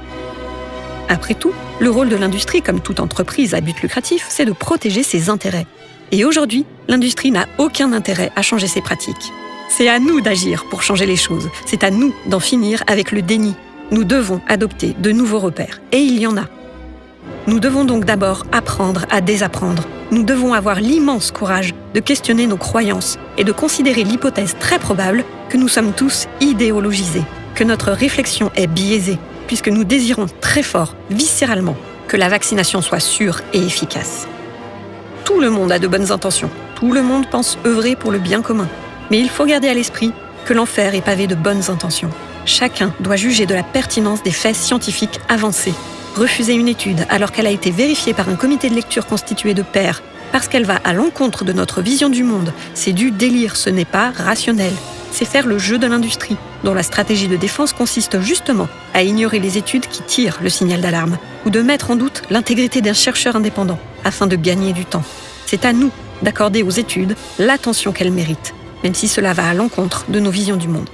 Après tout, le rôle de l'industrie, comme toute entreprise à but lucratif, c'est de protéger ses intérêts. Et aujourd'hui, l'industrie n'a aucun intérêt à changer ses pratiques. C'est à nous d'agir pour changer les choses. C'est à nous d'en finir avec le déni. Nous devons adopter de nouveaux repères. Et il y en a. Nous devons donc d'abord apprendre à désapprendre. Nous devons avoir l'immense courage de questionner nos croyances et de considérer l'hypothèse très probable que nous sommes tous idéologisés, que notre réflexion est biaisée, puisque nous désirons très fort, viscéralement, que la vaccination soit sûre et efficace. Tout le monde a de bonnes intentions, tout le monde pense œuvrer pour le bien commun. Mais il faut garder à l'esprit que l'enfer est pavé de bonnes intentions. Chacun doit juger de la pertinence des faits scientifiques avancés. Refuser une étude alors qu'elle a été vérifiée par un comité de lecture constitué de pairs, parce qu'elle va à l'encontre de notre vision du monde, c'est du délire, ce n'est pas rationnel. C'est faire le jeu de l'industrie, dont la stratégie de défense consiste justement à ignorer les études qui tirent le signal d'alarme, ou de mettre en doute l'intégrité d'un chercheur indépendant, afin de gagner du temps. C'est à nous d'accorder aux études l'attention qu'elles méritent, même si cela va à l'encontre de nos visions du monde.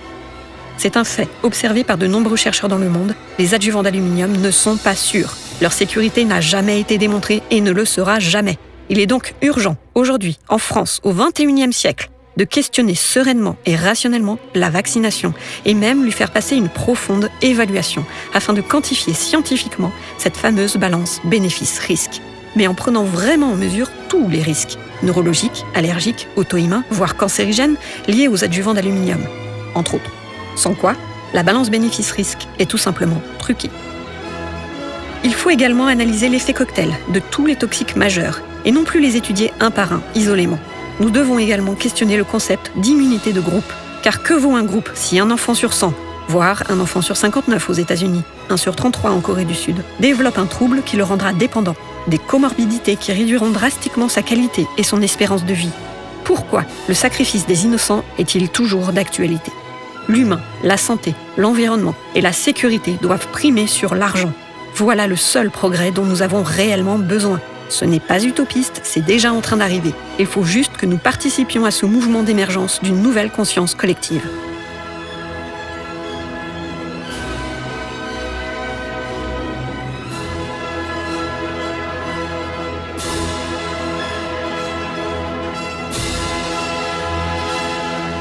C'est un fait observé par de nombreux chercheurs dans le monde, les adjuvants d'aluminium ne sont pas sûrs. Leur sécurité n'a jamais été démontrée et ne le sera jamais. Il est donc urgent, aujourd'hui, en France, au XXIe siècle, de questionner sereinement et rationnellement la vaccination et même lui faire passer une profonde évaluation afin de quantifier scientifiquement cette fameuse balance bénéfice-risque, mais en prenant vraiment en mesure tous les risques, neurologiques, allergiques, auto-immuns, voire cancérigènes, liés aux adjuvants d'aluminium, entre autres. Sans quoi, la balance bénéfice-risque est tout simplement truquée. Il faut également analyser l'effet cocktail de tous les toxiques majeurs et non plus les étudier un par un, isolément. Nous devons également questionner le concept d'immunité de groupe. Car que vaut un groupe si un enfant sur 100, voire un enfant sur 59 aux États-Unis, 1 sur 33 en Corée du Sud, développe un trouble qui le rendra dépendant, des comorbidités qui réduiront drastiquement sa qualité et son espérance de vie? Pourquoi le sacrifice des innocents est-il toujours d'actualité? L'humain, la santé, l'environnement et la sécurité doivent primer sur l'argent. Voilà le seul progrès dont nous avons réellement besoin. Ce n'est pas utopiste, c'est déjà en train d'arriver. Il faut juste que nous participions à ce mouvement d'émergence d'une nouvelle conscience collective.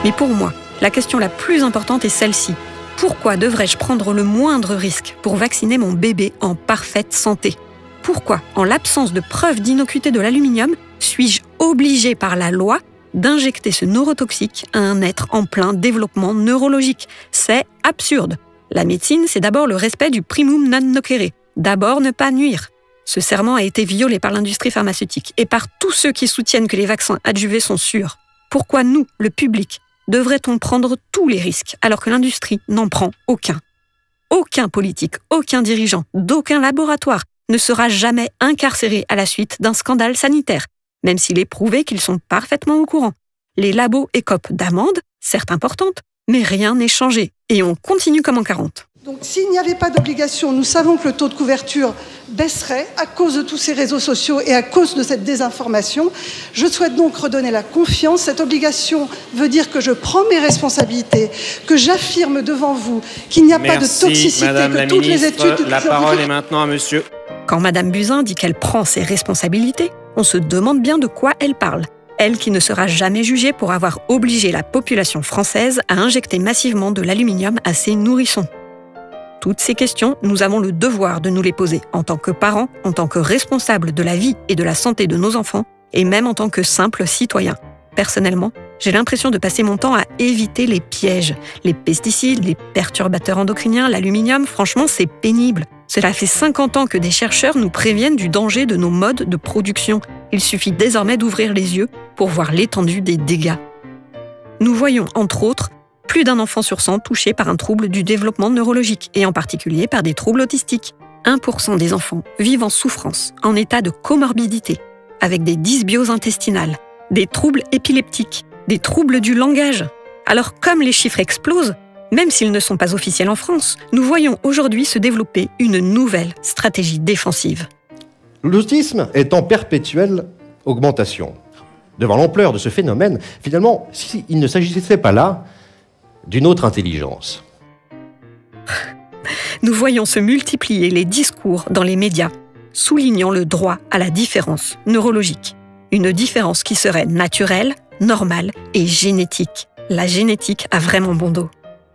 Mais pour moi, la question la plus importante est celle-ci. Pourquoi devrais-je prendre le moindre risque pour vacciner mon bébé en parfaite santé? Pourquoi, en l'absence de preuves d'innocuité de l'aluminium, suis-je obligé par la loi d'injecter ce neurotoxique à un être en plein développement neurologique? C'est absurde. La médecine, c'est d'abord le respect du primum non nocere. D'abord ne pas nuire. Ce serment a été violé par l'industrie pharmaceutique et par tous ceux qui soutiennent que les vaccins adjuvés sont sûrs. Pourquoi nous, le public, devrait-on prendre tous les risques alors que l'industrie n'en prend aucun? Aucun politique, aucun dirigeant, d'aucun laboratoire ne sera jamais incarcéré à la suite d'un scandale sanitaire, même s'il est prouvé qu'ils sont parfaitement au courant. Les labos écopent d'amendes, certes importantes, mais rien n'est changé, et on continue comme en 40. Donc s'il n'y avait pas d'obligation, nous savons que le taux de couverture baisserait à cause de tous ces réseaux sociaux et à cause de cette désinformation. Je souhaite donc redonner la confiance. Cette obligation veut dire que je prends mes responsabilités, que j'affirme devant vous qu'il n'y a pas de toxicité, que toutes les études... La parole est maintenant à monsieur. Quand Madame Buzyn dit qu'elle prend ses responsabilités, on se demande bien de quoi elle parle. Elle qui ne sera jamais jugée pour avoir obligé la population française à injecter massivement de l'aluminium à ses nourrissons. Toutes ces questions, nous avons le devoir de nous les poser en tant que parents, en tant que responsables de la vie et de la santé de nos enfants, et même en tant que simples citoyens. Personnellement, j'ai l'impression de passer mon temps à éviter les pièges. Les pesticides, les perturbateurs endocriniens, l'aluminium, franchement, c'est pénible. Cela fait 50 ans que des chercheurs nous préviennent du danger de nos modes de production. Il suffit désormais d'ouvrir les yeux pour voir l'étendue des dégâts. Nous voyons, entre autres, plus d'un enfant sur 100 touché par un trouble du développement neurologique, et en particulier par des troubles autistiques. 1% des enfants vivent en souffrance, en état de comorbidité, avec des dysbioses intestinales, des troubles épileptiques, des troubles du langage. Alors comme les chiffres explosent, même s'ils ne sont pas officiels en France, nous voyons aujourd'hui se développer une nouvelle stratégie défensive. L'autisme est en perpétuelle augmentation. Devant l'ampleur de ce phénomène, finalement, il ne s'agissait pas là d'une autre intelligence. Nous voyons se multiplier les discours dans les médias, soulignant le droit à la différence neurologique. Une différence qui serait naturelle, normale et génétique. La génétique a vraiment bon dos.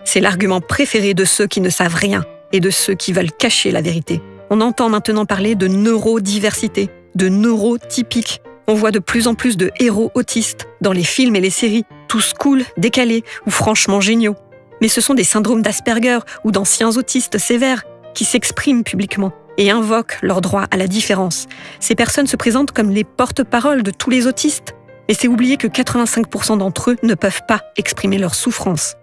C'est l'argument préféré de ceux qui ne savent rien et de ceux qui veulent cacher la vérité. On entend maintenant parler de neurodiversité, de neurotypique. On voit de plus en plus de héros autistes dans les films et les séries, tous cool, décalés ou franchement géniaux. Mais ce sont des syndromes d'Asperger ou d'anciens autistes sévères. qui s'expriment publiquement et invoquent leur droit à la différence. Ces personnes se présentent comme les porte-paroles de tous les autistes. Et c'est oublier que 85% d'entre eux ne peuvent pas exprimer leur souffrance.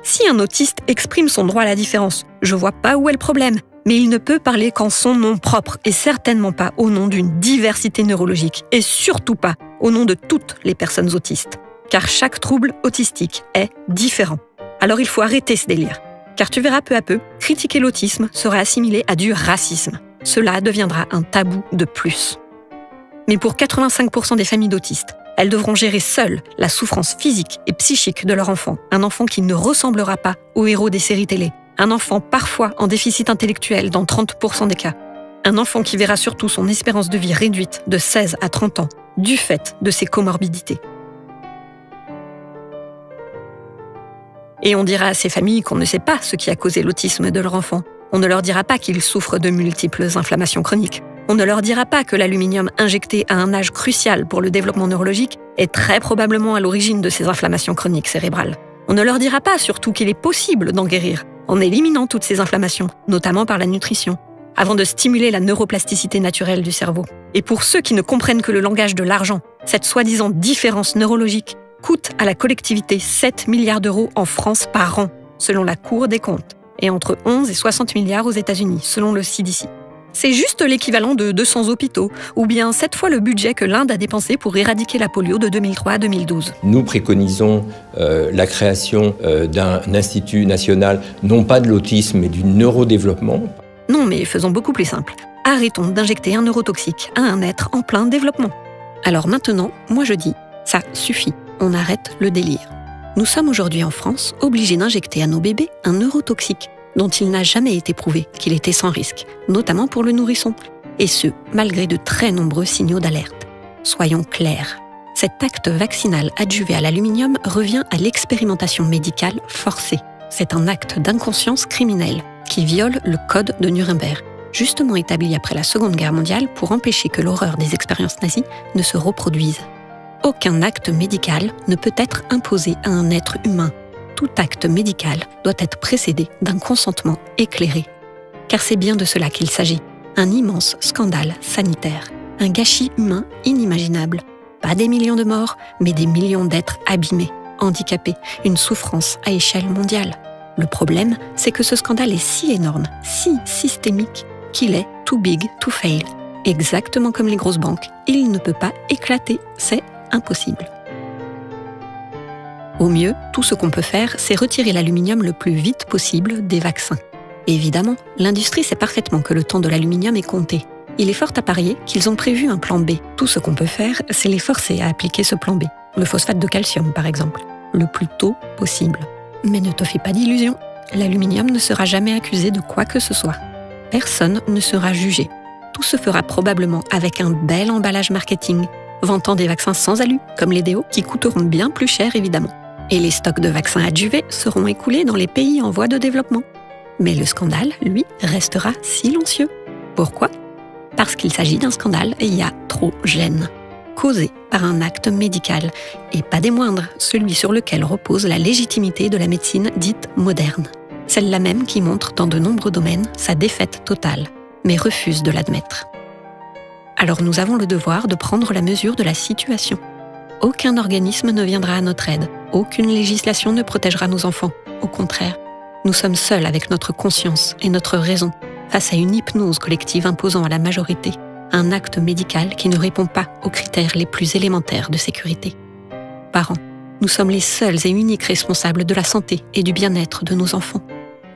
Si un autiste exprime son droit à la différence, je vois pas où est le problème. Mais il ne peut parler qu'en son nom propre et certainement pas au nom d'une diversité neurologique et surtout pas au nom de toutes les personnes autistes. Car chaque trouble autistique est différent. Alors il faut arrêter ce délire. Car tu verras peu à peu, critiquer l'autisme sera assimilé à du racisme. Cela deviendra un tabou de plus. Mais pour 85% des familles d'autistes, elles devront gérer seules la souffrance physique et psychique de leur enfant. Un enfant qui ne ressemblera pas aux héros des séries télé. Un enfant parfois en déficit intellectuel dans 30% des cas. Un enfant qui verra surtout son espérance de vie réduite de 16 à 30 ans du fait de ses comorbidités. Et on dira à ces familles qu'on ne sait pas ce qui a causé l'autisme de leur enfant. On ne leur dira pas qu'ils souffrent de multiples inflammations chroniques. On ne leur dira pas que l'aluminium injecté à un âge crucial pour le développement neurologique est très probablement à l'origine de ces inflammations chroniques cérébrales. On ne leur dira pas surtout qu'il est possible d'en guérir en éliminant toutes ces inflammations, notamment par la nutrition, avant de stimuler la neuroplasticité naturelle du cerveau. Et pour ceux qui ne comprennent que le langage de l'argent, cette soi-disant différence neurologique coûte à la collectivité 7 milliards d'euros en France par an, selon la Cour des comptes, et entre 11 et 60 milliards aux États-Unis, selon le CDC. C'est juste l'équivalent de 200 hôpitaux, ou bien 7 fois le budget que l'Inde a dépensé pour éradiquer la polio de 2003 à 2012. Nous préconisons la création d'un institut national, non pas de l'autisme, mais du neurodéveloppement. Non, mais faisons beaucoup plus simple. Arrêtons d'injecter un neurotoxique à un être en plein développement. Alors maintenant, moi je dis, ça suffit, on arrête le délire. Nous sommes aujourd'hui en France obligés d'injecter à nos bébés un neurotoxique dont il n'a jamais été prouvé qu'il était sans risque, notamment pour le nourrisson, et ce, malgré de très nombreux signaux d'alerte. Soyons clairs, cet acte vaccinal adjuvé à l'aluminium revient à l'expérimentation médicale forcée. C'est un acte d'inconscience criminelle qui viole le code de Nuremberg, justement établi après la Seconde Guerre mondiale pour empêcher que l'horreur des expériences nazies ne se reproduise. Aucun acte médical ne peut être imposé à un être humain. Tout acte médical doit être précédé d'un consentement éclairé. Car c'est bien de cela qu'il s'agit. Un immense scandale sanitaire. Un gâchis humain inimaginable. Pas des millions de morts, mais des millions d'êtres abîmés, handicapés. Une souffrance à échelle mondiale. Le problème, c'est que ce scandale est si énorme, si systémique, qu'il est too big to fail. Exactement comme les grosses banques, il ne peut pas éclater. C'est impossible. Au mieux, tout ce qu'on peut faire, c'est retirer l'aluminium le plus vite possible des vaccins. Évidemment, l'industrie sait parfaitement que le temps de l'aluminium est compté. Il est fort à parier qu'ils ont prévu un plan B. Tout ce qu'on peut faire, c'est les forcer à appliquer ce plan B. Le phosphate de calcium, par exemple. Le plus tôt possible. Mais ne te fais pas d'illusions. L'aluminium ne sera jamais accusé de quoi que ce soit. Personne ne sera jugé. Tout se fera probablement avec un bel emballage marketing, vantant des vaccins sans alu, comme les déos, qui coûteront bien plus cher évidemment. Et les stocks de vaccins adjuvés seront écoulés dans les pays en voie de développement. Mais le scandale, lui, restera silencieux. Pourquoi ? Parce qu'il s'agit d'un scandale iatrogène, causé par un acte médical, et pas des moindres, celui sur lequel repose la légitimité de la médecine dite moderne. Celle-là même qui montre dans de nombreux domaines sa défaite totale, mais refuse de l'admettre. Alors nous avons le devoir de prendre la mesure de la situation. Aucun organisme ne viendra à notre aide, aucune législation ne protégera nos enfants. Au contraire, nous sommes seuls avec notre conscience et notre raison, face à une hypnose collective imposant à la majorité un acte médical qui ne répond pas aux critères les plus élémentaires de sécurité. Parents, nous sommes les seuls et uniques responsables de la santé et du bien-être de nos enfants.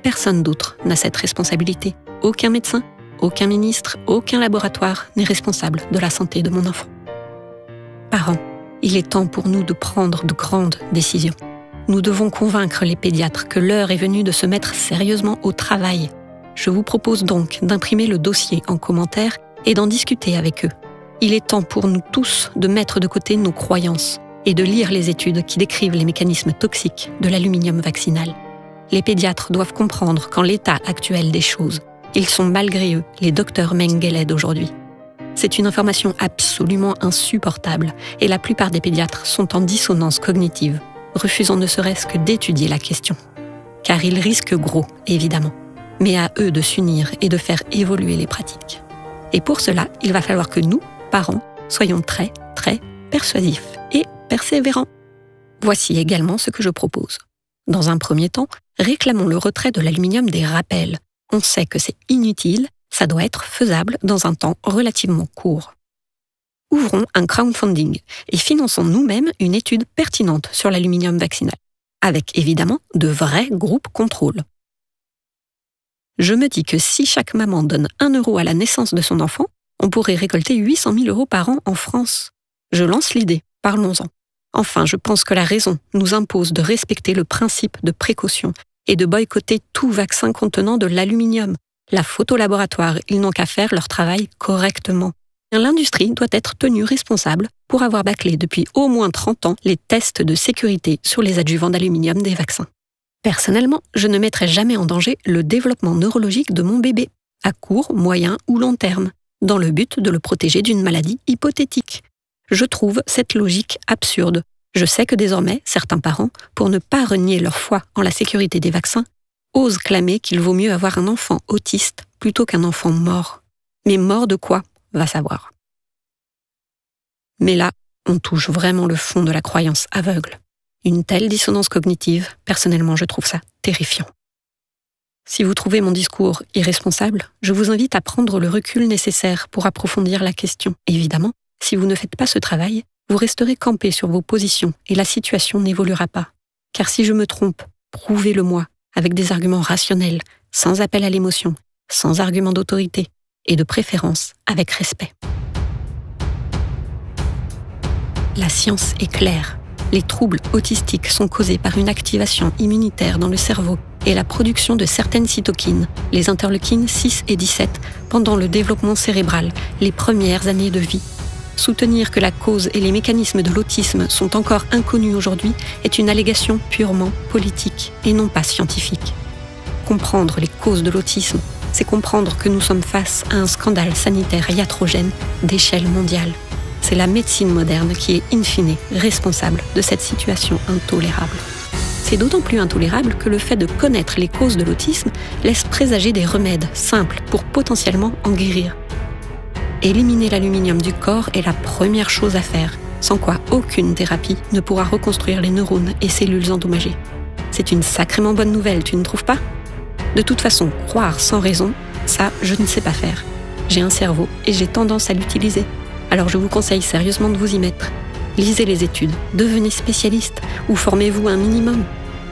Personne d'autre n'a cette responsabilité. Aucun médecin, aucun ministre, aucun laboratoire n'est responsable de la santé de mon enfant. Parents, il est temps pour nous de prendre de grandes décisions. Nous devons convaincre les pédiatres que l'heure est venue de se mettre sérieusement au travail. Je vous propose donc d'imprimer le dossier en commentaire et d'en discuter avec eux. Il est temps pour nous tous de mettre de côté nos croyances et de lire les études qui décrivent les mécanismes toxiques de l'aluminium vaccinal. Les pédiatres doivent comprendre qu'en l'état actuel des choses, ils sont malgré eux les docteurs Mengele d'aujourd'hui. C'est une information absolument insupportable et la plupart des pédiatres sont en dissonance cognitive, refusant ne serait-ce que d'étudier la question. Car ils risquent gros, évidemment. mais à eux de s'unir et de faire évoluer les pratiques. Et pour cela, il va falloir que nous, parents, soyons très, très persuasifs et persévérants. Voici également ce que je propose. Dans un premier temps, réclamons le retrait de l'aluminium des rappels. On sait que c'est inutile, ça doit être faisable dans un temps relativement court. Ouvrons un crowdfunding et finançons nous-mêmes une étude pertinente sur l'aluminium vaccinal, avec évidemment de vrais groupes contrôle. Je me dis que si chaque maman donne 1 euro à la naissance de son enfant, on pourrait récolter 800 000 euros par an en France. Je lance l'idée, parlons-en. Enfin, je pense que la raison nous impose de respecter le principe de précaution et de boycotter tout vaccin contenant de l'aluminium. La faute au laboratoire, ils n'ont qu'à faire leur travail correctement. L'industrie doit être tenue responsable pour avoir bâclé depuis au moins 30 ans les tests de sécurité sur les adjuvants d'aluminium des vaccins. Personnellement, je ne mettrai jamais en danger le développement neurologique de mon bébé, à court, moyen ou long terme, dans le but de le protéger d'une maladie hypothétique. Je trouve cette logique absurde. Je sais que désormais, certains parents, pour ne pas renier leur foi en la sécurité des vaccins, osent clamer qu'il vaut mieux avoir un enfant autiste plutôt qu'un enfant mort. Mais mort de quoi ? Va savoir. Mais là, on touche vraiment le fond de la croyance aveugle. Une telle dissonance cognitive, personnellement, je trouve ça terrifiant. Si vous trouvez mon discours irresponsable, je vous invite à prendre le recul nécessaire pour approfondir la question. Évidemment, si vous ne faites pas ce travail, vous resterez campé sur vos positions et la situation n'évoluera pas. Car si je me trompe, prouvez-le-moi, avec des arguments rationnels, sans appel à l'émotion, sans argument d'autorité, et de préférence avec respect. La science est claire. Les troubles autistiques sont causés par une activation immunitaire dans le cerveau et la production de certaines cytokines, les interleukines 6 et 17, pendant le développement cérébral, les premières années de vie. Soutenir que la cause et les mécanismes de l'autisme sont encore inconnus aujourd'hui est une allégation purement politique et non pas scientifique. Comprendre les causes de l'autisme, c'est comprendre que nous sommes face à un scandale sanitaire iatrogène d'échelle mondiale. C'est la médecine moderne qui est in fine responsable de cette situation intolérable. C'est d'autant plus intolérable que le fait de connaître les causes de l'autisme laisse présager des remèdes simples pour potentiellement en guérir. Éliminer l'aluminium du corps est la première chose à faire, sans quoi aucune thérapie ne pourra reconstruire les neurones et cellules endommagées. C'est une sacrément bonne nouvelle, tu ne trouves pas ? De toute façon, croire sans raison, ça, je ne sais pas faire. J'ai un cerveau et j'ai tendance à l'utiliser. Alors je vous conseille sérieusement de vous y mettre. Lisez les études, devenez spécialiste ou formez-vous un minimum.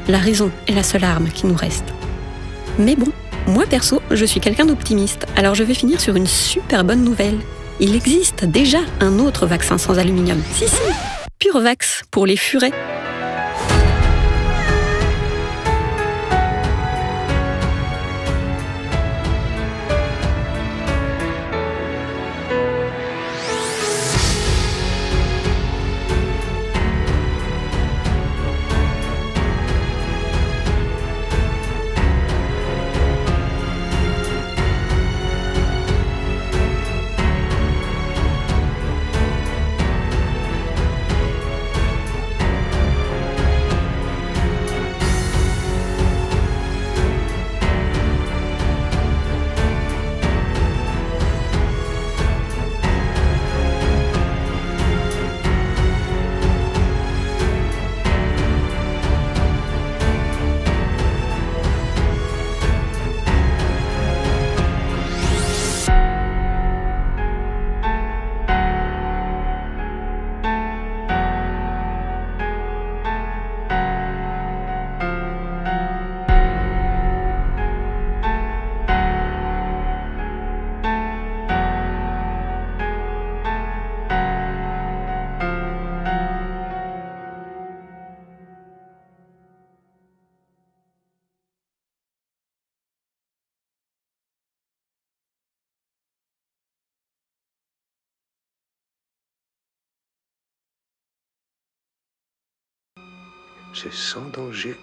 La raison est la seule arme qui nous reste. Mais bon, moi perso, je suis quelqu'un d'optimiste, alors je vais finir sur une super bonne nouvelle. Il existe déjà un autre vaccin sans aluminium. Si, PureVax pour les furets. C'est sans danger